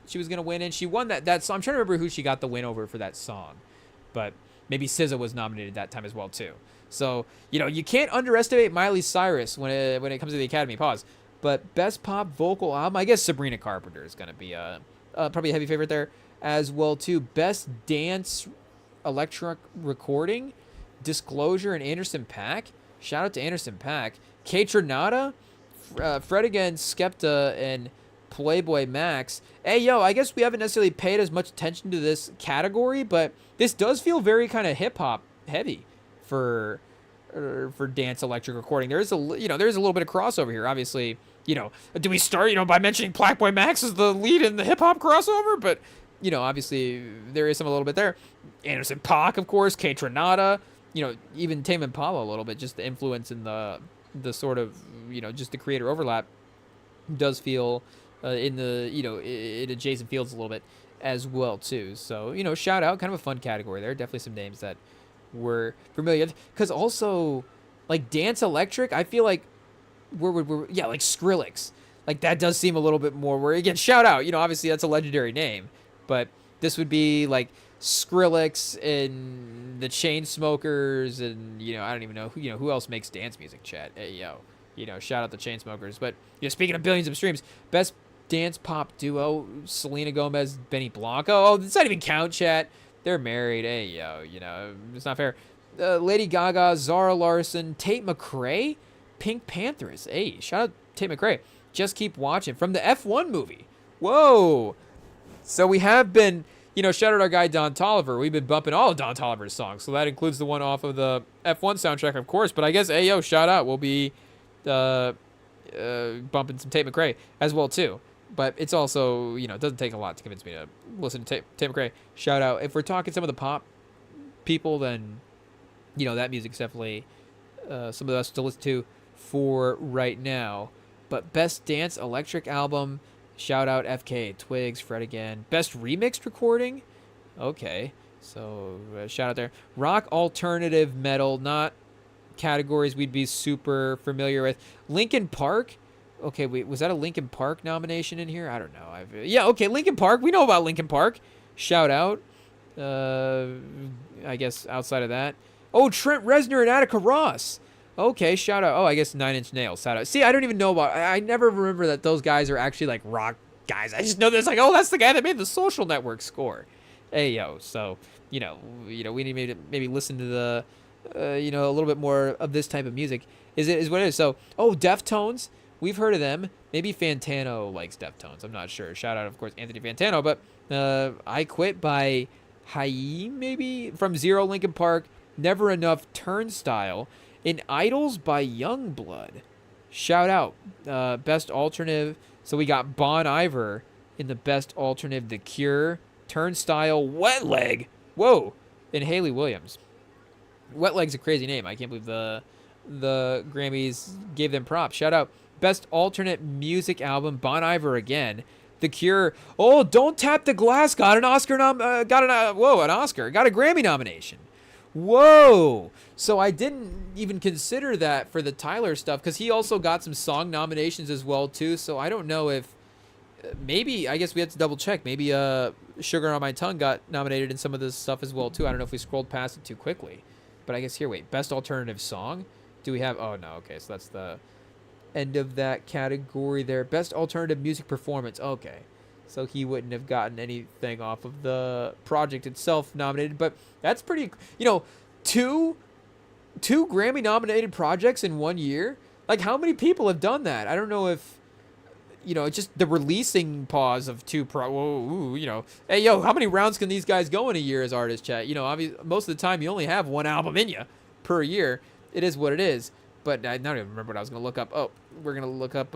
she was going to win in? She won that song. I'm trying to remember who she got the win over for that song. But maybe SZA was nominated that time as well, too. So, you can't underestimate Miley Cyrus when it comes to the Academy. Pause. But Best Pop Vocal Album, I guess Sabrina Carpenter is going to be probably a heavy favorite there as well, too. Best Dance Electronic Recording, Disclosure, and Anderson .Paak. Shout out to Anderson .Paak. Kaytranada, Fred Again, Skepta, and Playboy Max. Hey, yo, I guess we haven't necessarily paid as much attention to this category, but this does feel very kind of hip-hop heavy for Dance Electric Recording. There's a little bit of crossover here. Obviously, do we start, by mentioning Playboy Max as the lead in the hip-hop crossover? But, obviously, there is some a little bit there. Anderson .Paak, of course, Kaytranada, even Tame Impala a little bit, just the influence in the sort of, just the creator overlap does feel in adjacent fields a little bit as well, too. So, shout out, kind of a fun category there. Definitely some names that we're familiar with. Because also, like, Dance Electric, I feel like like Skrillex. Like, that does seem a little bit more where, again, shout out, obviously that's a legendary name. But this would be, like, Skrillex and the Chainsmokers and, I don't even know who else makes dance music, chat. Hey, yo, shout out the Chainsmokers. But, speaking of billions of streams, Best Dance Pop Duo, Selena Gomez, Benny Blanco. Oh, does that even count, chat? They're married. Hey, yo, it's not fair. Lady Gaga, Zara Larsson, Tate McRae, Pink Panthers. Hey, shout out Tate McRae. Just Keep Watching from the F1 movie. Whoa. So we have been, shout out our guy Don Toliver. We've been bumping all of Don Toliver's songs. So that includes the one off of the F1 soundtrack, of course. But I guess, hey, yo, shout out. We'll be bumping some Tate McRae as well, too. But it's also, it doesn't take a lot to convince me to listen to Tate McRae. Shout out. If we're talking some of the pop people, then, that music's definitely some of the best to listen to for right now. But Best Dance Electric Album, shout out FK, Twigs, Fred Again. Best Remixed Recording, okay. So, shout out there. Rock Alternative Metal, not categories we'd be super familiar with. Linkin Park. Okay, wait, was that a Linkin Park nomination in here? I don't know. Yeah, okay, Linkin Park. We know about Linkin Park. Shout out. I guess outside of that. Oh, Trent Reznor and Attica Ross. Okay, shout out. Oh, I guess 9 Inch Nails. Shout out. See, I don't even know about... I never remember that those guys are actually, like, rock guys. I just know there's like, oh, that's the guy that made the Social Network score. Hey, yo, so, we need to maybe listen to the, a little bit more of this type of music. Is what it is. So, oh, Deftones. We've heard of them. Maybe Fantano likes Deftones. I'm not sure. Shout out, of course, Anthony Fantano. But I Quit by Haim, maybe? From Zero, Linkin Park. Never Enough, Turnstile. And Idols by Youngblood. Shout out. Best Alternative. So we got Bon Iver in the Best Alternative. The Cure. Turnstile. Wet Leg. Whoa. And Haley Williams. Wet Leg's a crazy name. I can't believe the Grammys gave them props. Shout out. Best Alternate Music Album, Bon Iver again. The Cure. Oh, Don't Tap the Glass got an Oscar an Oscar. Got a Grammy nomination. Whoa. So I didn't even consider that for the Tyler stuff because he also got some song nominations as well too. So I don't know if maybe, I guess we have to double check. Maybe Sugar on My Tongue got nominated in some of this stuff as well too. I don't know if we scrolled past it too quickly. But I guess here, wait, Best Alternative Song? Do we have, oh no, okay, so that's the end of that category there. Best Alternative Music Performance, okay. So he wouldn't have gotten anything off of the project itself nominated, but that's pretty, two Grammy nominated projects in 1 year. Like, how many people have done that? I don't know if, it's just the releasing pause of hey, yo, how many rounds can these guys go in a year as artists, chat? Obviously, most of the time you only have one album in you per year. It is what it is. But I don't even remember what I was going to look up. Oh, we're going to look up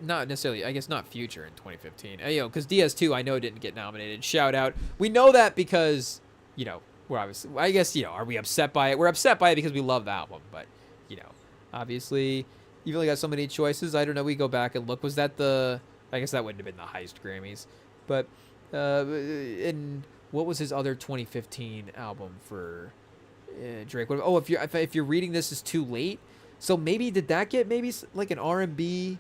not necessarily, I guess not Future in 2015. Because DS2 I know didn't get nominated. Shout out. We know that because, we're obviously, I guess, are we upset by it? We're upset by it because we love the album, but, obviously you've only got so many choices. I don't know. We go back and look. Was that I guess that wouldn't have been the Heist Grammys, but, and what was his other 2015 album for Drake? If you're reading this is too late. So maybe did that get maybe like an R&B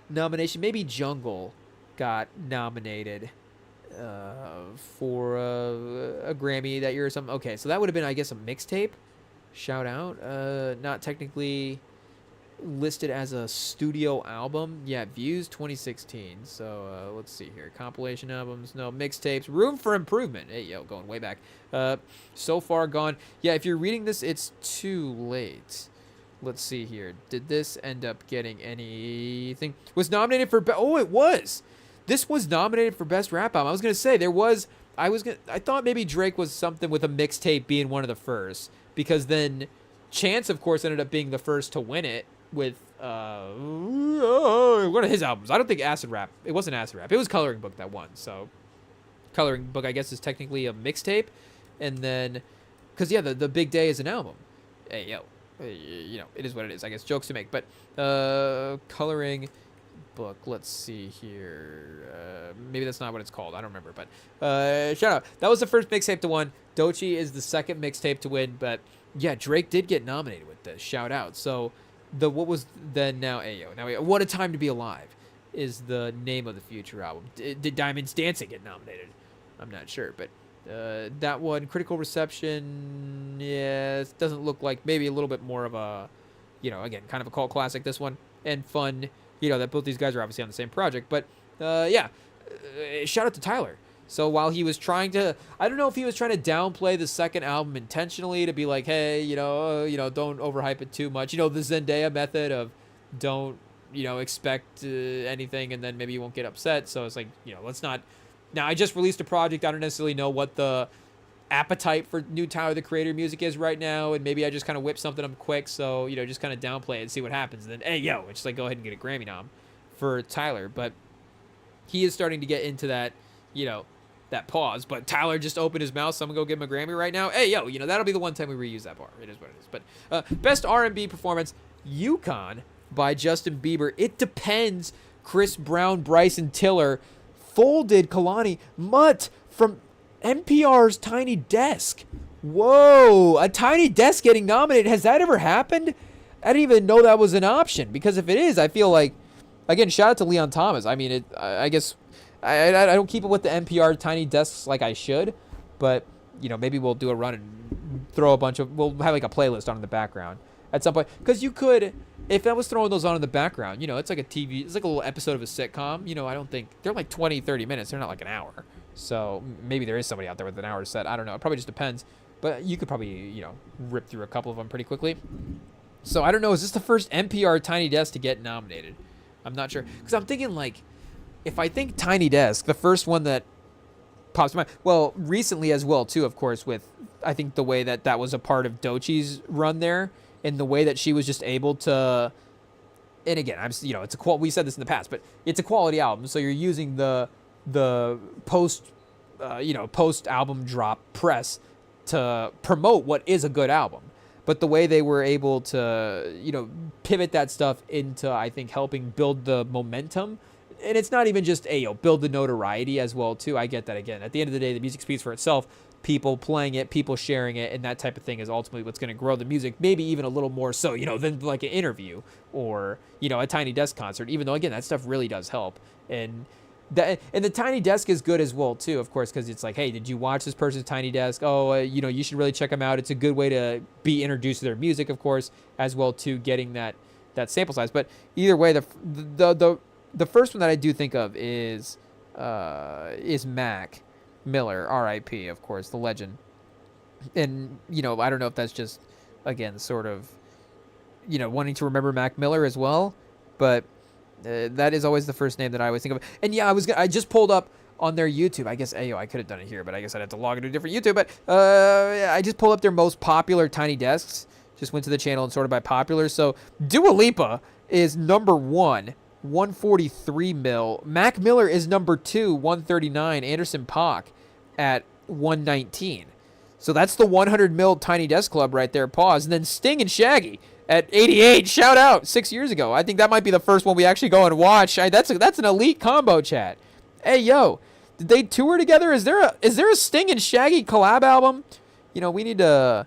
nomination? Maybe Jungle got nominated for a Grammy that year or something. Okay, so that would have been, I guess, a mixtape. Shout out. Not technically listed as a studio album. Yeah, Views 2016. So let's see here. Compilation albums. No, mixtapes. Room for Improvement. Hey, going way back. So Far Gone. Yeah, if you're reading this, it's too late. Let's see here. Did this end up getting anything? Was nominated for... it was. This was nominated for Best Rap Album. I was going to say, I thought maybe Drake was something with a mixtape being one of the first. Because then Chance, of course, ended up being the first to win it with one of his albums. I don't think Acid Rap. It wasn't Acid Rap. It was Coloring Book that won. So Coloring Book, I guess, is technically a mixtape. And then... Because, yeah, the Big Day is an album. Hey, it is what it is. I guess jokes to make, but Coloring Book. Let's see here. Maybe that's not what it's called. I don't remember. But shout out. That was the first mixtape to win. Doechii is the second mixtape to win. But yeah, Drake did get nominated with this. Shout out. So what was then now Ayo? Now What a Time to Be Alive is the name of the Future album. Did Diamonds Dancing get nominated? I'm not sure, but. That one, critical reception, it doesn't look like, maybe a little bit more of a, again, kind of a cult classic, this one, and fun, that both these guys are obviously on the same project, but, shout out to Tyler. So while he was trying to, I don't know if he was trying to downplay the second album intentionally to be like, hey, don't overhype it too much, the Zendaya method of don't, expect anything, and then maybe you won't get upset, so it's like, let's not. Now, I just released a project. I don't necessarily know what the appetite for new Tyler, the Creator music is right now, and maybe I just kind of whip something up quick, so, just kind of downplay it and see what happens. And then, it's just like, go ahead and get a Grammy nom for Tyler. But he is starting to get into that, that pause. But Tyler just opened his mouth, so I'm going to go give him a Grammy right now. That'll be the one time we reuse that bar. It is what it is. But Best R&B Performance, Yukon by Justin Bieber. It Depends, Chris Brown, Bryson Tiller. Folded, Kalani, Mutt from NPR's Tiny Desk. Whoa, a Tiny Desk getting nominated. Has that ever happened? I didn't even know that was an option, because if it is, I feel like, again, shout out to Leon Thomas. I mean, I guess I don't keep it with the NPR Tiny Desks like I should, but, maybe we'll do a run and throw we'll have like a playlist on in the background at some point. Because you could, if I was throwing those on in the background, it's like it's like a little episode of a sitcom. I don't think, they're like 20, 30 minutes. They're not like an hour. So maybe there is somebody out there with an hour set. I don't know. It probably just depends. But you could probably, rip through a couple of them pretty quickly. So I don't know. Is this the first NPR Tiny Desk to get nominated? I'm not sure. Because I'm thinking, like, if I think Tiny Desk, the first one that pops to mind, well, recently as well, too, of course, with, I think, the way that was a part of Doechii's run there. In the way that she was just able to, and again, it's we said this in the past, but it's a quality album. So you're using the post album drop press to promote what is a good album. But the way they were able to, pivot that stuff into, I think, helping build the momentum. And it's not even just, build the notoriety as well, too. I get that. Again, at the end of the day, the music speaks for itself. People playing it, people sharing it, and that type of thing is ultimately what's going to grow the music, maybe even a little more so, than like an interview or, a Tiny Desk concert, even though, again, that stuff really does help. And the Tiny Desk is good as well, too, of course, because it's like, hey, did you watch this person's Tiny Desk? Oh, you should really check them out. It's a good way to be introduced to their music, of course, as well, too, getting that sample size. But either way, the first one that I do think of is Mac Miller, R.I.P., of course, the legend. And, I don't know if that's just, again, sort of, wanting to remember Mac Miller as well, but that is always the first name that I always think of. And yeah, I just pulled up on their YouTube. I guess, I could have done it here, but I guess I'd have to log into a different YouTube. But I just pulled up their most popular Tiny Desks. Just went to the channel and sorted by popular. So Dua Lipa is number 1 143 mil. Mac Miller is number 2, 139. Anderson .Paak at 119. So that's the 100 mil Tiny Desk Club right there. Pause. And then Sting and Shaggy at 88. Shout out. 6 years ago. I think that might be the first one we actually go and watch. That's an elite combo, chat. Hey, yo. Did they tour together? Is there a Sting and Shaggy collab album? You know, we need to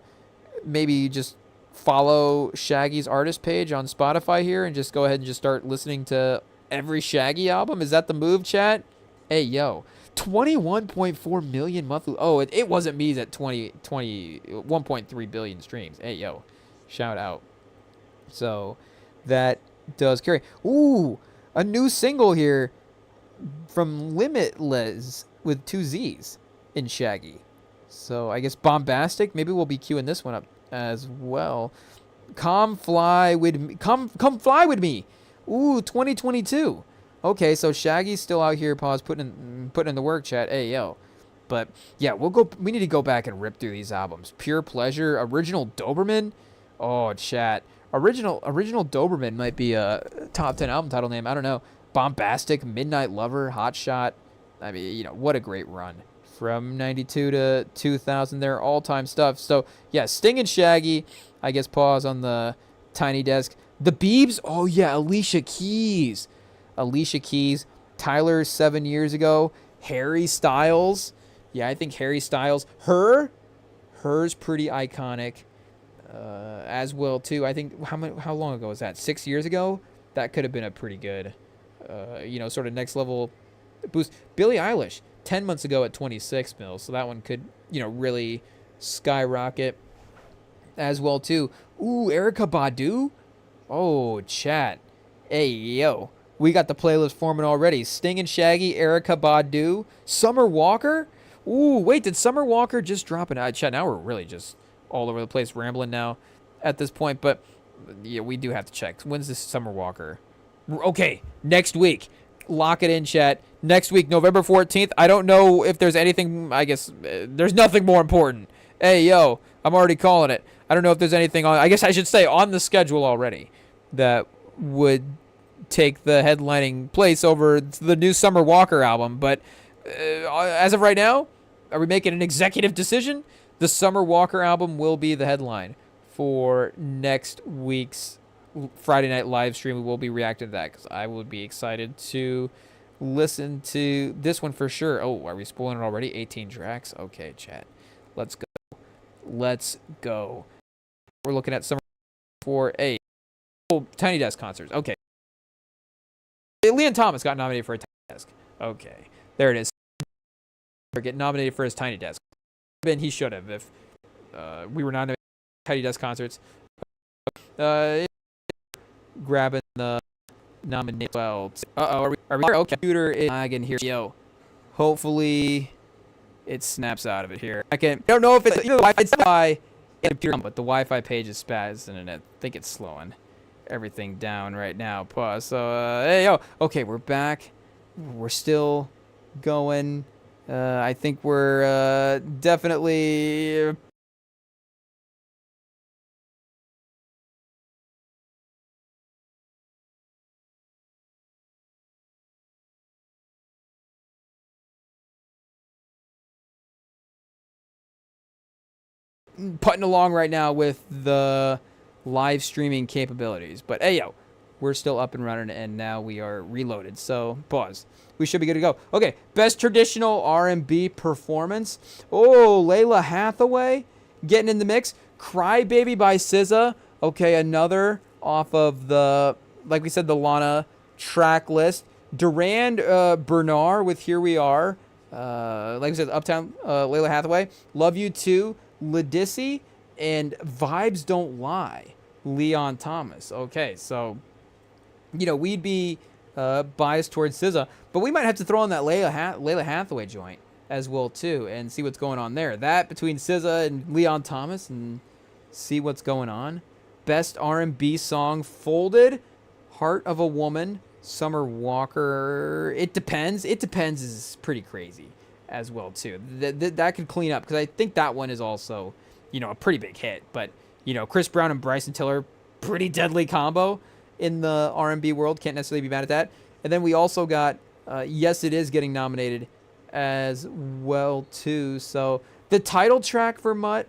maybe just follow Shaggy's artist page on Spotify here and just go ahead and just start listening to every Shaggy album. Is that the move, chat? Hey, yo. 21.4 million monthly. Oh, it wasn't me's at 1.3 billion streams. Hey, yo. Shout out. So that does carry. Ooh, a new single here from Limitless with 2 Z's in Shaggy. So I guess Bombastic. Maybe we'll be queuing this one up as well. Come fly with me. Come fly with me. Ooh, 2022. Okay, so Shaggy's still out here. Pause. Putting in the work, chat. Hey, yo. But yeah, we need to go back and rip through these albums. Pure Pleasure, original Doberman. Oh, chat. Original Doberman might be a top 10 album title name. I don't know. Bombastic, Midnight Lover, Hot Shot. I mean, you know, what a great run. From 92 to 2000, their all-time stuff. So, yeah, Sting and Shaggy. I guess pause on the Tiny Desk. The Biebs. Oh, yeah, Alicia Keys. Tyler 7 years ago. Harry Styles. Yeah, I think Harry Styles. Her's pretty iconic as well, too. I think, how long ago was that? 6 years ago? That could have been a pretty good, sort of next level boost. Billie Eilish, 10 months ago at 26 mil. So that one could, really skyrocket as well, too. Ooh, Erykah Badu. Oh, chat. Hey, yo. We got the playlist forming already. Sting and Shaggy, Erykah Badu, Summer Walker. Ooh, wait, did Summer Walker just drop an chat? Now we're really just all over the place, rambling now at this point. But yeah, we do have to check. When's this Summer Walker? Okay, next week. Lock it in, chat. Next week, November 14th. I don't know if there's anything. I guess there's nothing more important. Hey, yo, I'm already calling it. I don't know if there's anything on. I guess I should say on the schedule already that would take the headlining place over the new Summer Walker album. But as of right now, are we making an executive decision? The Summer Walker album will be the headline for next week's Friday night live stream. We will be reacting to that because I would be excited to listen to this one for sure. Oh, are we spoiling it already? 18 tracks? Okay, chat. Let's go. We're looking at Summer for a Tiny Desk concerts. Okay. Leon Thomas got nominated for a Tiny Desk. Okay. There it is. Get nominated for his Tiny Desk. And he should have if we were nominated for Tiny Desk concerts. Grabbing the nomination. Well, are we here? Okay. Computer is lagging here. Yo. Hopefully it snaps out of it here. I don't know if it's either Wi-Fi but the Wi-Fi page is spazzing and I think it's slowing everything down right now. Pause. So hey, yo. Okay, we're back. We're still going. I think we're definitely putting along right now with the live streaming capabilities. But hey, yo, we're still up and running, and now we are reloaded. So pause. We should be good to go. Okay, best traditional R&B performance. Oh, Layla Hathaway getting in the mix. Cry Baby by SZA. Okay, another off of the, like we said, the Lana track list. Durand Bernard with Here We Are. Like I said, Uptown, Layla Hathaway. Love You Too, Ledisi, and Vibes Don't Lie, Leon Thomas. Okay, so, we'd be biased towards SZA, but we might have to throw on that Layla Hathaway joint as well, too, and see what's going on there. That between SZA and Leon Thomas, and see what's going on. Best R&B song, Folded, Heart of a Woman, Summer Walker. It Depends. It Depends is pretty crazy as well, too. That could clean up, because I think that one is also, a pretty big hit. But, Chris Brown and Bryson Tiller, pretty deadly combo in the R&B world. Can't necessarily be mad at that. And then we also got Yes It Is getting nominated as well too. So the title track for Mutt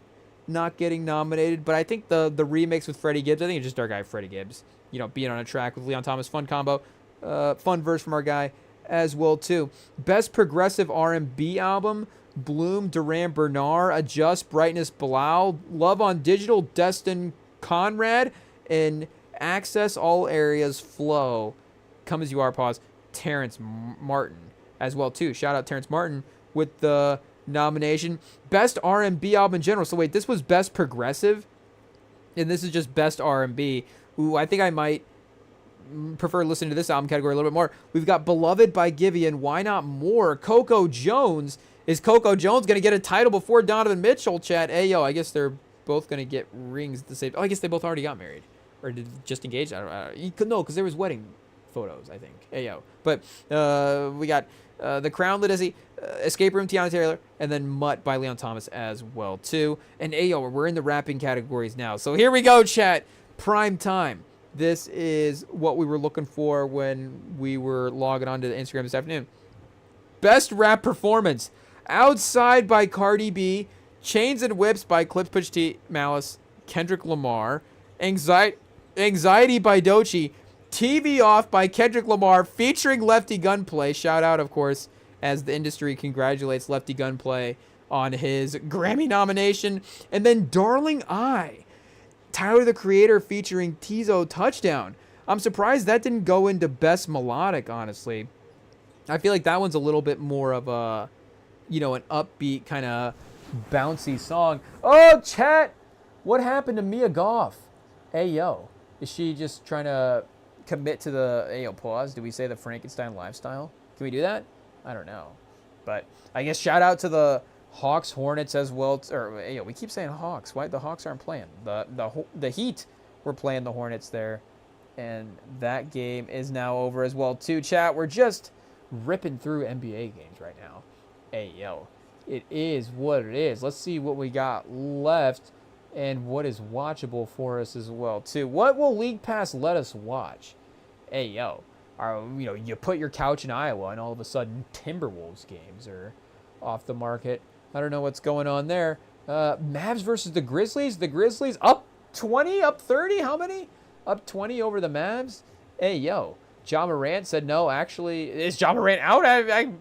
not getting nominated, but I think the remix with Freddie Gibbs, I think it's just our guy Freddie Gibbs, being on a track with Leon Thomas, fun combo, fun verse from our guy as well too. Best progressive R&B album: Bloom, Duran Bernard, Adjust, Brightness, Bilal, Love on Digital, Destin Conrad, and Access All Areas Flow. Come As You Are, pause, Terrence Martin as well too. Shout out Terrence Martin with the nomination. Best R&B album in general. So wait, this was best progressive, and this is just best R&B. Ooh, I think I might prefer listening to this album category a little bit more. We've got Beloved by Giveon, Why Not More, Coco Jones. Is Coco Jones going to get a title before Donovan Mitchell, chat? Hey, yo, I guess they're both going to get rings at the same. Oh, I guess they both already got married. Or did just engaged? I don't know. No, because there was wedding photos, I think. Hey, yo. But we got The Crown, Lidizzy, Escape Room, Tiana Taylor, and then Mutt by Leon Thomas as well, too. And hey, yo, we're in the rapping categories now. So here we go, chat. Prime time. This is what we were looking for when we were logging onto the Instagram this afternoon. Best rap performance: Outside by Cardi B, Chains and Whips by Clips Push T, Malice, Kendrick Lamar, Anxiety by Doechii, TV Off by Kendrick Lamar featuring Lefty Gunplay. Shout out, of course, as the industry congratulates Lefty Gunplay on his Grammy nomination. And then Darling I, Tyler the Creator featuring Tizo, Touchdown. I'm surprised that didn't go into Best Melodic, honestly. I feel like that one's a little bit more of a, an upbeat kind of bouncy song. Oh, chat! What happened to Mia Goth? Hey, yo. Is she just trying to commit to the, hey, yo, pause? Do we say the Frankenstein lifestyle? Can we do that? I don't know. But I guess shout out to the Hawks, Hornets as well. Or, hey, yo, we keep saying Hawks. Why? The Hawks aren't playing. The Heat were playing the Hornets there. And that game is now over as well, too. Chat, we're just ripping through NBA games right now. Hey, yo. It is what it is. Let's see what we got left and what is watchable for us as well, too. What will League Pass let us watch? Hey, yo. You put your couch in Iowa and all of a sudden Timberwolves games are off the market. I don't know what's going on there. Mavs versus the Grizzlies. The Grizzlies up 20, up 30. How many? Up 20 over the Mavs. Hey, yo. Ja Morant said no. Actually, is Ja Morant out?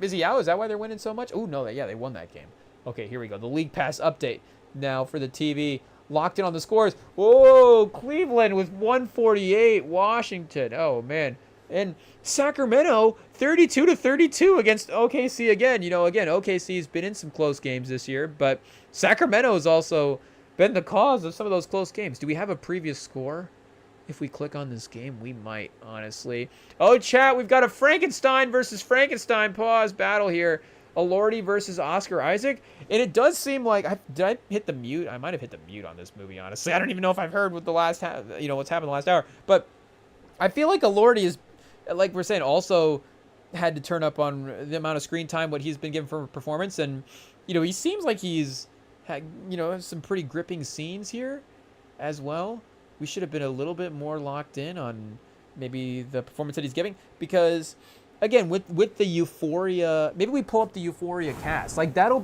Is he out? Is that why they're winning so much? Oh, no. They won that game. Okay, here we go. The League Pass update now for the TV. Locked in on the scores. Whoa, Cleveland with 148. Washington. Oh, man. And Sacramento, 32-32 against OKC again. OKC's been in some close games this year, but Sacramento has also been the cause of some of those close games. Do we have a previous score? If we click on this game, we might, honestly. Oh, chat, we've got a Frankenstein versus Frankenstein pause battle here. Elordi versus Oscar Isaac. And it does seem like, did I hit the mute? I might have hit the mute on this movie, honestly. I don't even know if I've heard what the last, what's happened the last hour. But I feel like Elordi is, like we're saying, also had to turn up on the amount of screen time, what he's been given for performance. And, he seems like he's had, some pretty gripping scenes here as well. We should have been a little bit more locked in on maybe the performance that he's giving. Because, again, with the Euphoria, maybe we pull up the Euphoria cast. Like, that will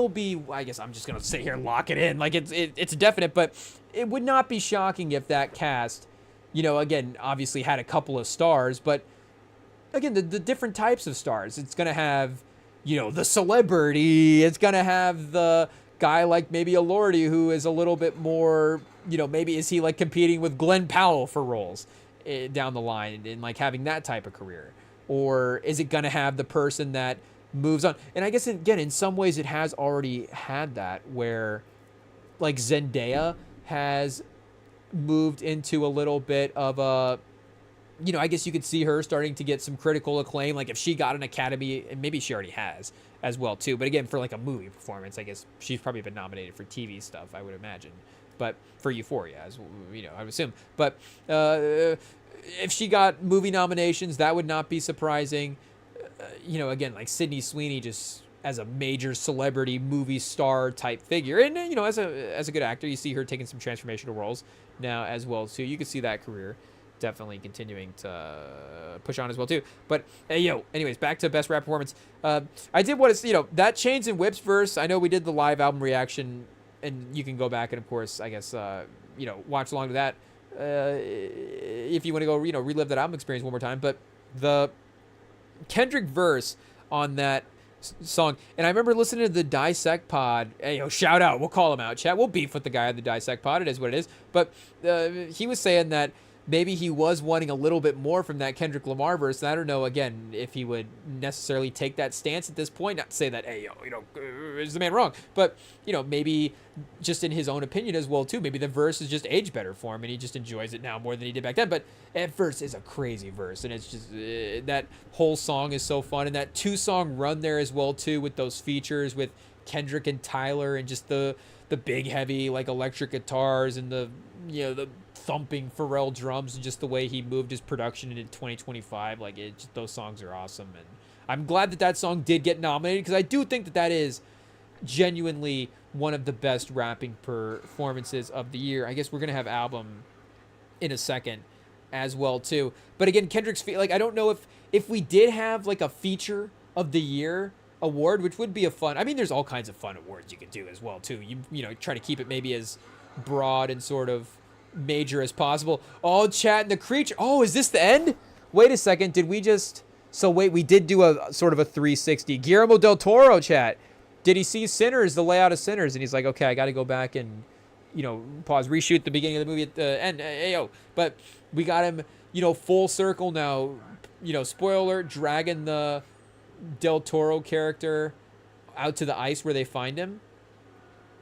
be, I guess I'm just going to sit here and lock it in. Like, it's definite, but it would not be shocking if that cast, again, obviously had a couple of stars. But, again, the different types of stars. It's going to have, the celebrity. It's going to have the guy like maybe Elordi who is a little bit more, maybe is he like competing with Glenn Powell for roles down the line and like having that type of career? Or is it going to have the person that moves on? And I guess, again, in some ways it has already had that where like Zendaya has moved into a little bit of a, I guess you could see her starting to get some critical acclaim. Like if she got an Academy, and maybe she already has as well too. But again, for like a movie performance, I guess she's probably been nominated for TV stuff, I would imagine. But for Euphoria, as I would assume. But if she got movie nominations, that would not be surprising. Again, like Sydney Sweeney, just as a major celebrity movie star type figure, and as a good actor, you see her taking some transformational roles now as well too. You could see that career definitely continuing to push on as well too. But hey, yo, anyways, back to best rap performance. I did what is that Chains and Whips verse. I know we did the live album reaction, and you can go back and of course I guess watch along to that if you want to go relive that album experience one more time. But the Kendrick verse on that song, and I remember listening to the Dissect Pod. Hey, yo, shout out, we'll call him out, chat. We'll beef with the guy on the Dissect Pod. It is what it is. But he was saying that maybe he was wanting a little bit more from that Kendrick Lamar verse. And I don't know, again, if he would necessarily take that stance at this point. Not to say that, hey, is the man wrong? But, maybe just in his own opinion as well, too. Maybe the verse is just aged better for him, and he just enjoys it now more than he did back then. But that verse is a crazy verse, and it's just, that whole song is so fun. And that 2-song run there as well, too, with those features with Kendrick and Tyler, and just the big, heavy, like, electric guitars, and the thumping Pharrell drums, and just the way he moved his production into 2025. Like, those songs are awesome, and I'm glad that song did get nominated, because I do think that is genuinely one of the best rapping performances of the year. I guess we're gonna have album in a second as well too. But again, Kendrick's I don't know if we did have like a feature of the year award, which would be a fun. I mean, there's all kinds of fun awards you could do as well too. You try to keep it maybe as broad and sort of major as possible. Oh, chat and the creature. Oh, is this the end? Wait a second. Did we just? So wait, we did do a sort of a 360. Guillermo del Toro, chat. Did he see Sinners, the layout of Sinners? And he's like, okay, I got to go back and, pause, reshoot the beginning of the movie at the end. Ayo. But we got him, full circle now. Spoiler alert, dragging the Del Toro character out to the ice where they find him.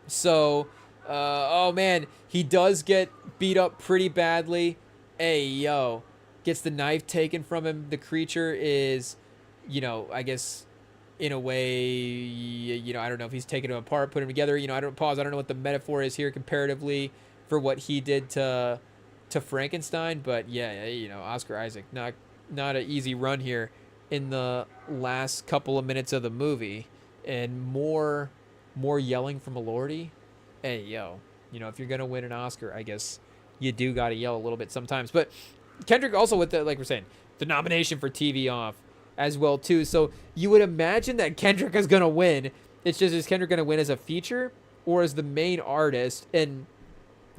So, oh man, he does get beat up pretty badly. Ayo. Gets the knife taken from him. The creature is, I guess, in a way, I don't know if he's taking him apart, put him together. I don't know what the metaphor is here comparatively for what he did to Frankenstein. But yeah, Oscar Isaac, not an easy run here in the last couple of minutes of the movie, and more yelling from Elordi. Hey, yo, if you're gonna win an Oscar, I guess you do gotta yell a little bit sometimes. But Kendrick also with like we're saying, the nomination for TV Off as well too. So you would imagine that Kendrick is gonna win. It's just, is Kendrick gonna win as a feature or as the main artist? And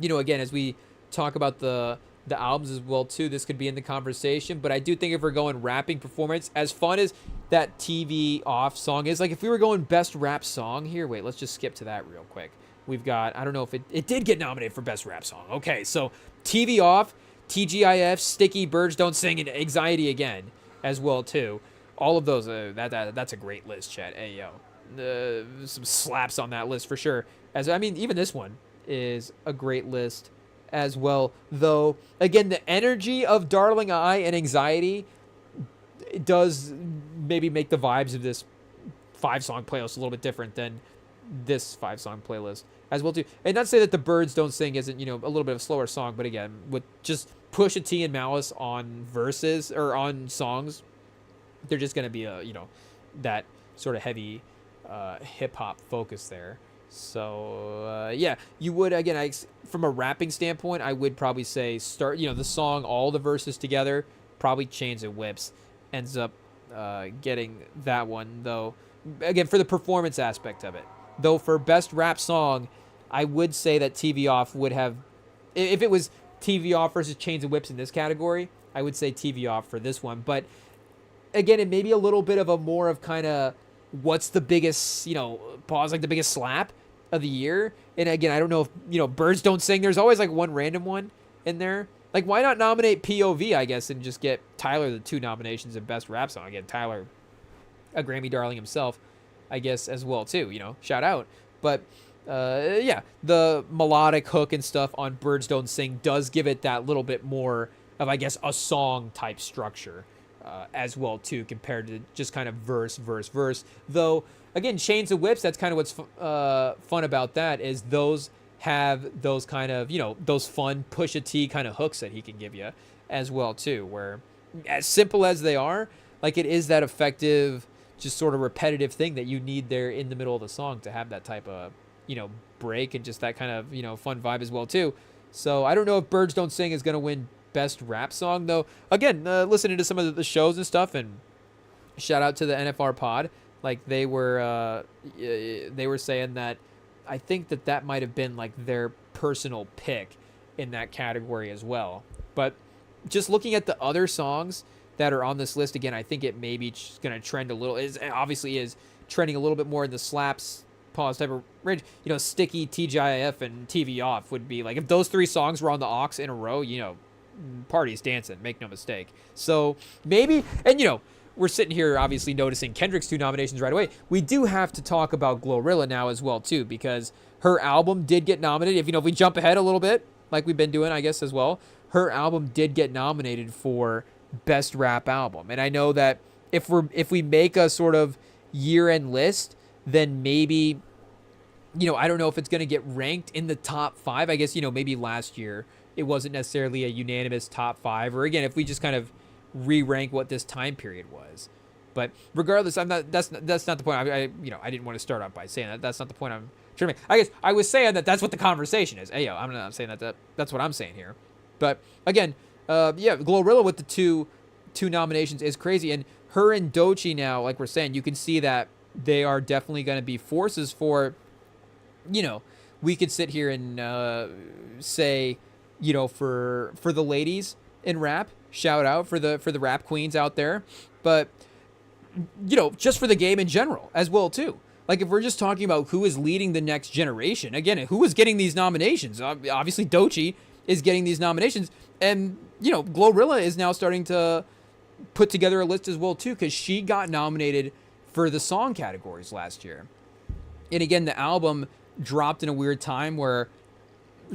again, as we talk about the albums as well too, this could be in the conversation. But I do think if we're going rapping performance, as fun as that TV Off song is, like if we were going best rap song here, wait, let's just skip to that real quick. We've got, I don't know if it did get nominated for best rap song. Okay, so TV Off, TGIF, Sticky, Birds Don't Sing, and Anxiety Again as well too. All of those, that's a great list, chat. Hey, yo, some slaps on that list for sure. Even this one is a great list as well. Though, again, the energy of Darling I and Anxiety does maybe make the vibes of this 5-song playlist a little bit different than this 5-song playlist as well too. And not to say that the Birds Don't Sing isn't, a little bit of a slower song, but again, with just Pusha T and Malice on verses or on songs, they're just going to be that sort of heavy hip hop focus there. So yeah, you would, again, from a rapping standpoint, I would probably say start, the song, all the verses together, probably Chains and Whips ends up getting that one, though, again, for the performance aspect of it. Though for best rap song, I would say that TV Off would have, if it was TV Off versus Chains and Whips in this category, I would say TV Off for this one. But again, it may be a little bit of a more of kind of what's the biggest, like the biggest slap of the year. And again, I don't know if, Birds Don't Sing, there's always like one random one in there. Like, why not nominate POV, I guess, and just get Tyler the 2 nominations in best rap song? Again, Tyler, a Grammy darling himself, I guess, as well too, shout out. But yeah, the melodic hook and stuff on Birds Don't Sing does give it that little bit more of, I guess, a song type structure as well too, compared to just kind of verse. Though again, Chains and Whips, that's kind of what's fun about that, is those have those kind of, those fun Pusha T kind of hooks that he can give you as well too, where as simple as they are, like, it is that effective, just sort of repetitive thing that you need there in the middle of the song to have that type of, break and just that kind of, fun vibe as well too. So I don't know if Birds Don't Sing is going to win best rap song, though. Again, listening to some of the shows and stuff, and shout out to the NFR pod. Like they were saying that I think that might have been like their personal pick in that category as well. But just looking at the other songs that are on this list again, I think it may be going to trend a little. It obviously is trending a little bit more in the slaps, pause type of range. You know, Sticky, TGIF, and TV Off would be like, if those 3 songs were on the aux in a row, you know, party's dancing, make no mistake. So maybe, and you know, we're sitting here obviously noticing Kendrick's 2 nominations right away. We do have to talk about Glorilla now as well too, because her album did get nominated. If we jump ahead a little bit, like we've been doing, I guess, as well, her album did get nominated for Best Rap Album. And I know that if we make a sort of year-end list, then maybe, you know, I don't know if it's going to get ranked in the top 5. I guess, you know, maybe last year it wasn't necessarily a unanimous top 5, or again, if we just kind of re-rank what this time period was. But regardless, that's not the point. I didn't want to start off by saying that. That's not the point I'm trying to make. I guess I was saying that's what the conversation is. Hey, yo, I'm not saying that's what I'm saying here. But again, Glorilla with the two nominations is crazy, and her and Doechii now, like we're saying, you can see that they are definitely going to be forces for, you know, we could sit here and say, you know, for the ladies in rap, shout out for the rap queens out there, but you know, just for the game in general as well too. Like if we're just talking about who is leading the next generation, again, who is getting these nominations? Obviously, Doechii is getting these nominations, and you know, Glorilla is now starting to put together a list as well too, because she got nominated for the song categories last year. And again, the album dropped in a weird time where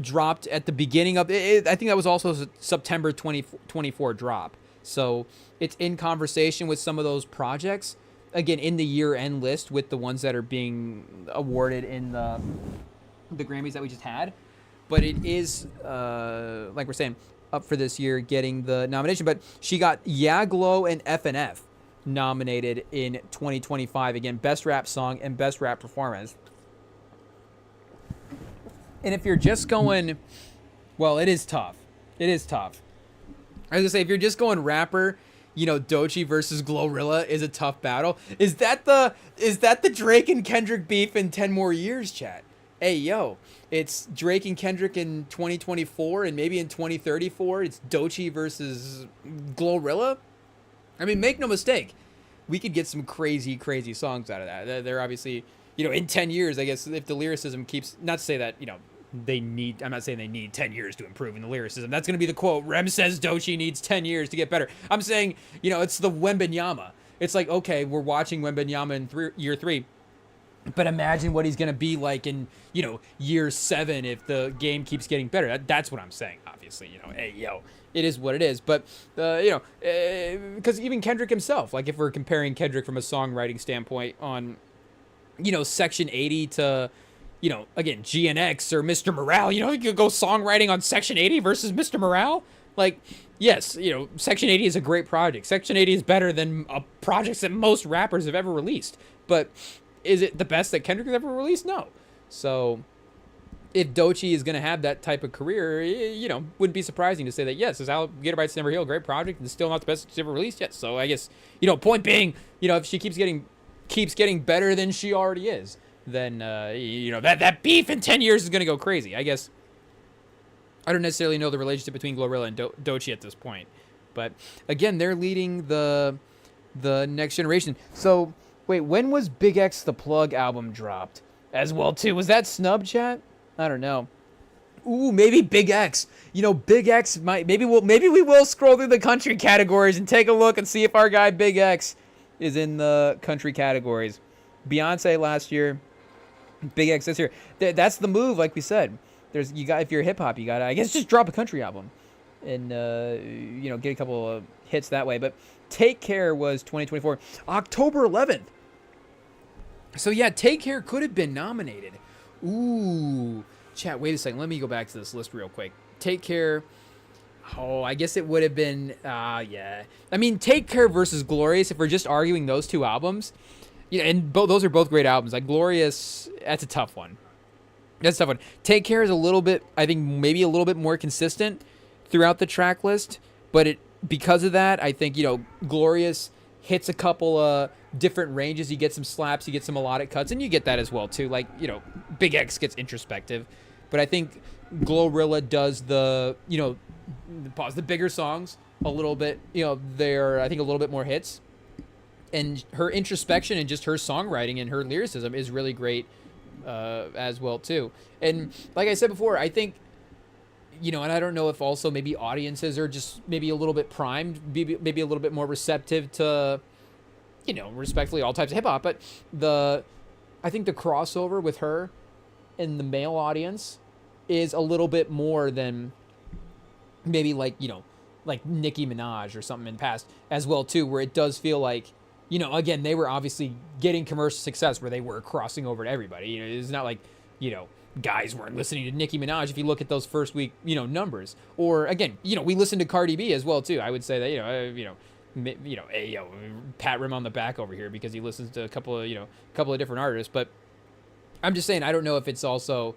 dropped at the beginning of it. I think that was also a September 2024 drop. So it's in conversation with some of those projects. Again, in the year-end list with the ones that are being awarded in the Grammys that we just had. But it is, like we're saying, up for this year getting the nomination. But she got Glow and FNF nominated in 2025. Again, Best Rap Song and Best Rap Performance. And if you're just going, well, it is tough. It is tough. I was going to say, if you're just going rapper, you know, Doechii versus Glorilla is a tough battle. Is that the Drake and Kendrick beef in 10 more years, chat? Hey, yo, it's Drake and Kendrick in 2024, and maybe in 2034, it's Doechii versus Glorilla. I mean, make no mistake, we could get some crazy, crazy songs out of that. They're obviously, you know, in 10 years, I guess, if the lyricism keeps, not to say that, you know, I'm not saying they need 10 years to improve in the lyricism. That's going to be the quote. Rem says Doechii needs 10 years to get better. I'm saying, you know, it's the Wembanyama. It's like, okay, we're watching Wembanyama in year 3. But imagine what he's going to be like in, you know, year 7 if the game keeps getting better. That's what I'm saying, obviously. You know, hey, yo, it is what it is. But, you know, because even Kendrick himself, like if we're comparing Kendrick from a songwriting standpoint on, you know, Section 80 to, you know, again, GNX or Mr. Morale, you know, you could go songwriting on Section 80 versus Mr. Morale. Like, yes, you know, Section 80 is a great project. Section 80 is better than projects that most rappers have ever released. But is it the best that Kendrick has ever released? No. So if Doechii is going to have that type of career, you know, wouldn't be surprising to say that, yes, is Alligator Bites Never Heal, great project, and still not the best she's ever released yet. So I guess, you know, point being, you know, if she keeps getting better than she already is, then, you know, that beef in 10 years is going to go crazy. I guess I don't necessarily know the relationship between Glorilla and Doechii at this point. But, again, they're leading the next generation. So, wait, when was Big X The Plug album dropped as well, too? Was that snub, chat? I don't know. Ooh, maybe Big X. You know, Big X might... Maybe we will scroll through the country categories and take a look and see if our guy Big X is in the country categories. Beyonce last year... Big X this year. That's the move, like we said. If you're hip hop, you gotta, I guess, just drop a country album, and you know, get a couple of hits that way. But Take Care was 2024, October 11th. So yeah, Take Care could have been nominated. Ooh, chat. Wait a second. Let me go back to this list real quick. Take Care. Oh, I guess it would have been. Yeah. I mean, Take Care versus Glorious. If we're just arguing those two albums. Yeah, and those are both great albums. Like Glorious, that's a tough one. That's a tough one. Take Care is a little bit, I think, maybe a little bit more consistent throughout the track list, but because of that, I think, Glorious hits a couple different ranges. You get some slaps, you get some melodic cuts, and you get that as well too. Like, Big X gets introspective, but I think Glorilla does the bigger songs a little bit. They're, I think, a little bit more hits, and her introspection and just her songwriting and her lyricism is really great as well too. And like I said before, I think, and I don't know if also maybe audiences are just maybe a little bit primed, maybe a little bit more receptive to, respectfully, all types of hip hop. But I think the crossover with her and the male audience is a little bit more than maybe like Nicki Minaj or something in the past as well too, where it does feel like, again, they were obviously getting commercial success where they were crossing over to everybody. It's not like, guys weren't listening to Nicki Minaj if you look at those first week, numbers. Or again, we listened to Cardi B as well too. I would say that, pat Rim on the back over here because he listens to a couple of different artists. But I'm just saying, I don't know if it's also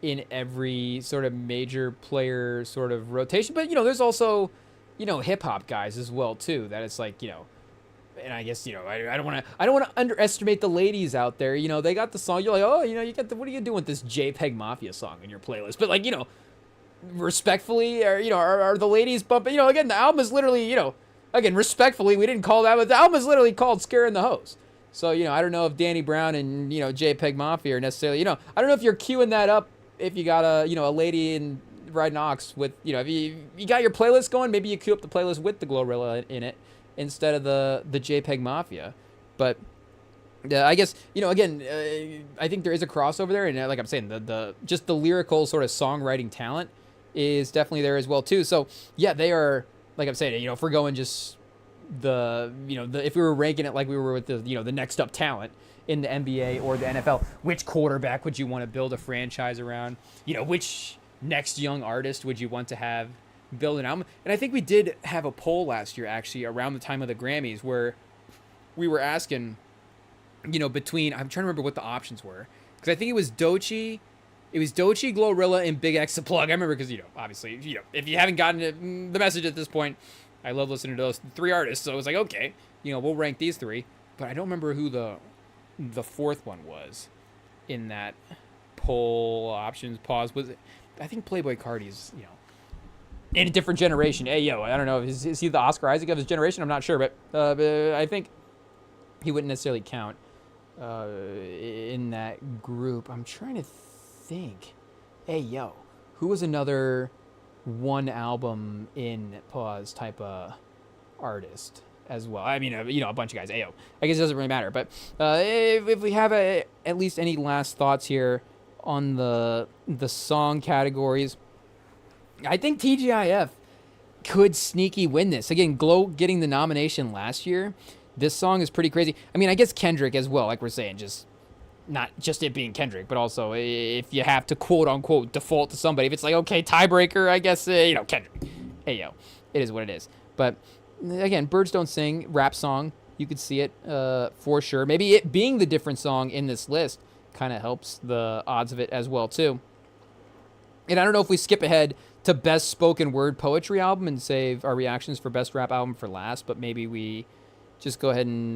in every sort of major player sort of rotation. But, there's also, hip hop guys as well too, that it's like, and I guess, I don't want to underestimate the ladies out there. They got the song. You're like, oh, you got what are you doing with this JPEG Mafia song in your playlist? But like, respectfully, are the ladies bumping? Again, the album is literally, again, respectfully, we didn't call that, but the album is literally called Scaring the Hoes. So, I don't know if Danny Brown and, JPEG Mafia are necessarily, I don't know if you're queuing that up if you got a lady in riding ox with, if you got your playlist going, maybe you queue up the playlist with the Glorilla in it instead of the JPEG Mafia. But I guess, again, I think there is a crossover there. And like I'm saying, the just the lyrical sort of songwriting talent is definitely there as well too. So yeah, they are, like I'm saying, if we're going just if we were ranking it like we were with the next up talent in the NBA or the NFL, which quarterback would you want to build a franchise around? Which next young artist would you want to have build an album? And I think we did have a poll last year, actually, around the time of the Grammys, where we were asking, between, I'm trying to remember what the options were, because I think it was Doechii, Glorilla, and Big X the Plug. I remember because, obviously, if you haven't gotten the message at this point, I love listening to those three artists, so I was like, okay, we'll rank these three, but I don't remember who the fourth one was in that poll options pause. Was it? I think Playboy Cardi's, in a different generation. Hey, I don't know. Is he the Oscar Isaac of his generation? I'm not sure, but I think he wouldn't necessarily count in that group. I'm trying to think. Hey, who was another one album in pause type of artist as well? I mean, a bunch of guys. Ayo. I guess it doesn't really matter. But if we have at least any last thoughts here on the song categories, I think TGIF could sneaky win this. Again, Glow getting the nomination last year. This song is pretty crazy. I mean, I guess Kendrick as well, like we're saying, just not just it being Kendrick, but also if you have to quote unquote default to somebody, if it's like, okay, tiebreaker, I guess, Kendrick. Hey, it is what it is. But again, Birds Don't Sing, rap song, you could see it for sure. Maybe it being the different song in this list kind of helps the odds of it as well, too. And I don't know if we skip ahead to best spoken word poetry album and save our reactions for best rap album for last, but maybe we just go ahead and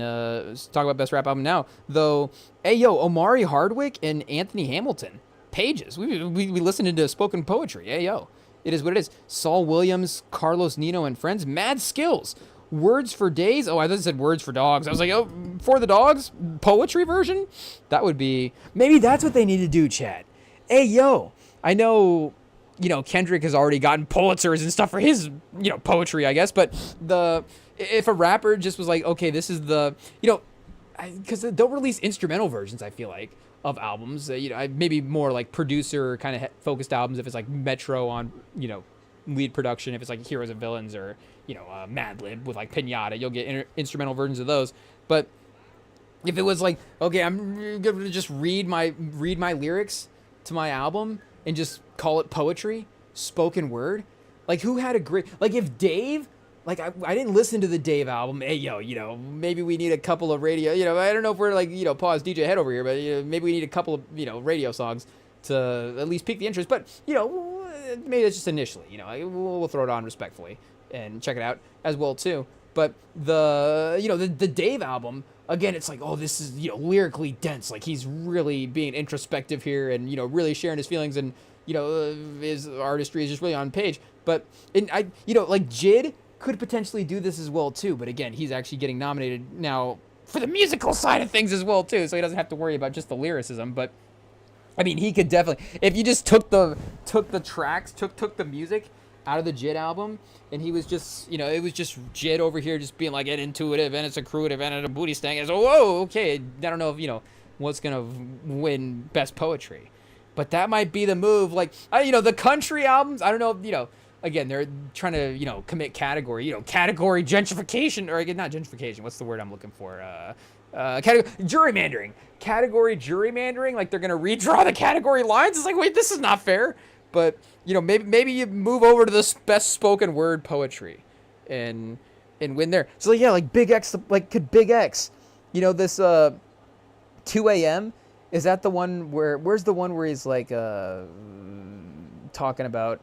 talk about best rap album now. Though, Omari Hardwick and Anthony Hamilton, Pages. We listened to spoken poetry. It is what it is. Saul Williams, Carlos Nino and Friends, Mad Skills. Words for Days. Oh, I thought it said Words for Dogs. I was like, For the Dogs? Poetry version? That would be... Maybe that's what they need to do, Chad. I know... Kendrick has already gotten Pulitzers and stuff for his, poetry, I guess. But if a rapper just was like, okay, this is the, because they'll release instrumental versions, I feel like, of albums. Maybe more like producer kind of focused albums if it's like Metro on, lead production. If it's like Heroes and Villains or, Madlib with like Pinata, you'll get instrumental versions of those. But if it was like, okay, I'm going to just read my lyrics to my album and just call it poetry, spoken word. Like, who had a great... Like, if Dave... Like, I didn't listen to the Dave album. Hey, maybe we need a couple of radio... I don't know if we're, like, pause DJ Head over here, but maybe we need a couple of, radio songs to at least pique the interest. But, maybe that's just initially, we'll throw it on respectfully and check it out as well too. But the Dave album, again, it's like, oh, this is, lyrically dense. Like, he's really being introspective here and, really sharing his feelings, and, his artistry is just really on page. But, like, Jid could potentially do this as well, too. But, again, he's actually getting nominated now for the musical side of things as well, too. So he doesn't have to worry about just the lyricism. But, I mean, he could definitely, if you just took the tracks, took the music out of the Jid album, and he was just, it was just Jid over here just being like, intuitive, and it's accruative, and it's a booty stank. And so, whoa, okay, I don't know if, what's going to win best poetry. But that might be the move. Like, the country albums, I don't know if, again, they're trying to, commit category, category gentrification, or not gentrification, what's the word I'm looking for? Gerrymandering. Category gerrymandering, like they're going to redraw the category lines. It's like, wait, this is not fair. But, maybe you move over to the best spoken word poetry and win there. So, yeah, like Big X, like could Big X, this 2 a.m., is that the one where's the one where he's like talking about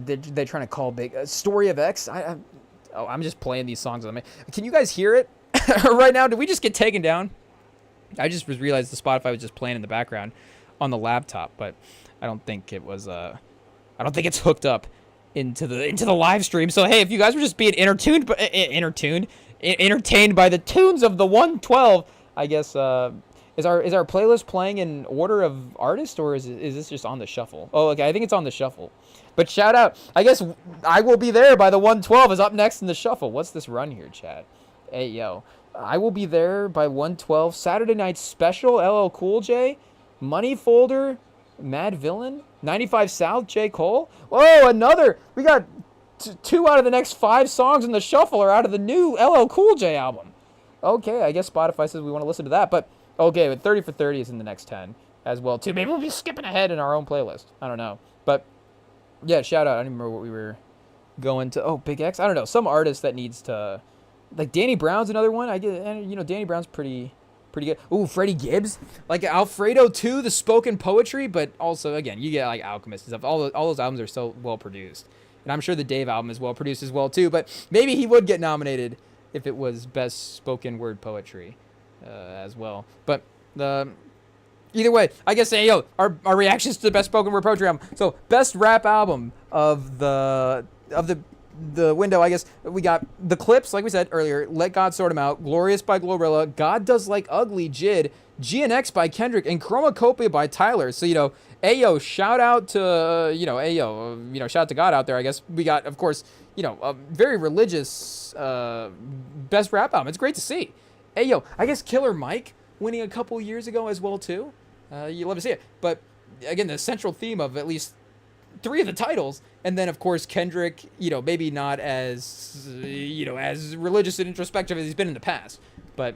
they're trying to call Big Story of X? I'm just playing these songs on me. Can you guys hear it right now? Did we just get taken down? I just realized the Spotify was just playing in the background on the laptop, but I don't think it was. I don't think it's hooked up into the live stream. So hey, if you guys were just being entertained by the tunes of the 112, I guess is our playlist playing in order of artist, or is this just on the shuffle? Oh, okay, I think it's on the shuffle. But shout out, I guess I Will Be There by the 112 is up next in the shuffle. What's this run here, chat? Hey yo, I Will Be There by 112. Saturday Night Special, LL Cool J, Money Folder, Mad Villain, 95 South, J. Cole. Whoa, another. We got 2 out of the next 5 songs in the shuffle are out of the new LL Cool J album. Okay, I guess Spotify says we want to listen to that. But, okay, but 30 for 30 is in the next 10 as well, too. Maybe we'll be skipping ahead in our own playlist. I don't know. But, yeah, shout out. I don't even remember what we were going to. Oh, Big X? I don't know. Some artist that needs to. Like, Danny Brown's another one. Danny Brown's pretty good. Ooh, Freddie Gibbs, like Alfredo 2, the spoken poetry, but also, again, you get like Alchemist and stuff. All those albums are so well produced, and I'm sure the Dave album is well produced as well too. But maybe he would get nominated if it was best spoken word poetry as well. But either way, I guess our reactions to the best spoken word poetry album. So best rap album of the window, I guess we got The Clips, like we said earlier, Let God Sort 'Em Out, Glorious by Glorilla, God Does Like Ugly, Jid, GNX by Kendrick, and Chromacopia by Tyler. So, shout out to, shout out to God out there, I guess. We got, of course, a very religious best rap album. It's great to see. I guess Killer Mike winning a couple years ago as well, too. You love to see it. But, again, the central theme of at least 3 of the titles, and then of course Kendrick, maybe not as as religious and introspective as he's been in the past, but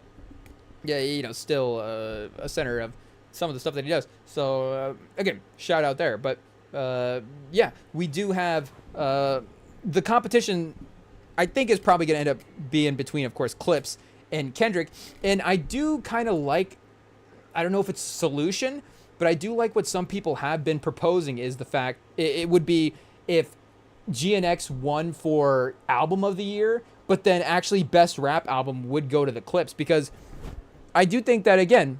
yeah, still a center of some of the stuff that he does. So again, shout out there. But yeah, we do have the competition. I think is probably going to end up being between, of course, Clips and Kendrick, and I do kind of like. I don't know if it's a solution, but I do like what some people have been proposing is the fact it would be if GNX won for album of the year, but then actually best rap album would go to the Clips, because I do think that, again,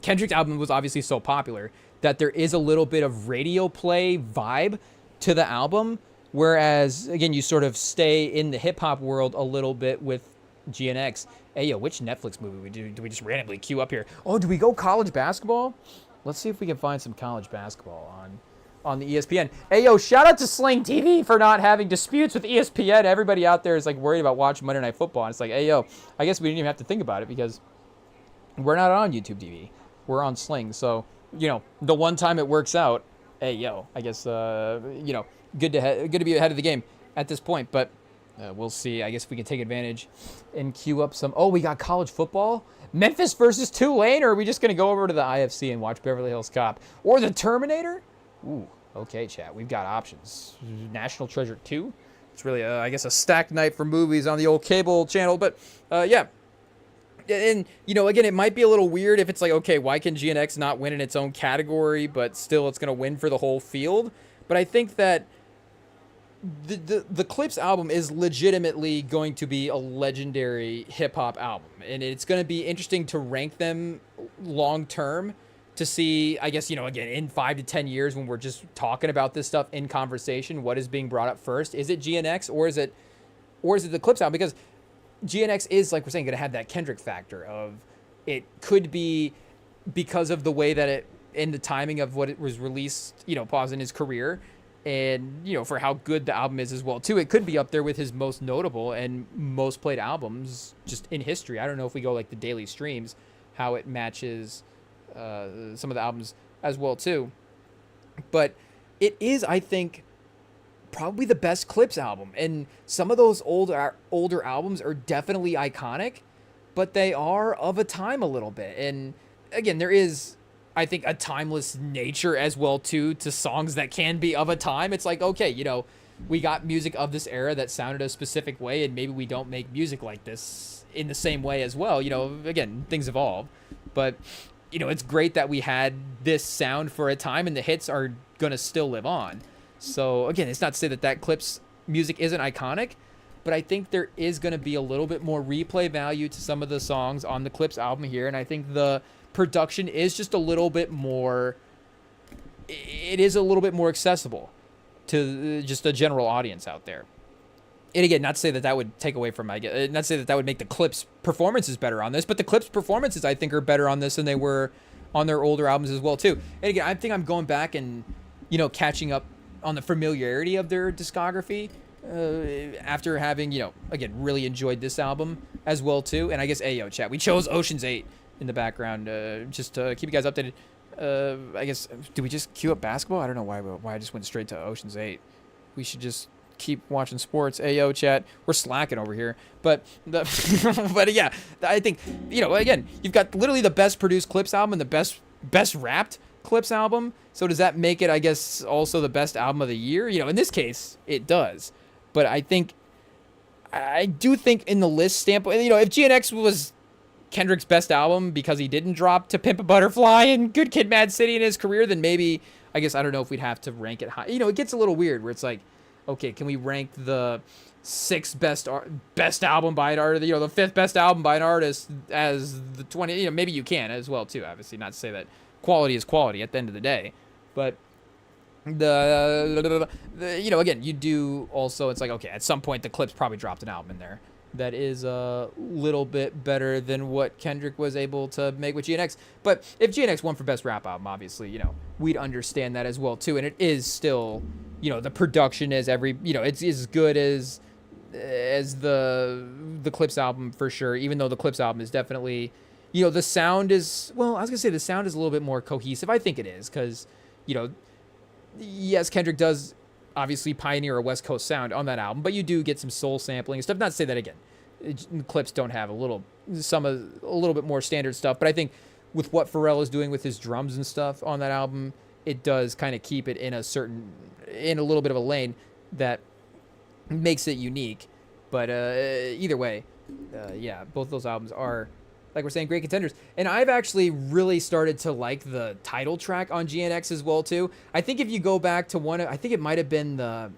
Kendrick's album was obviously so popular that there is a little bit of radio play vibe to the album, whereas, again, you sort of stay in the hip-hop world a little bit with GNX. Hey, which Netflix movie do we just randomly queue up here? Oh, do we go college basketball? Let's see if we can find some college basketball on the ESPN. Hey, shout out to Sling TV for not having disputes with ESPN. Everybody out there is like worried about watching Monday Night Football. And it's like, I guess we didn't even have to think about it because we're not on YouTube TV. We're on Sling. So, the one time it works out, I guess, good to be ahead of the game at this point. But we'll see. I guess we can take advantage and queue up some. Oh, we got college football. Memphis versus Tulane, or are we just going to go over to the IFC and watch Beverly Hills Cop? Or the Terminator? Ooh, okay, chat. We've got options. National Treasure 2. It's really, I guess, a stacked night for movies on the old cable channel. But, yeah. And, again, it might be a little weird if it's like, okay, why can GNX not win in its own category, but still it's going to win for the whole field? But I think that the Clips album is legitimately going to be a legendary hip hop album, and it's going to be interesting to rank them long term to see, I guess, again, in 5 to 10 years when we're just talking about this stuff in conversation, what is being brought up first? Is it GNX or is it the Clips album? Because GNX is, like we're saying, going to have that Kendrick factor of it could be because of the way that it in the timing of what it was released, pause in his career. And, for how good the album is as well, too. It could be up there with his most notable and most played albums just in history. I don't know if we go like the daily streams, how it matches some of the albums as well, too. But it is, I think, probably the best Clips album. And some of those older albums are definitely iconic, but they are of a time a little bit. And, again, there is, I think, a timeless nature as well, too, to songs that can be of a time. It's like, okay, we got music of this era that sounded a specific way, and maybe we don't make music like this in the same way as well. Again, things evolve. But, it's great that we had this sound for a time, and the hits are going to still live on. So, again, it's not to say that Clips music isn't iconic, but I think there is going to be a little bit more replay value to some of the songs on the Clips album here, and I think the production is just a little bit more, it is a little bit more accessible to just a general audience out there. And again, not to say that would take away from not to say that would make the Clips performances better on this, but the Clips performances I think are better on this than they were on their older albums as well too. And again, I think I'm going back and catching up on the familiarity of their discography after having again really enjoyed this album as well too. And I guess chat, we chose Ocean's 8 in the background, just to keep you guys updated. I guess, do we just queue up basketball? I don't know why I just went straight to Ocean's 8. We should just keep watching sports. Ayo, chat. We're slacking over here. But yeah, I think, again, you've got literally the best produced Clips album and the best rapped Clips album. So does that make it, I guess, also the best album of the year? In this case, it does. But I do think in the list standpoint, if GNX was Kendrick's best album because he didn't drop To Pimp a Butterfly and Good Kid, Mad City in his career, then maybe, I guess, I don't know if we'd have to rank it high. It gets a little weird where it's like, okay, can we rank the 6th best album by an artist, the 5th best album by an artist as the 20, maybe you can as well too, obviously, not to say that quality is quality at the end of the day, but again, you do also, it's like, okay, at some point the Clips probably dropped an album in there that is a little bit better than what Kendrick was able to make with GNX. But if GNX won for best rap album, obviously, we'd understand that as well too. And it is still, the production is it's as good as the Clips album for sure. Even though the Clips album is definitely, the sound is, well, I was gonna say the sound is a little bit more cohesive. I think it is because, yes, Kendrick does obviously pioneer a West Coast sound on that album, but you do get some soul sampling and stuff. Not to say that again, Clips don't have a little bit more standard stuff, but I think with what Pharrell is doing with his drums and stuff on that album, it does kind of keep it in a little bit of a lane that makes it unique. But either way, yeah, both those albums are, like we're saying, great contenders. And I've actually really started to like the title track on GNX as well, too. I think if you go back to I think it might have been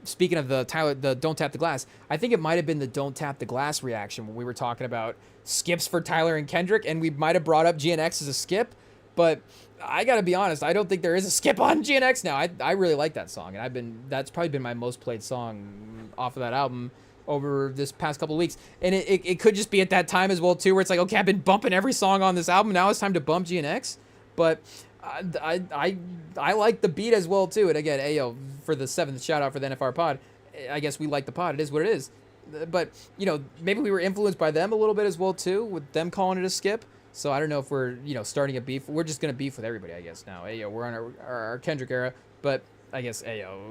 speaking of the Don't Tap the Glass, I think it might have been the Don't Tap the Glass reaction when we were talking about skips for Tyler and Kendrick, and we might have brought up GNX as a skip. But I got to be honest, I don't think there is a skip on GNX now. I really like that song, and that's probably been my most played song off of that album over this past couple of weeks. And it could just be at that time as well too, where it's like, okay, I've been bumping every song on this album, now it's time to bump GNX. But I like the beat as well too. And again, for the 7th shout out for the NFR pod, I guess we like the pod, it is what it is. But maybe we were influenced by them a little bit as well too, with them calling it a skip. So I don't know if we're starting a beef. We're just gonna beef with everybody, I guess, now. We're on our Kendrick era, but I guess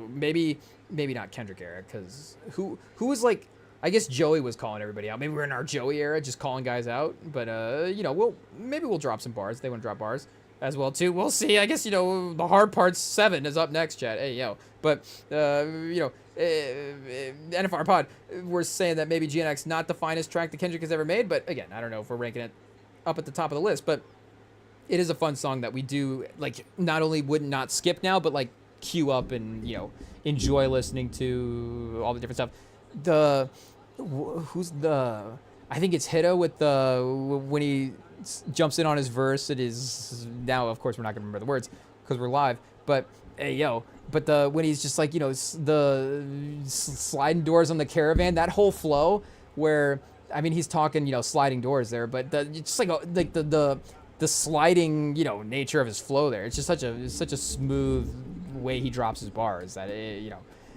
maybe not Kendrick era, because who was like, I guess Joey was calling everybody out. Maybe we're in our Joey era, just calling guys out. But we'll drop some bars. They want to drop bars as well too. We'll see. I guess the hard part 7 is up next, chat. But NFR pod, we're saying that maybe GNX not the finest track that Kendrick has ever made. But again, I don't know if we're ranking it up at the top of the list. But it is a fun song that we do, like, not only would not skip now, but like queue up and enjoy listening to all the different stuff. The who's the I think it's Hida with the when he jumps in on his verse. It is now, of course, we're not gonna remember the words because we're live. But hey yo, but the when he's just like the sliding doors on the caravan, that whole flow where I mean he's talking sliding doors there, but it's just like the sliding nature of his flow there. It's just such a smooth way he drops his bars that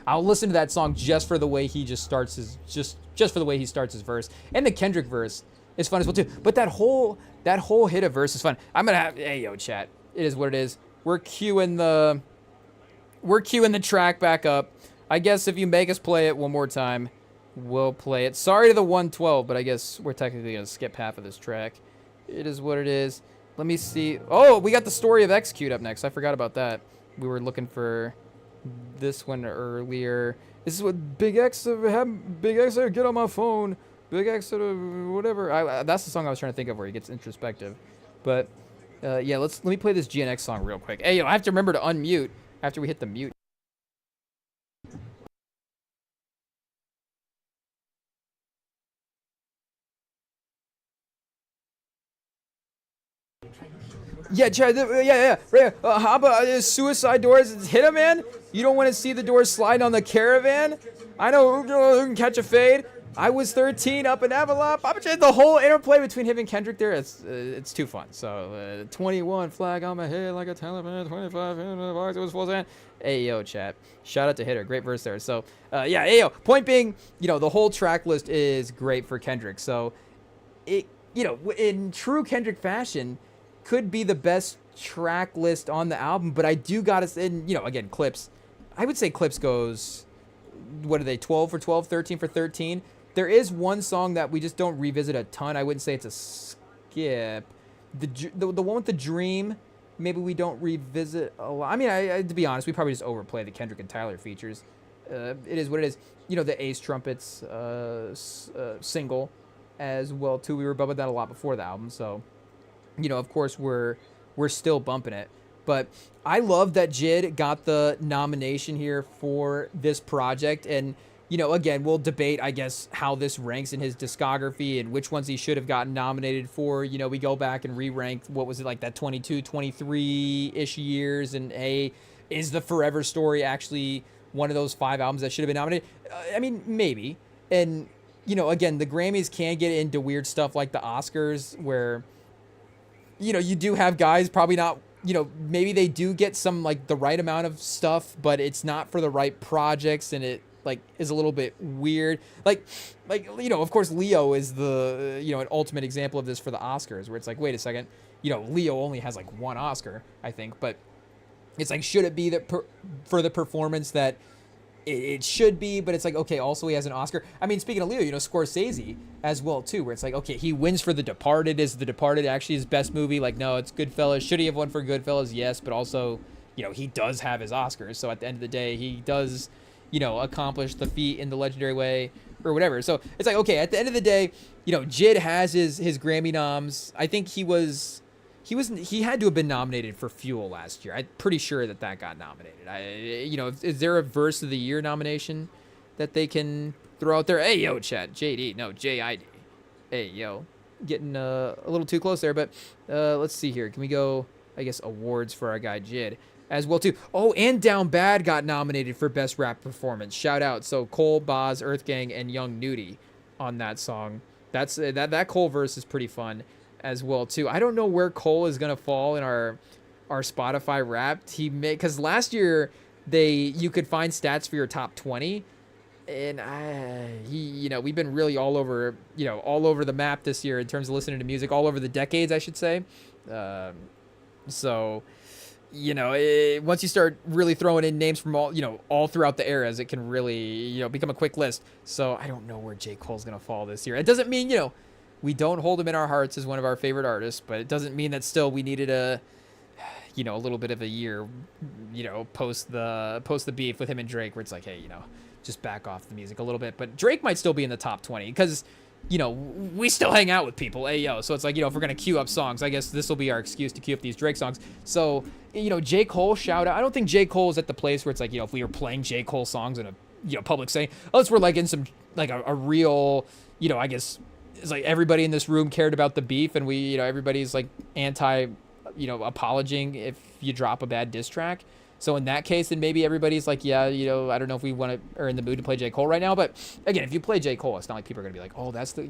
I'll listen to that song just for the way he just starts his just for the way he starts his verse. And the Kendrick verse is fun as well too. But that whole Hida verse is fun. I'm gonna have hey yo chat. It is what it is. We're queuing the track back up. I guess if you make us play it one more time, we'll play it. Sorry to the 112, but I guess we're technically gonna skip half of this track. It is what it is. Let me see. Oh, we got the Story of X queued up next. I forgot about that. We were looking for this one earlier. This is what Big X get on my phone. Big X whatever. That's the song I was trying to think of where he gets introspective. But yeah, let me play this GNX song real quick. Hey, yo, I have to remember to unmute after we hit the mute. Yeah, how about suicide doors? Hit him, man. You don't want to see the doors slide on the caravan. I know who can catch a fade. I was 13 up in Avalon. The whole interplay between him and Kendrick there, it's too fun. So 21 flag on my head like a Taliban, 25 in the box. It was full sand. Hey yo, chat. Shout out to Hitter, great verse there. So yeah, hey yo. Point being, the whole track list is great for Kendrick. So it, in true Kendrick fashion, could be the best track list on the album. But I do gotta say, and again, Clips. I would say Clips goes, what are they, 12 for 12, 13 for 13. There is one song that we just don't revisit a ton. I wouldn't say it's a skip. The one with the dream, maybe we don't revisit a lot. I mean, to be honest, we probably just overplay the Kendrick and Tyler features. It is what it is. The Ace Trumpets single as well too. We were bumping that a lot before the album, so of course we're still bumping it. But I love that Jid got the nomination here for this project. And, again, we'll debate, I guess, how this ranks in his discography and which ones he should have gotten nominated for. We go back and re-rank, what was it, like that 22, 23-ish years. And, hey, is The Forever Story actually one of those 5 albums that should have been nominated? I mean, maybe. And, again, the Grammys can get into weird stuff like the Oscars where, you do have guys probably not, maybe they do get some like the right amount of stuff, but it's not for the right projects, and it like is a little bit weird. Like of course Leo is the an ultimate example of this for the Oscars, where it's like, wait a second, Leo only has like 1 Oscar, I think, but it's like, should it be that for the performance that it should be, but it's like, okay, also he has an Oscar. I mean, speaking of Leo, Scorsese as well too, where it's like, okay, he wins for The Departed. Is The Departed actually his best movie? Like, no, it's Goodfellas. Should he have won for Goodfellas? Yes, but also, he does have his Oscars. So at the end of the day, he does, accomplish the feat in the legendary way or whatever. So it's like, okay, at the end of the day, Jid has his Grammy noms. I think he had to have been nominated for Fuel last year. I'm pretty sure that got nominated. Is there a Verse of the Year nomination that they can throw out there? Hey, yo, chat. JD. No, JID. Hey, yo. Getting a little too close there, but let's see here. Can we go, I guess, awards for our guy Jid as well, too? Oh, and Down Bad got nominated for Best Rap Performance. Shout out. So Cole, Boz, Earth Gang, and Young Nudie on that song. That Cole verse is pretty fun as well too. I don't know where Cole is gonna fall in our Spotify Wrapped. Because last year you could find stats for your top 20, and we've been really all over the map this year in terms of listening to music, all over the decades, I should say. So once you start really throwing in names from all throughout the eras, it can really become a quick list. So I don't know where J. Cole's gonna fall this year. It doesn't mean we don't hold him in our hearts as one of our favorite artists, but it doesn't mean that still we needed a little bit of a year, post the beef with him and Drake, where it's like, hey, just back off the music a little bit. But Drake might still be in the top 20 because, we still hang out with people. Hey, yo. So it's like, if we're going to queue up songs, I guess this will be our excuse to queue up these Drake songs. So, J. Cole, shout out. I don't think J. Cole is at the place where it's like, if we were playing J. Cole songs in a, public setting, unless we're like in some, like a real, I guess it's like everybody in this room cared about the beef and we, everybody's like anti, apologizing if you drop a bad diss track. So in that case, then maybe everybody's like, yeah, I don't know if we want to or in the mood to play J. Cole right now. But again, if you play J. Cole, it's not like people are going to be like, oh, that's the,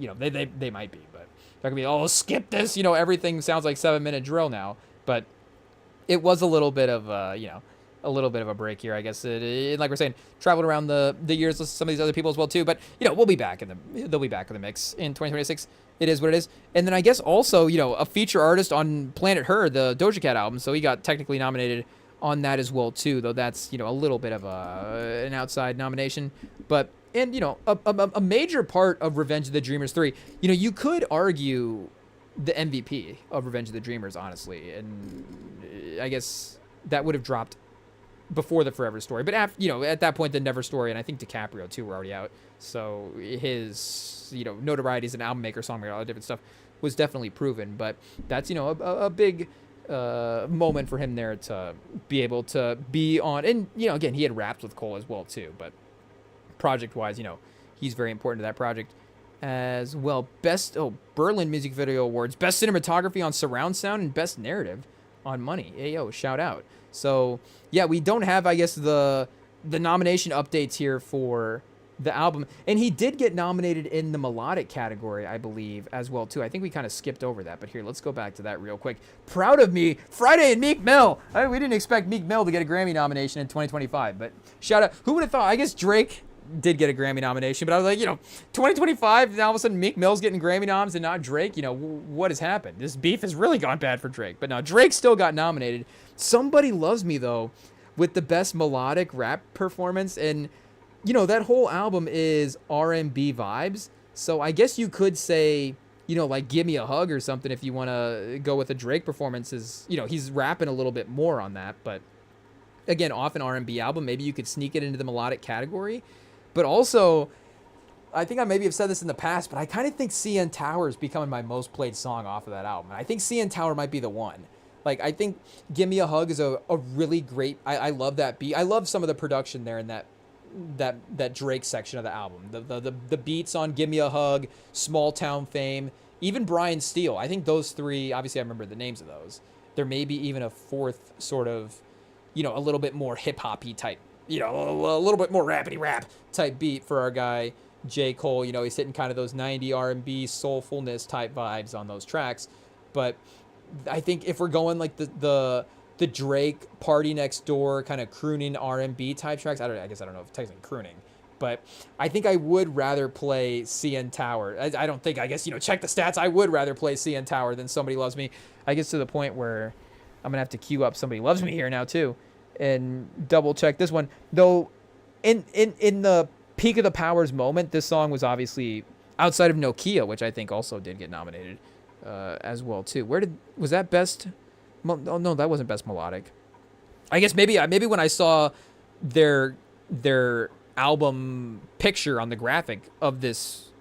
they might be. But they're going to be, oh, skip this. Everything sounds like 7-minute drill now. But it was a little bit of, a little bit of a break here, I guess. Like we're saying, traveled around the years with some of these other people as well, too. But, they'll be back in the mix in 2026. It is what it is. And then I guess also, a feature artist on Planet Her, the Doja Cat album. So he got technically nominated on that as well too, though that's a little bit of an outside nomination, but a major part of Revenge of the Dreamers 3, you could argue the MVP of Revenge of the Dreamers, honestly, and I guess that would have dropped before the Forever Story, but at that point the Never Story and I think DiCaprio too were already out, so his notoriety as an album maker, songwriter, all that different stuff was definitely proven, but that's a big moment for him there to be able to be on, and again he had rapped with Cole as well too, but project wise he's very important to that project as well. Berlin Music Video Awards, best cinematography on surround sound and best narrative on Money. Hey, shout out. So yeah, we don't have I guess the nomination updates here for the album, and he did get nominated in the melodic category, I believe, as well too. I think we kind of skipped over that, but here, let's go back to that real quick. Proud of Me, Friday and Meek Mill. We didn't expect Meek Mill to get a Grammy nomination in 2025, but shout out. Who would have thought? I guess Drake did get a Grammy nomination, but I was like, 2025, now all of a sudden Meek Mill's getting Grammy noms and not Drake. What has happened? This beef has really gone bad for Drake, but now Drake still got nominated. Somebody Loves Me, though, with the best melodic rap performance, and that whole album is R&B vibes. So I guess you could say, like Give Me a Hug or something if you want to go with the Drake performances. He's rapping a little bit more on that. But again, off an R&B album, maybe you could sneak it into the melodic category. But also, I think I maybe have said this in the past, but I kind of think CN Tower is becoming my most played song off of that album. And I think CN Tower might be the one. Like, I think Give Me a Hug is a really great... I love that beat. I love some of the production there in that Drake section of the album. The beats on Give Me a Hug, Small Town Fame, even Brian Steele. I think those three, obviously I remember the names of those. There may be even a fourth sort of, a little bit more hip-hop-y type, a little bit more rappity rap type beat for our guy J. Cole. He's hitting kind of those 90 R&B soulfulness type vibes on those tracks. But I think if we're going like the Drake Party Next Door kind of crooning R&B type tracks, I guess I don't know if technically crooning, but I think I would rather play CN Tower. I don't think, I guess, check the stats. I would rather play CN Tower than Somebody Loves Me. I guess to the point where I'm going to have to queue up Somebody Loves Me here now too and double check this one. Though in the peak of the Powers moment, this song was obviously outside of Nokia, which I think also did get nominated as well too. Was that best? Oh, no, that wasn't best melodic. I guess maybe when I saw their album picture on the graphic of this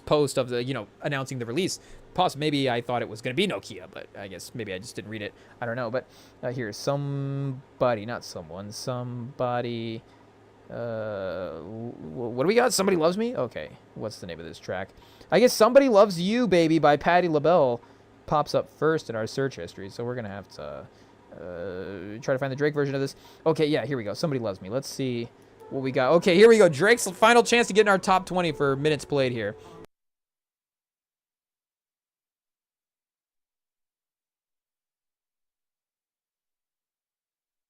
post of the announcing the release, maybe I thought it was going to be Nokia, but I guess maybe I just didn't read it. I don't know. But here's somebody, not someone, somebody. What do we got? Somebody Loves Me. Okay, what's the name of this track? I guess Somebody Loves You, Baby by Patti LaBelle pops up first in our search history, so we're gonna have to try to find the Drake version of this. Okay, yeah, here we go. Somebody Loves Me. Let's see what we got. Okay, here we go. Drake's final chance to get in our top 20 for minutes played here.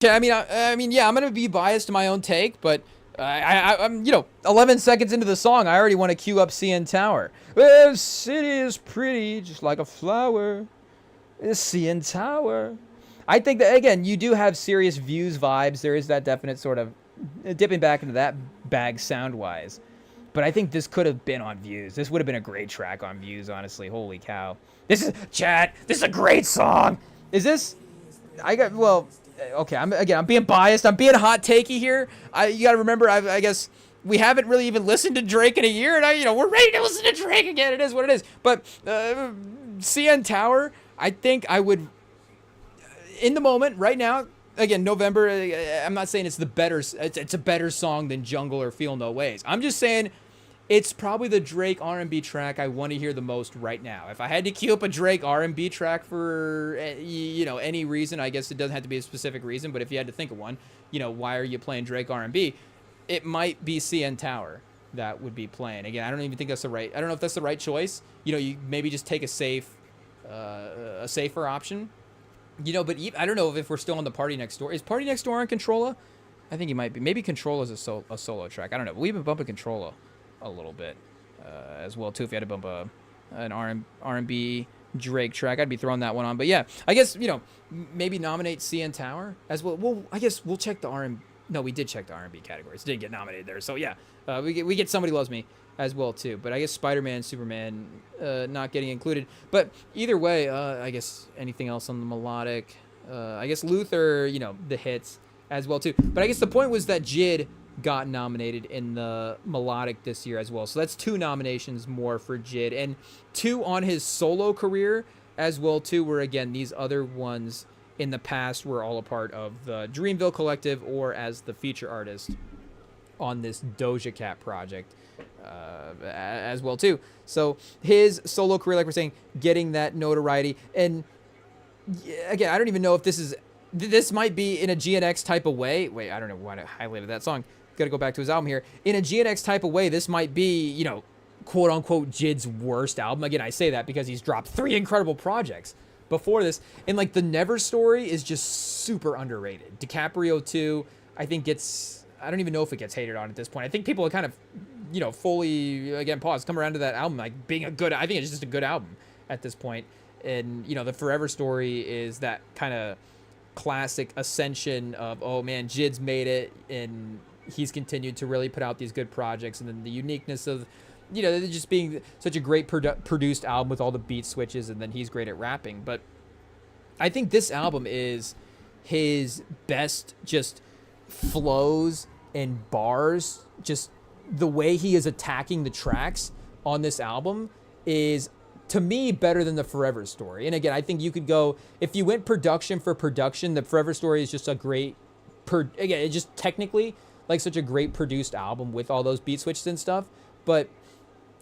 Okay, I mean, yeah, I'm gonna be biased to my own take, but I'm 11 seconds into the song, I already want to queue up CN Tower. Well, city is pretty, just like a flower. It's CN Tower. I think that, again, you do have Serious Views vibes. There is that definite sort of dipping back into that bag sound-wise. But I think this could have been on Views. This would have been a great track on Views, honestly. Holy cow. This is a great song. Is this... okay, I'm being biased. I'm being hot takey here. You got to remember, I guess we haven't really even listened to Drake in a year, and we're ready to listen to Drake again. It is what it is. But CN Tower, I think I would, in the moment right now. Again, November. I'm not saying it's it's a better song than Jungle or Feel No Ways. I'm just saying it's probably the Drake R&B track I want to hear the most right now. If I had to queue up a Drake R&B track for any reason, I guess it doesn't have to be a specific reason, but if you had to think of one, why are you playing Drake R&B? It might be CN Tower that would be playing. Again, I don't even think that's I don't know if that's the right choice. You maybe just take a safer option. But I don't know if we're still on the Party Next Door. Is Party Next Door on Controlla? I think he might be. Maybe Controlla is a solo track. I don't know. We've been bumping Controlla a little bit as well too. If you had to bump an R&B Drake track, I'd be throwing that one on. But yeah, I guess maybe nominate CN Tower as well. Well, I guess we'll check the R&B. No, we did check the R&B categories. Didn't get nominated there. So yeah, we get Somebody Loves Me as well too. But I guess Spider-Man, Superman not getting included. But either way, I guess anything else on the melodic. I guess Luther, the hits as well too. But I guess the point was that JID got nominated in the melodic this year as well. So that's 2 nominations more for JID. And 2 on his solo career as well too, where again, these other ones in the past were all a part of the Dreamville Collective or as the feature artist on this Doja Cat project as well too. So his solo career, like we're saying, getting that notoriety. And again, I don't even know if this might be in a GNX type of way. Wait, I don't know why I highlighted that song. Got to go back to his album here. In a GNX type of way, this might be, quote unquote, JID's worst album. Again, I say that because he's dropped 3 incredible projects before this. And like the Never Story is just super underrated. DiCaprio 2, I think I don't even know if it gets hated on at this point. I think people are kind of, fully, again, come around to that album, like being I think it's just a good album at this point. And, the Forever Story is that kind of classic ascension of, oh man, JID's made it and he's continued to really put out these good projects. And then the uniqueness of, just being such a great produced album with all the beat switches, and then he's great at rapping. But I think this album is his best just flows and bars. Just the way he is attacking the tracks on this album is, to me, better than the Forever Story. And again, I think you could go, if you went production for production, the Forever Story is just a great, again, it's just technically like such a great produced album with all those beat switches and stuff. But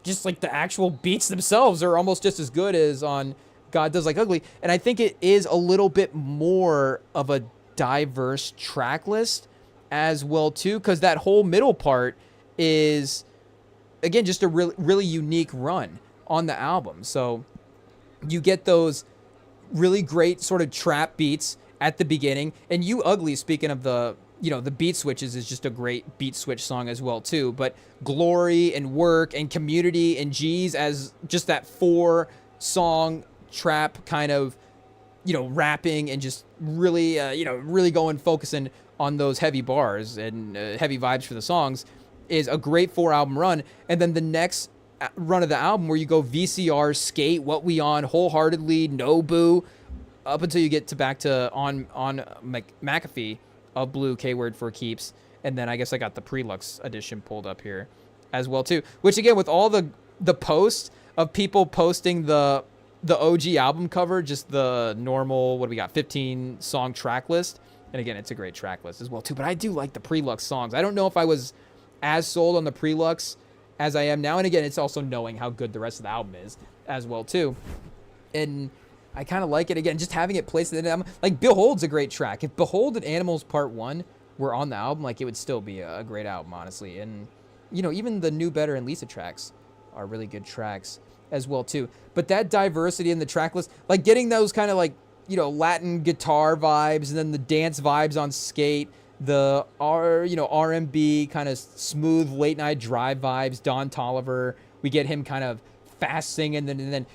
just like the actual beats themselves are almost just as good as on God Does Like Ugly. And I think it is a little bit more of a diverse track list as well too, because that whole middle part is, again, just a really unique run on the album. So you get those really great sort of trap beats at the beginning, and You Ugly, speaking of the beat switches, is just a great beat switch song as well too. But Glory and Work and Community and G's as just that 4-song trap kind of, rapping and just really, really focusing on those heavy bars and heavy vibes for the songs, is a great 4-album run. And then the next run of the album, where you go VCR, Skate, What We On, Wholeheartedly, Nobu, up until you get back to on McAfee of Blue, K-Word for Keeps. And then I guess I got the Prelux edition pulled up here as well too, which again, with all the posts of people posting the OG album cover, just the normal, what do we got, 15 song track list. And again, it's a great track list as well too, but I do like the Prelux songs. I don't know if I was as sold on the Prelux as I am now. And again, it's also knowing how good the rest of the album is as well too. And I kind of like it, again, just having it placed in the album. Like Behold's a great track. If Behold and Animals Part 1 were on the album, like, it would still be a great album, honestly. And, even the New Better and Lisa tracks are really good tracks as well too. But that diversity in the track list, like getting those kind of like, Latin guitar vibes, and then the dance vibes on Skate, the R&B kind of smooth late night drive vibes, Don Toliver, we get him kind of fast singing, and then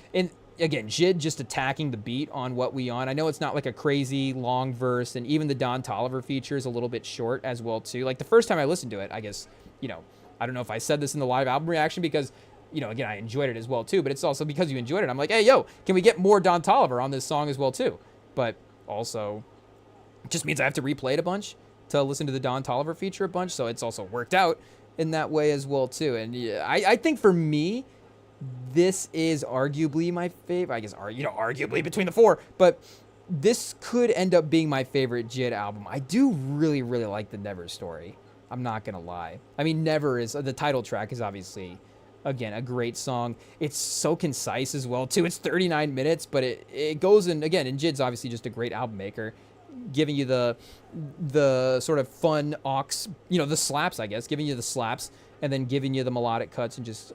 again, JID just attacking the beat on What We On. I know it's not like a crazy long verse, and even the Don Toliver feature is a little bit short as well too. Like the first time I listened to it, I guess, I don't know if I said this in the live album reaction because, again, I enjoyed it as well too, but it's also because you enjoyed it. I'm like, hey, yo, can we get more Don Toliver on this song as well too? But also, it just means I have to replay it a bunch to listen to the Don Toliver feature a bunch, so it's also worked out in that way as well too. And yeah, I think for me, this is arguably my favorite. I guess arguably between the four, but this could end up being my favorite JID album. I do really like the Never story. I'm not gonna lie. I mean, Never is the title track is obviously, again, a great song. It's so concise as well too. It's 39 minutes, but it goes in again. And JID's obviously just a great album maker, giving you the sort of fun aux, the slaps, I guess, giving you the slaps and then giving you the melodic cuts and just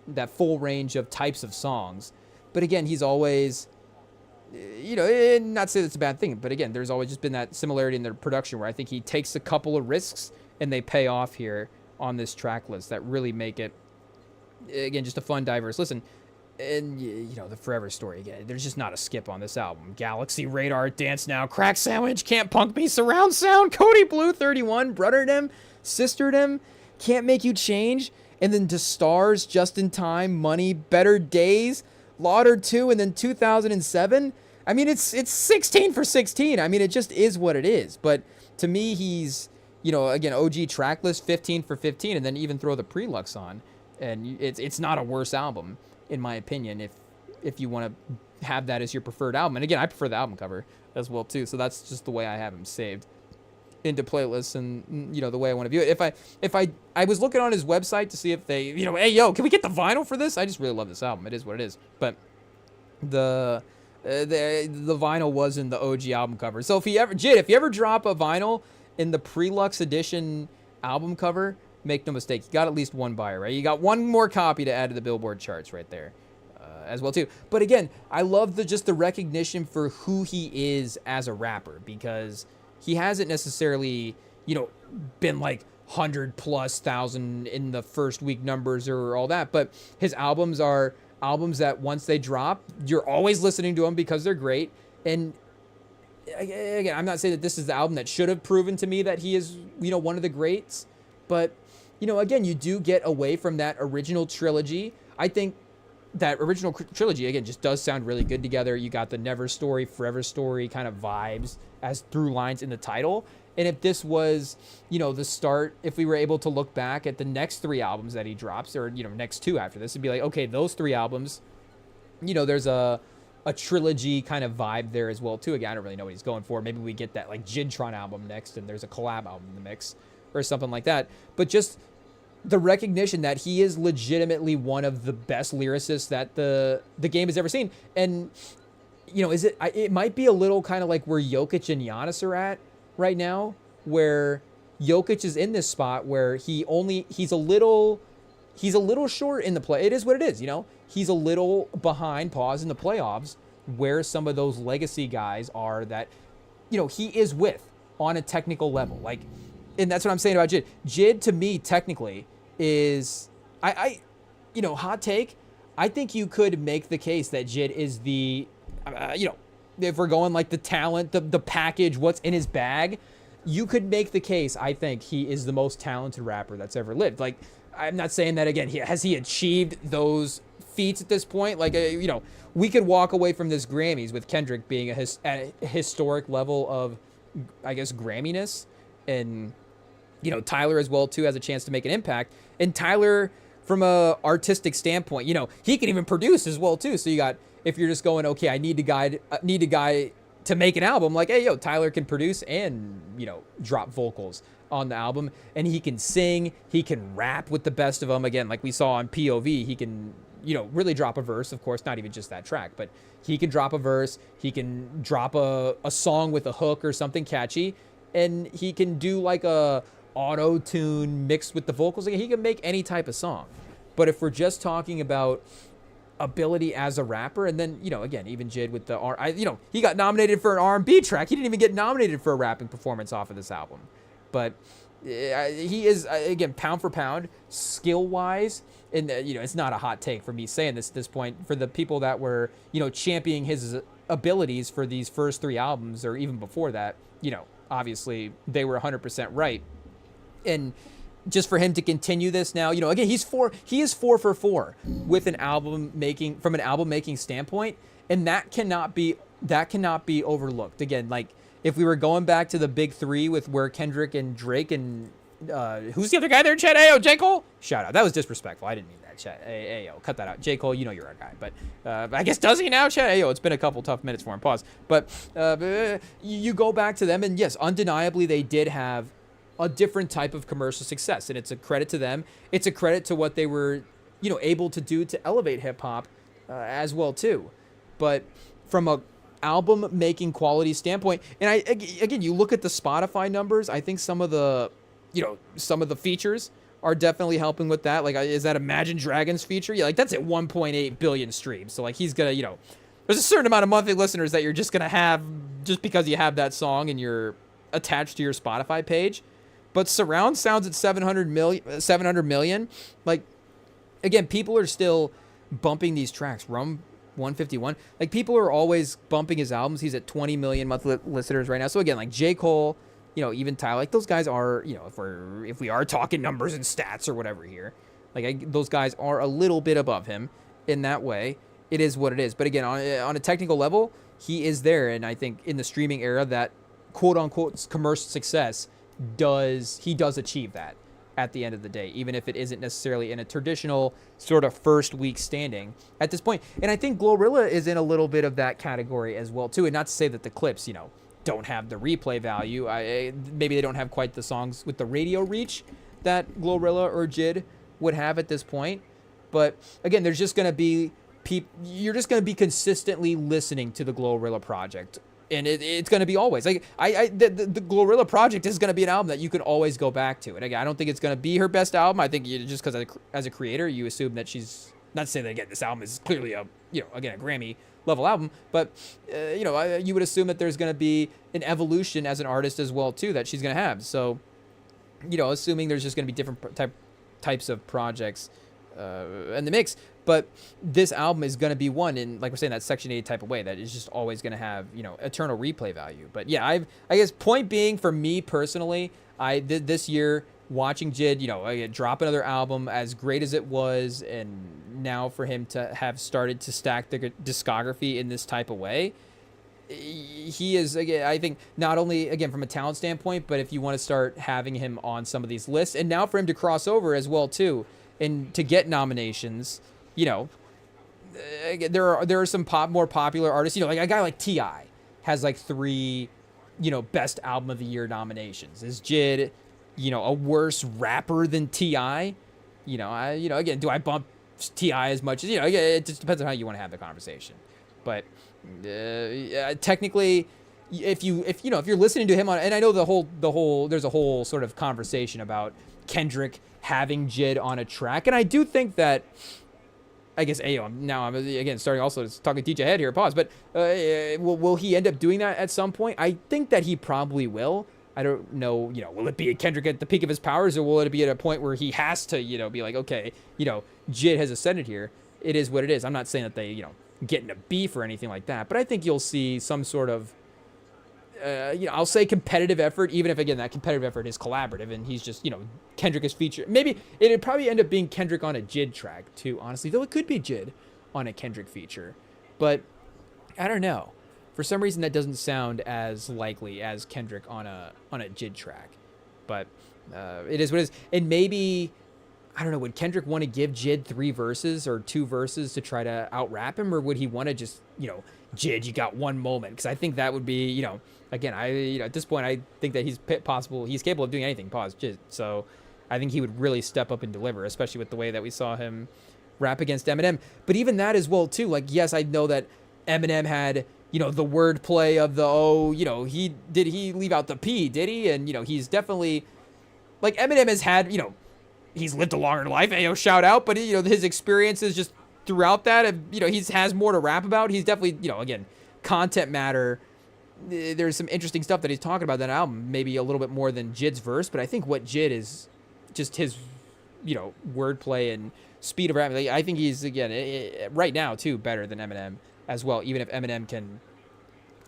that full range of types of songs. But again, he's always, not say that's a bad thing, but again, there's always just been that similarity in their production where I think he takes a couple of risks and they pay off here on this track list that really make it, again, just a fun, diverse listen. And, the Forever Story, again, there's just not a skip on this album. Galaxy, Radar, Dance Now, Crack Sandwich, Can't Punk Me, Surround Sound, Cody Blue, 31, Brotherdom, Sisterdom, Can't Make You Change, and then To Stars, Just in Time, Money, Better Days, Lauder 2, and then 2007. I mean, it's 16 for 16. I mean, it just is what it is. But to me, he's, again, OG track list, 15 for 15, and then even throw the Prelux on. And it's not a worse album, in my opinion, if you want to have that as your preferred album. And again, I prefer the album cover as well, too. So that's just the way I have him saved into playlists and, the way I want to view it. If I was looking on his website to see if they, hey, yo, can we get the vinyl for this? I just really love this album. It is what it is. But the vinyl was in the OG album cover. So if you ever drop a vinyl in the Prelux edition album cover, make no mistake, you got at least one buyer, right? You got one more copy to add to the Billboard charts right there as well too. But again, I love the recognition for who he is as a rapper, because he hasn't necessarily, been like 100,000+ in the first week numbers or all that, but his albums are albums that once they drop, you're always listening to them because they're great. And again, I'm not saying that this is the album that should have proven to me that he is, one of the greats, but again, you do get away from that original trilogy. I think that original trilogy, again, just does sound really good together. You got the Never story, Forever story kind of vibes as through lines in the title. And if this was, the start, if we were able to look back at the next 3 albums that he drops, or, next 2 after this, it'd be like, okay, those 3 albums, there's a trilogy kind of vibe there as well, too. Again, I don't really know what he's going for. Maybe we get that, like, Jidtron album next, and there's a collab album in the mix, or something like that. But just the recognition that he is legitimately one of the best lyricists that the game has ever seen. And, it might be a little kind of like where Jokic and Giannis are at right now, where Jokic is in this spot where he's a little short in the play. It is what it is, He's a little behind in the playoffs where some of those legacy guys are that, he is with on a technical level. Like, and that's what I'm saying about Jid. Jid, to me, technically, is, hot take, I think you could make the case that Jid is the, if we're going like the talent, the package, what's in his bag, you could make the case, I think, he is the most talented rapper that's ever lived. Like, I'm not saying that, again, has he achieved those feats at this point? Like, we could walk away from this Grammys with Kendrick being at a historic level of, I guess, Gramminess, and Tyler as well too has a chance to make an impact. And Tyler, from a artistic standpoint, he can even produce as well too. So you got, if you're just going, okay, I need a guy to make an album, like, hey, yo, Tyler can produce and drop vocals on the album, and he can sing, he can rap with the best of them. Again, like we saw on POV, he can really drop a verse. Of course, not even just that track, but he can drop a verse. He can drop a song with a hook or something catchy, and he can do like a auto-tune mixed with the vocals. Like, he can make any type of song. But if we're just talking about ability as a rapper, and then again, even Jid with the he got nominated for an R&B track. He didn't even get nominated for a rapping performance off of this album. But he is, again, pound for pound, skill-wise, and it's not a hot take for me saying this at this point, for the people that were championing his abilities for these first 3 albums, or even before that, obviously they were 100% right. And just for him to continue this now, again, he is 4 for 4 with an album making, from an album making standpoint, and that cannot be overlooked. Again, like, if we were going back to the big 3 with where Kendrick and Drake and who's the other guy there, Chet? Ayo, J. Cole? Shout out. That was disrespectful. I didn't mean that, Chet. Ayo, cut that out. J. Cole, you know you're our guy. But I guess does he now, Chet? Ayo, it's been a couple tough minutes for him. Pause. But you go back to them, and yes, undeniably they did have a different type of commercial success, and it's a credit to them. It's a credit to what they were, able to do to elevate hip hop as well too. But from a album making quality standpoint, and again, you look at the Spotify numbers, I think some of the features are definitely helping with that. Like, is that Imagine Dragons feature? Yeah, like that's at 1.8 billion streams. So like he's gonna, there's a certain amount of monthly listeners that you're just gonna have just because you have that song and you're attached to your Spotify page. But surround sounds at 700 million. Like, again, people are still bumping these tracks. Rum 151. Like, people are always bumping his albums. He's at 20 million monthly listeners right now. So again, like J. Cole, even Tyler, like those guys are, if we are talking numbers and stats or whatever here, like those guys are a little bit above him in that way. It is what it is. But again, on a technical level, he is there. And I think in the streaming era, that quote unquote commercial success does achieve that at the end of the day, even if it isn't necessarily in a traditional sort of first week standing at this point. And I think Glorilla is in a little bit of that category as well too. And not to say that the clips, don't have the replay value. Maybe they don't have quite the songs with the radio reach that Glorilla or JID would have at this point. But again, there's just going to be you're just going to be consistently listening to the Glorilla project. And it's going to be always like the Glorilla project is going to be an album that you can always go back to. And again, I don't think it's going to be her best album. I think just because as a creator, you assume that she's not to say that again. This album is clearly a Grammy level album, but you would assume that there's going to be an evolution as an artist as well too that she's going to have. So, assuming there's just going to be different types of projects in the mix. But this album is going to be one in, like we're saying, that Section 8 type of way that is just always going to have, eternal replay value. But yeah, I guess point being for me personally, I did this year watching JID, drop another album as great as it was. And now for him to have started to stack the discography in this type of way, he is, again, I think not only, again, from a talent standpoint, but if you want to start having him on some of these lists and now for him to cross over as well too, and to get nominations, there are some more popular artists, like a guy like T.I. has like 3, best album of the year nominations. Is JID, a worse rapper than T.I.? Again, do I bump T.I. as much as, it just depends on how you want to have the conversation. But technically, if you're listening to him on, and I know there's a whole sort of conversation about Kendrick having JID on a track, and I do think that, I guess, I'm again starting also talking DJ Head here, pause, but will he end up doing that at some point? I think that he probably will. I don't know, will it be a Kendrick at the peak of his powers, or will it be at a point where he has to, be like, okay, JID has ascended here. It is what it is. I'm not saying that they, get in a beef or anything like that, but I think you'll see some sort of, I'll say competitive effort, even if, again, that competitive effort is collaborative and he's just, Kendrick is featured. Maybe it'd probably end up being Kendrick on a JID track too, honestly, though it could be JID on a Kendrick feature. But I don't know. For some reason, that doesn't sound as likely as Kendrick on a JID track. But it is what it is. And maybe, I don't know, would Kendrick want to give JID 3 verses or 2 verses to try to out-rap him? Or would he want to just, JID, you got one moment? Because I think that would be, again, at this point, I think that he's capable of doing anything, JID. So I think he would really step up and deliver, especially with the way that we saw him rap against Eminem. But even that as well, too. Like, yes, I know that Eminem had, the wordplay of the, he leave out the P, did he? And, he's definitely, like, Eminem has had, he's lived a longer life, shout out. But, his experiences just throughout that, he has more to rap about. He's definitely, again, content matter. There's some interesting stuff that he's talking about in that album, maybe a little bit more than JID's verse. But I think what JID is just his, wordplay and speed of rapping. Like, I think he's, again, right now, too, better than Eminem as well, even if Eminem can,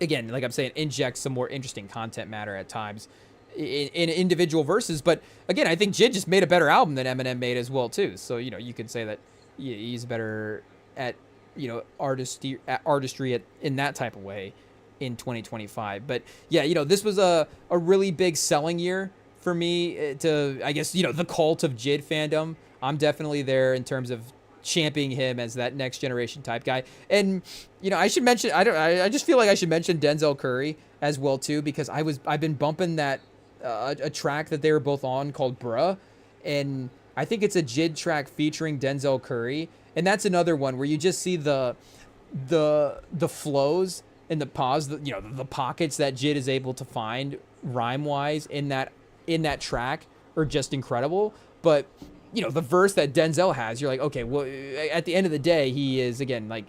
again, like I'm saying, inject some more interesting content matter at times in individual verses. But again, I think JID just made a better album than Eminem made as well, too. So, you could say that he's better at, artistry in that type of way in 2025. But yeah, this was a really big selling year for me to, I guess, the cult of Jid fandom. I'm definitely there in terms of championing him as that next generation type guy. And, I should mention, I just feel like I should mention Denzel Curry as well too, because I've been bumping that, a track that they were both on called Bruh. And I think it's a Jid track featuring Denzel Curry. And that's another one where you just see the flows and the pause, the pockets that Jid is able to find rhyme wise in that track are just incredible. But the verse that Denzel has, you're like, okay, well, at the end of the day, he is, again, like,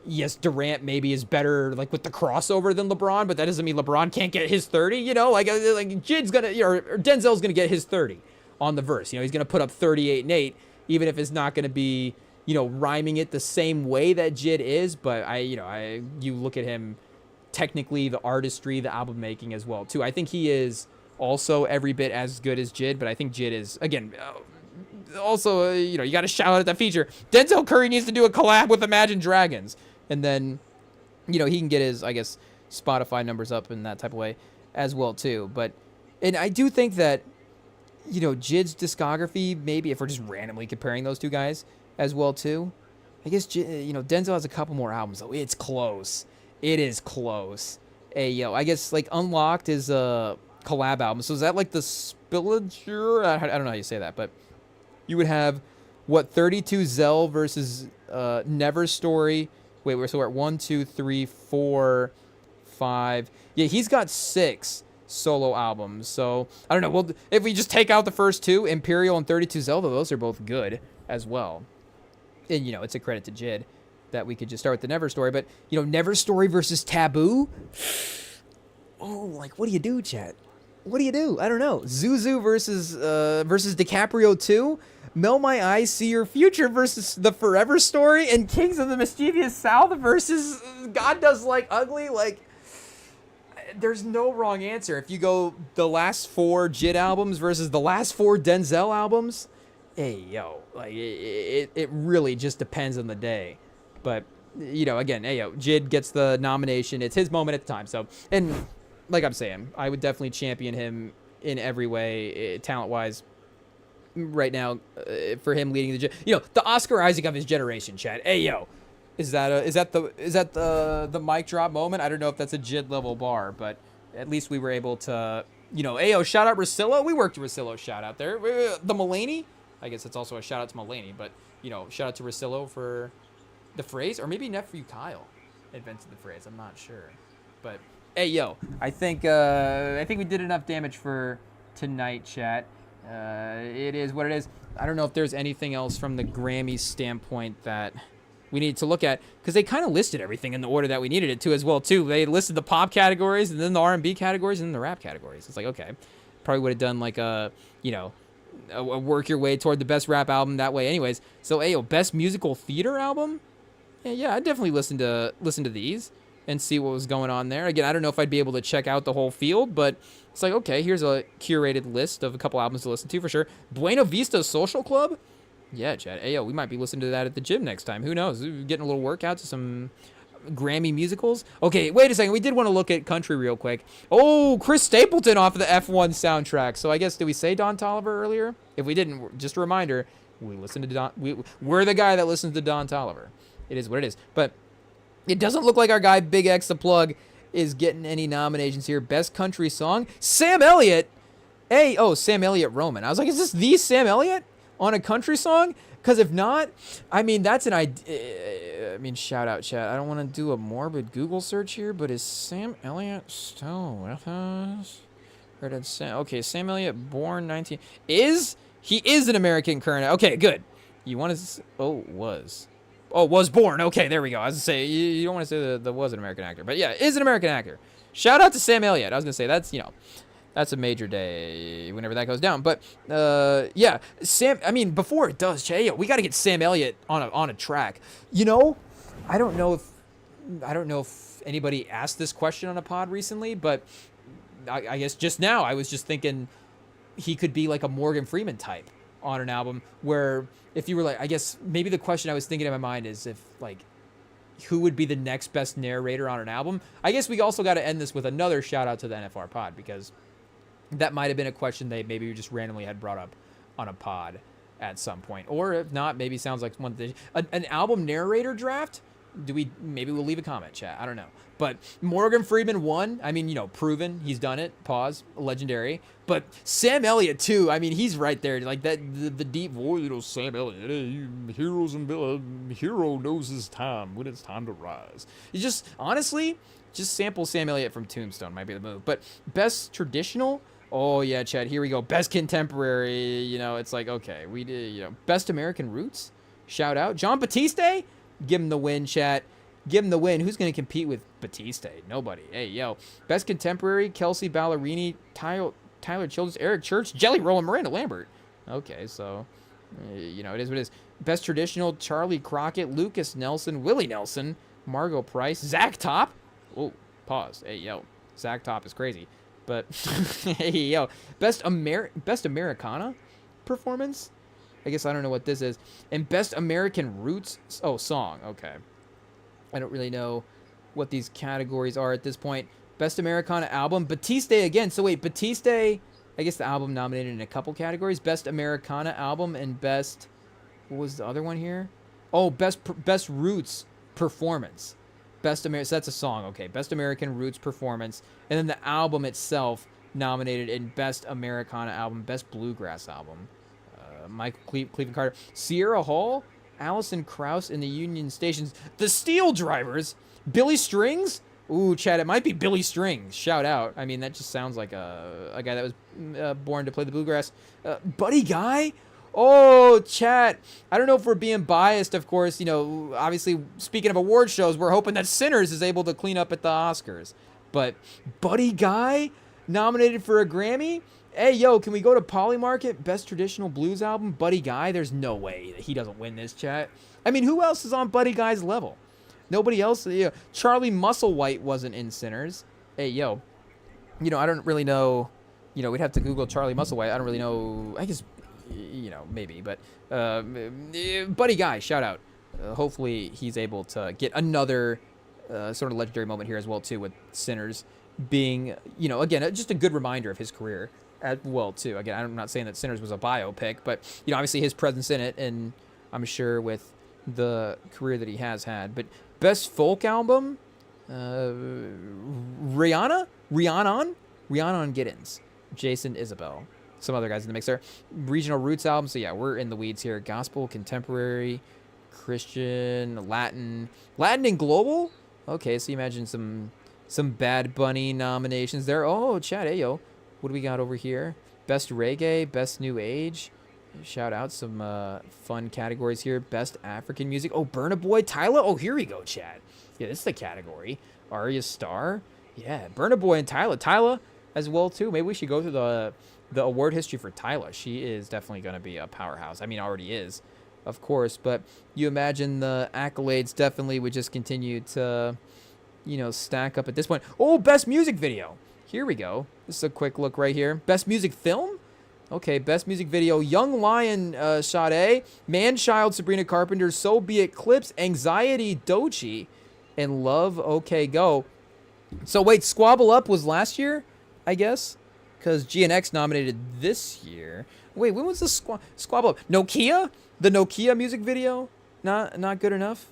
yes, Durant maybe is better, like, with the crossover than LeBron, but that doesn't mean LeBron can't get his 30, like Jid's gonna, or Denzel's gonna get his 30 on the verse. He's gonna put up 38 and 8, even if it's not gonna be, rhyming it the same way that Jid is. But you look at him, technically, the artistry, the album making as well, too. I think he is also every bit as good as Jid, but I think Jid is, again, also, you got to shout out at that feature. Denzel Curry needs to do a collab with Imagine Dragons. And then, he can get his, I guess, Spotify numbers up in that type of way as well, too. And I do think that, Jid's discography, maybe if we're just randomly comparing those two guys as well, too. I guess, Denzel has a couple more albums, though. It's close. It is close. Hey, I guess, like, Unlocked is a collab album. So is that, like, the Spillager? I don't know how you say that, but you would have, 32 Zell versus Never Story. Wait, we're at 1, 2, 3, 4, 5. Yeah, he's got 6 solo albums. So, I don't know. Well, if we just take out the first 2, Imperial and 32 Zell, those are both good as well. And, it's a credit to Jid that we could just start with the Never Story. But, Never Story versus Taboo. Oh, like, what do you do, chat? What do you do? I don't know. Zuzu versus DiCaprio 2. Melt My Eyes, See Your Future versus The Forever Story. And Kings of the Mischievous South versus God Does Like Ugly. Like, there's no wrong answer. If you go the last 4 Jid albums versus the last 4 Denzel albums, hey, like, it really just depends on the day. But, again, hey, Jid gets the nomination. It's his moment at the time. So, and like I'm saying, I would definitely champion him in every way, talent-wise, right now, for him leading the Jid. The Oscar Isaac of his generation, Chad. Hey, is that the mic drop moment? I don't know if that's a Jid level bar, but at least we were able to, hey, shout out Rosillo. We worked Rosillo shout out there. The Mulaney, I guess it's also a shout out to Mulaney, but shout out to Rosillo for the phrase, or maybe nephew Kyle invented the phrase. I'm not sure, but hey, I think we did enough damage for tonight, chat. It is what it is. I don't know if there's anything else from the Grammy standpoint that we need to look at, because they kind of listed everything in the order that we needed it to as well, too. They listed the pop categories, and then the R&B categories, and then the rap categories. It's like, okay, probably would have done like a work your way toward the best rap album that way anyways. So, best musical theater album? Yeah, I'd definitely listen to these and see what was going on there. Again, I don't know if I'd be able to check out the whole field, but it's like, okay, here's a curated list of a couple albums to listen to for sure. Buena Vista Social Club? Yeah, Chad. We might be listening to that at the gym next time. Who knows? We're getting a little workout to some Grammy musicals. Okay, wait a second. We did want to look at country real quick. Oh, Chris Stapleton off of the F1 soundtrack. So I guess, did we say Don Toliver earlier? If we didn't, just a reminder, we listen to Don. We're the guy that listens to Don Toliver. It is what it is. But it doesn't look like our guy Big X the Plug is getting any nominations here. Best country song, Sam Elliott. Sam Elliott Roman. I was like, is this the Sam Elliott on a country song? Because if not, I mean, that's an idea. I mean, shout out, chat. I don't want to do a morbid Google search here, but is Sam Elliott still with us? Or did Sam Elliott, born 19. He is an American current. Okay, good. You want to? Was born. Okay, there we go. I was going to say, you don't want to say that was an American actor. But yeah, is an American actor. Shout out to Sam Elliott. I was going to say, that's a major day whenever that goes down. But, yeah, before it does, we got to get Sam Elliott on a track. I don't know if anybody asked this question on a pod recently, but I guess just now I was just thinking he could be like a Morgan Freeman type on an album, where if you were like, I guess maybe the question I was thinking in my mind is if, like, who would be the next best narrator on an album? I guess we also got to end this with another shout out to the NFR pod, because that might have been a question they maybe just randomly had brought up on a pod at some point. Or if not, maybe sounds like one thing. An album narrator draft? Maybe we'll leave a comment, chat. I don't know. But Morgan Freeman won. I mean, proven. He's done it. Pause. Legendary. But Sam Elliott, too. I mean, he's right there. Like that, the deep voice, Sam Elliott. Hey, hero knows his time when it's time to rise. You just, honestly, just sample Sam Elliott from Tombstone might be the move. But best traditional? Oh, yeah, Chad. Here we go. Best contemporary. It's like, okay. We did, best American roots? Shout out. John Batiste? Give him the win, chat. Give him the win. Who's going to compete with Batiste? Nobody. Hey, yo. Best contemporary, Kelsey Ballerini, Tyler Childers, Eric Church, Jelly Roll, and Miranda Lambert. Okay, so, it is what it is. Best traditional, Charlie Crockett, Lucas Nelson, Willie Nelson, Margot Price, Zach Top. Oh, pause. Hey, yo. Zach Top is crazy. But, hey, yo. Best Americana performance? I guess I don't know what this is. And best American roots. Oh, song. Okay. I don't really know what these categories are at this point. Best Americana album. Batiste again. So wait, Batiste, I guess the album nominated in a couple categories. Best Americana album and best, what was the other one here? Oh, best roots performance. So that's a song. Okay. Best American roots performance. And then the album itself nominated in best Americana album, best bluegrass album. Michael Cleveland Carter, Sierra Hall, Allison Krauss in the Union Stations, The Steel Drivers, Billy Strings. Ooh, Chad, it might be Billy Strings. Shout out. I mean, that just sounds like a guy that was born to play the bluegrass. Buddy Guy. Oh, Chad. I don't know if we're being biased, of course. Obviously, speaking of award shows, we're hoping that Sinners is able to clean up at the Oscars. But Buddy Guy nominated for a Grammy. Hey, yo, can we go to Polymarket? Best traditional blues album, Buddy Guy. There's no way that he doesn't win this, chat. I mean, who else is on Buddy Guy's level? Nobody else. Charlie Musselwhite wasn't in Sinners. Hey, yo. I don't really know. We'd have to Google Charlie Musselwhite. I don't really know. I guess, maybe. But Buddy Guy, shout out. Hopefully he's able to get another sort of legendary moment here as well, too, with Sinners being, again, just a good reminder of his career. As well, too. Again, I'm not saying that Sinners was a biopic, but, obviously his presence in it, and I'm sure with the career that he has had. But best folk album, Rhiannon Giddens, Jason Isabel, some other guys in the mix there. Regional roots album, so yeah, we're in the weeds here. Gospel, contemporary, Christian, Latin and global? Okay, so you imagine some Bad Bunny nominations there. Oh, Chad, hey, yo. What do we got over here? Best reggae, best new age. Shout out some fun categories here. Best African music. Oh, Burna Boy, Tyla. Oh, here we go, Chad. Yeah, this is the category. Arya Starr. Yeah, Burna Boy and Tyla. Tyla as well, too. Maybe we should go through the award history for Tyla. She is definitely going to be a powerhouse. I mean, already is, of course. But you imagine the accolades definitely would just continue to, stack up at this point. Oh, best music video. Here we go. This is a quick look right here. Best music film? Okay, best music video. Young Lion, Sade. Man-Child, Sabrina Carpenter. So Be It, Clips. Anxiety, Doechii. And Love, Okay, Go. So wait, Squabble Up was last year, I guess? Because GNX nominated this year. Wait, when was the Squabble Up? Nokia? The Nokia music video? Not good enough?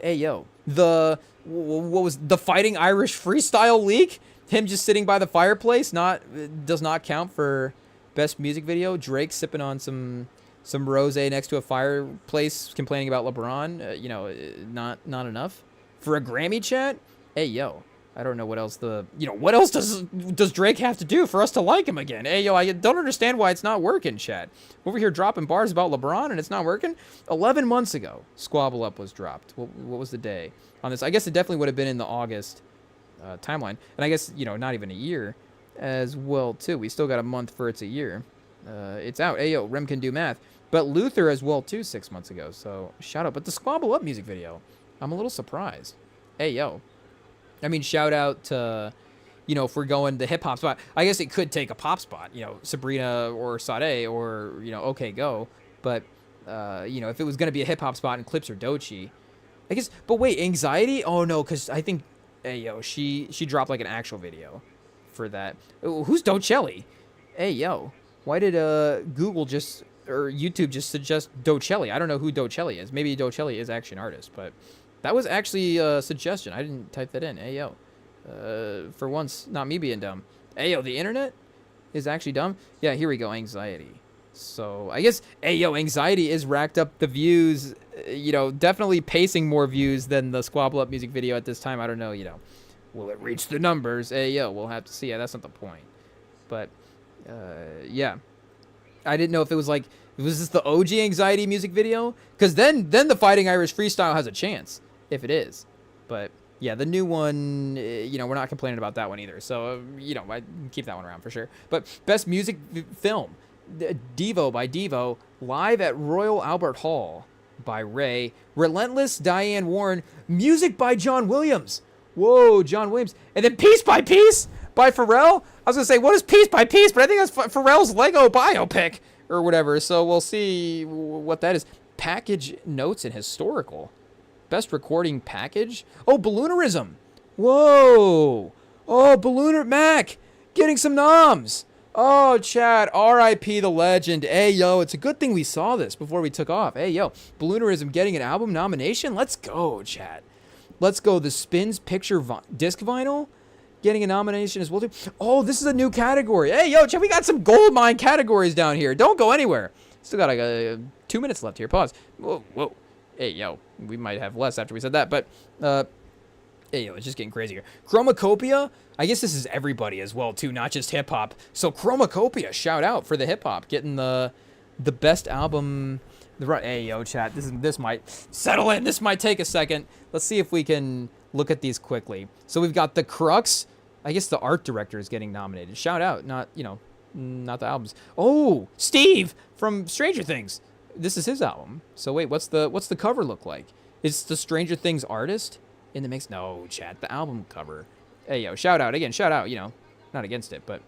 Hey, yo. What was the Fighting Irish Freestyle League? Him just sitting by the fireplace does not count for best music video. Drake sipping on some rosé next to a fireplace, complaining about LeBron. Not enough for a Grammy, chat. Hey, yo, I don't know what else what else does Drake have to do for us to like him again? Hey, yo, I don't understand why it's not working, chat. Over here dropping bars about LeBron and it's not working. 11 months ago, Squabble Up was dropped. What was the day on this? I guess it definitely would have been in the August timeline, and I guess not even a year as well too. We still got a month for it's a year. It's out. Hey, yo, Rem can do math. But Luther as well too 6 months ago. So shout out. But the Squabble Up music video, I'm a little surprised. Hey, yo, I mean, shout out to if we're going the hip hop spot. I guess it could take a pop spot. Sabrina or Sade or Okay Go. But if it was gonna be a hip hop spot in Clips or Doechii, I guess. But wait, Anxiety? Oh no, because I think. Hey, yo, she dropped like an actual video for that. Ooh, who's Doechii? Hey, yo, why did Google just or YouTube just suggest Docelli? I don't know who Docelli is. Maybe Docelli is actually an artist, but that was actually a suggestion. I didn't type that in. Hey, yo, for once, not me being dumb. Hey, yo, the internet is actually dumb. Yeah, here we go. Anxiety. So I guess, hey, yo, Anxiety is racked up the views. Definitely pacing more views than the Squabble Up music video at this time. I don't know. Will it reach the numbers? Hey, yo, we'll have to see. Yeah, that's not the point. But yeah, I didn't know if it was this the OG Anxiety music video? Because then the Fighting Irish freestyle has a chance if it is. But yeah, the new one, we're not complaining about that one either. So I keep that one around for sure. But best music film, Devo by Devo, Live at Royal Albert Hall by Ray, Relentless, Diane Warren, music by John Williams. Whoa, John Williams, and then Piece by Piece by Pharrell. I was gonna say, what is Piece by Piece? But I think that's Pharrell's Lego biopic or whatever. So we'll see what that is. Package notes and historical. Best recording package. Oh, Balloonerism. Whoa. Oh, Ballooner Mac getting some noms. Oh, Chad. R.I.P. the legend. Hey, yo, it's a good thing we saw this before we took off. Hey, yo, Balloonerism getting an album nomination. Let's go, Chad. Let's go. The Spins Picture Disc Vinyl getting a nomination as well, too. Oh, this is a new category. Hey, yo, Chad, we got some gold mine categories down here. Don't go anywhere. Still got 2 minutes left here. Pause. Whoa. Hey, yo, we might have less after we said that, but hey, yo, it's just getting crazier. Chromacopia, I guess this is everybody as well, too, not just hip-hop. So Chromacopia, shout out for the hip-hop, getting the best album. Hey, yo, chat, this might settle in. This might take a second. Let's see if we can look at these quickly. So we've got The Crux. I guess the art director is getting nominated. Shout out, not the albums. Oh, Steve from Stranger Things. This is his album. So wait, what's the cover look like? Is the Stranger Things artist in the mix? No, chat, the album cover. Hey, yo, shout out again. Shout out. Not against it, but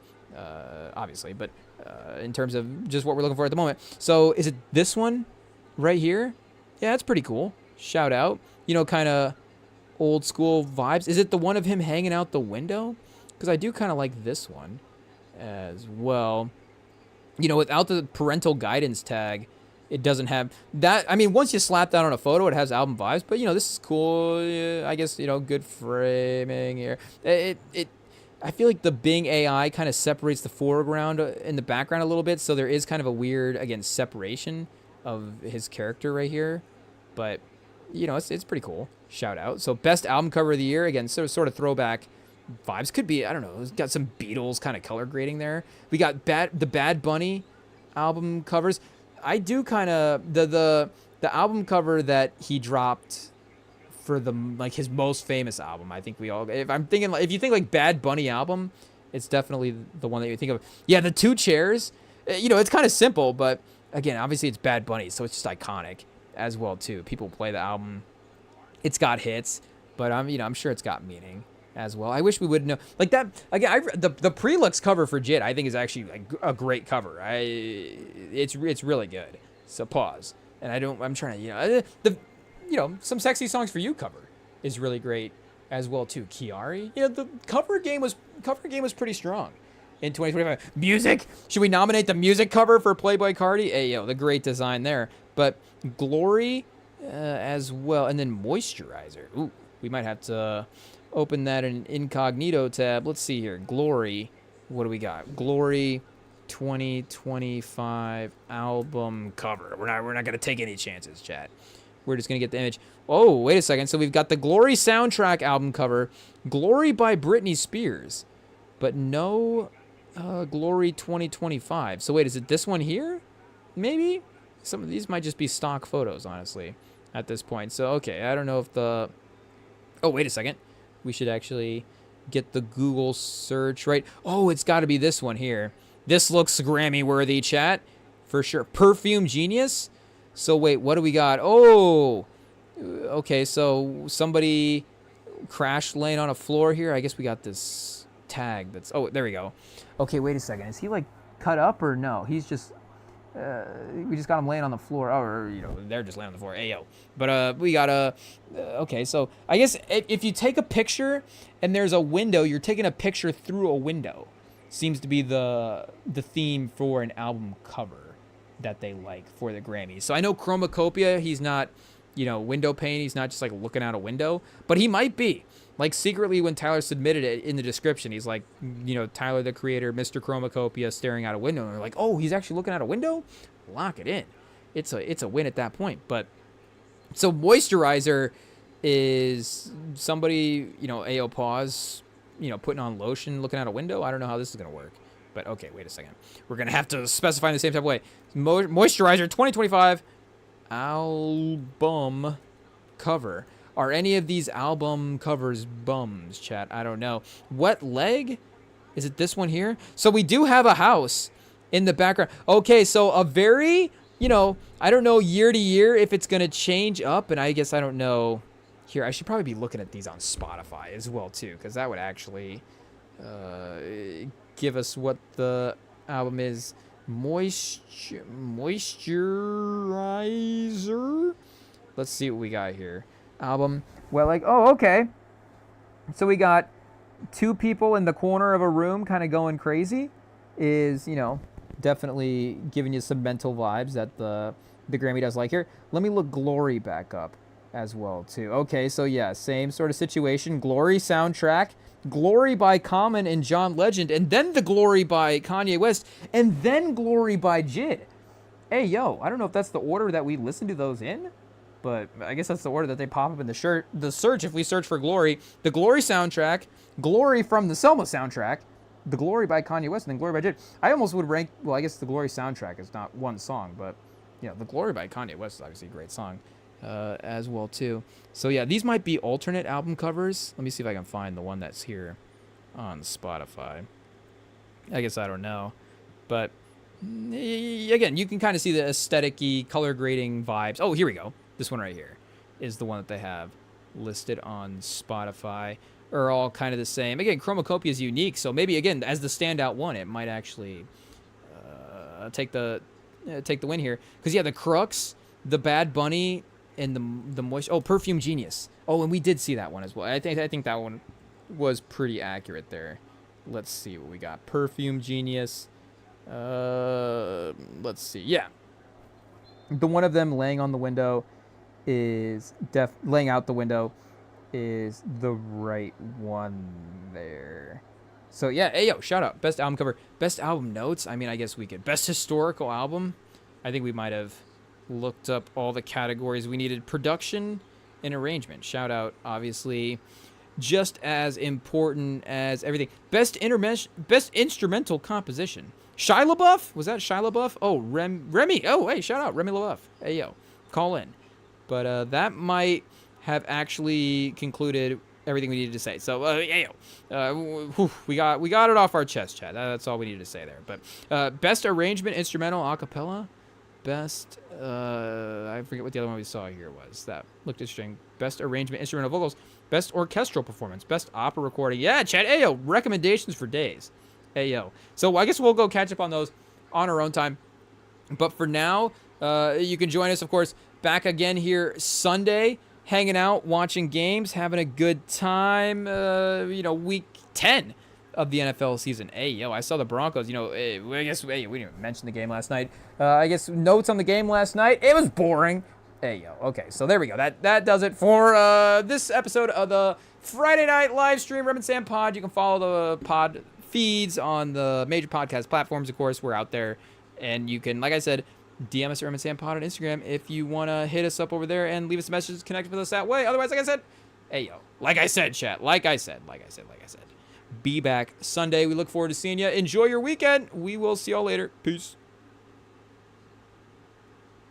obviously, but in terms of just what we're looking for at the moment. So is it this one right here? Yeah, that's pretty cool. Shout out. Kind of old school vibes. Is it the one of him hanging out the window? Because I do kind of like this one as well. Without the parental guidance tag, it doesn't have that. I mean, once you slap that on a photo, it has album vibes. But this is cool. I guess good framing here. I feel like the Bing AI kind of separates the foreground and the background a little bit, so there is kind of a weird, again, separation of his character right here. But it's pretty cool. Shout out. So best album cover of the year, again, sort of throwback vibes. Could be, I don't know. It's got some Beatles kind of color grading there. We got the Bad Bunny album covers. I do kind of the album cover that he dropped for his most famous album. I think if you think like Bad Bunny album, it's definitely the one that you think of. Yeah, the two chairs. It's kind of simple, but again, obviously it's Bad Bunny, so it's just iconic as well too. People play the album. It's got hits, but I'm sure it's got meaning as well. I wish we would know like that. Again, the Prelux cover for Jit, I think, is actually like a great cover. It's really good. So pause. And I'm trying to some Sexy Songs for You cover is really great as well too. Kiari, the cover game was pretty strong in 2025. Music, should we nominate the music cover for Playboy Cardi? Hey, yo, the great design there. But Glory as well, and then Moisturizer. Ooh, we might have to open that in an incognito tab. Let's see here. Glory. What do we got? Glory 2025 album cover. We're not gonna take any chances, chat. We're just gonna get the image. Oh, wait a second. So we've got the Glory soundtrack album cover. Glory by Britney Spears. But no Glory 2025. So wait, is it this one here? Maybe? Some of these might just be stock photos, honestly, at this point. So, okay, I don't know if the... Oh, wait a second. We should actually get the Google search right. Oh, it's got to be this one here. This looks Grammy-worthy, chat, for sure. Perfume Genius? So, wait, what do we got? Oh, okay, so somebody crashed laying on a floor here. I guess we got this tag that's... Oh, there we go. Okay, wait a second. Is he, like, cut up or no? He's just... we just got him laying on the floor. Or, they're just laying on the floor. Ayo. But we got okay, so I guess if you take a picture and there's a window, you're taking a picture through a window. seems to be the theme for an album cover that they like for the Grammys. So I know Chromacopia, he's not, window pane. He's not just like looking out a window, but he might be. Like secretly when Tyler submitted it in the description, he's like, Tyler the creator, Mr. Chromacopia staring out a window. And they're like, oh, he's actually looking out a window? Lock it in. It's a win at that point. But so moisturizer is somebody, AO pause, putting on lotion, looking out a window. I don't know how this is going to work. But okay, wait a second. We're going to have to specify in the same type of way. Moisturizer 2025 album cover. Are any of these album covers bums, chat? I don't know. Wet leg? Is it this one here? So we do have a house in the background. Okay, so a very, I don't know year to year if it's going to change up. And I guess I don't know. Here, I should probably be looking at these on Spotify as well, too. Because that would actually give us what the album is. Moisturizer? Let's see what we got here. Album. Well, okay. So we got two people in the corner of a room kind of going crazy. Is, definitely giving you some mental vibes that the Grammy does like here. Let me look Glory back up as well, too. Okay, so yeah, same sort of situation. Glory soundtrack. Glory by Common and John Legend. And then the Glory by Kanye West. And then Glory by Jid. Hey, yo, I don't know if that's the order that we listen to those in. But I guess that's the order that they pop up in the search. If we search for Glory, the Glory soundtrack, Glory from the Selma soundtrack, the Glory by Kanye West, and then Glory by Jid. I almost would rank, well, I guess the Glory soundtrack is not one song, but the Glory by Kanye West is obviously a great song as well, too. So, yeah, these might be alternate album covers. Let me see if I can find the one that's here on Spotify. I guess I don't know. But, again, you can kind of see the aesthetic-y, color grading vibes. Oh, here we go. This one right here is the one that they have listed on Spotify. Are all kind of the same. Again, Chromacopia is unique, so maybe, again, as the standout one, it might actually take the win here. Because, yeah, the Crux, the Bad Bunny, and the Moist... Oh, Perfume Genius. Oh, and we did see that one as well. I think that one was pretty accurate there. Let's see what we got. Perfume Genius. Let's see. Yeah. The one of them laying on the window is laying out the window is the right one there. So yeah, hey yo, shout out. Best album cover, best album notes. I mean, I guess we could. Best historical album. I think we might have looked up all the categories we needed. Production and arrangement. Shout out, obviously, just as important as everything. Best instrumental composition. Shia LaBeouf? Was that Shia LaBeouf? Oh, Remy. Oh, hey, shout out Remy LaBeouf. Hey yo, call in. But that might have actually concluded everything we needed to say. So, we got it off our chest, chat. That's all we needed to say there. But best arrangement, instrumental, acapella. Best, I forget what the other one we saw here was. That looked interesting. Best arrangement, instrumental vocals. Best orchestral performance. Best opera recording. Yeah, chat. Ayo, recommendations for days. Ayo. So I guess we'll go catch up on those on our own time. But for now, you can join us, of course, back again here Sunday, hanging out, watching games, having a good time. Week 10 of the NFL season. Hey, yo, I saw the Broncos. I guess we didn't even mention the game last night. I guess notes on the game last night. It was boring. Hey, yo. Okay, so there we go. That does it for this episode of the Friday night live stream REMINGTOM pod. You can follow the pod feeds on the major podcast platforms. Of course, we're out there, and you can, like I said, DM us at REMINGTOM pod on Instagram if you want to hit us up over there and leave us a message, connect with us that way. Otherwise, like I said, hey, yo, like I said, chat, like I said, be back Sunday. We look forward to seeing you. Enjoy your weekend. We will see y'all later. Peace.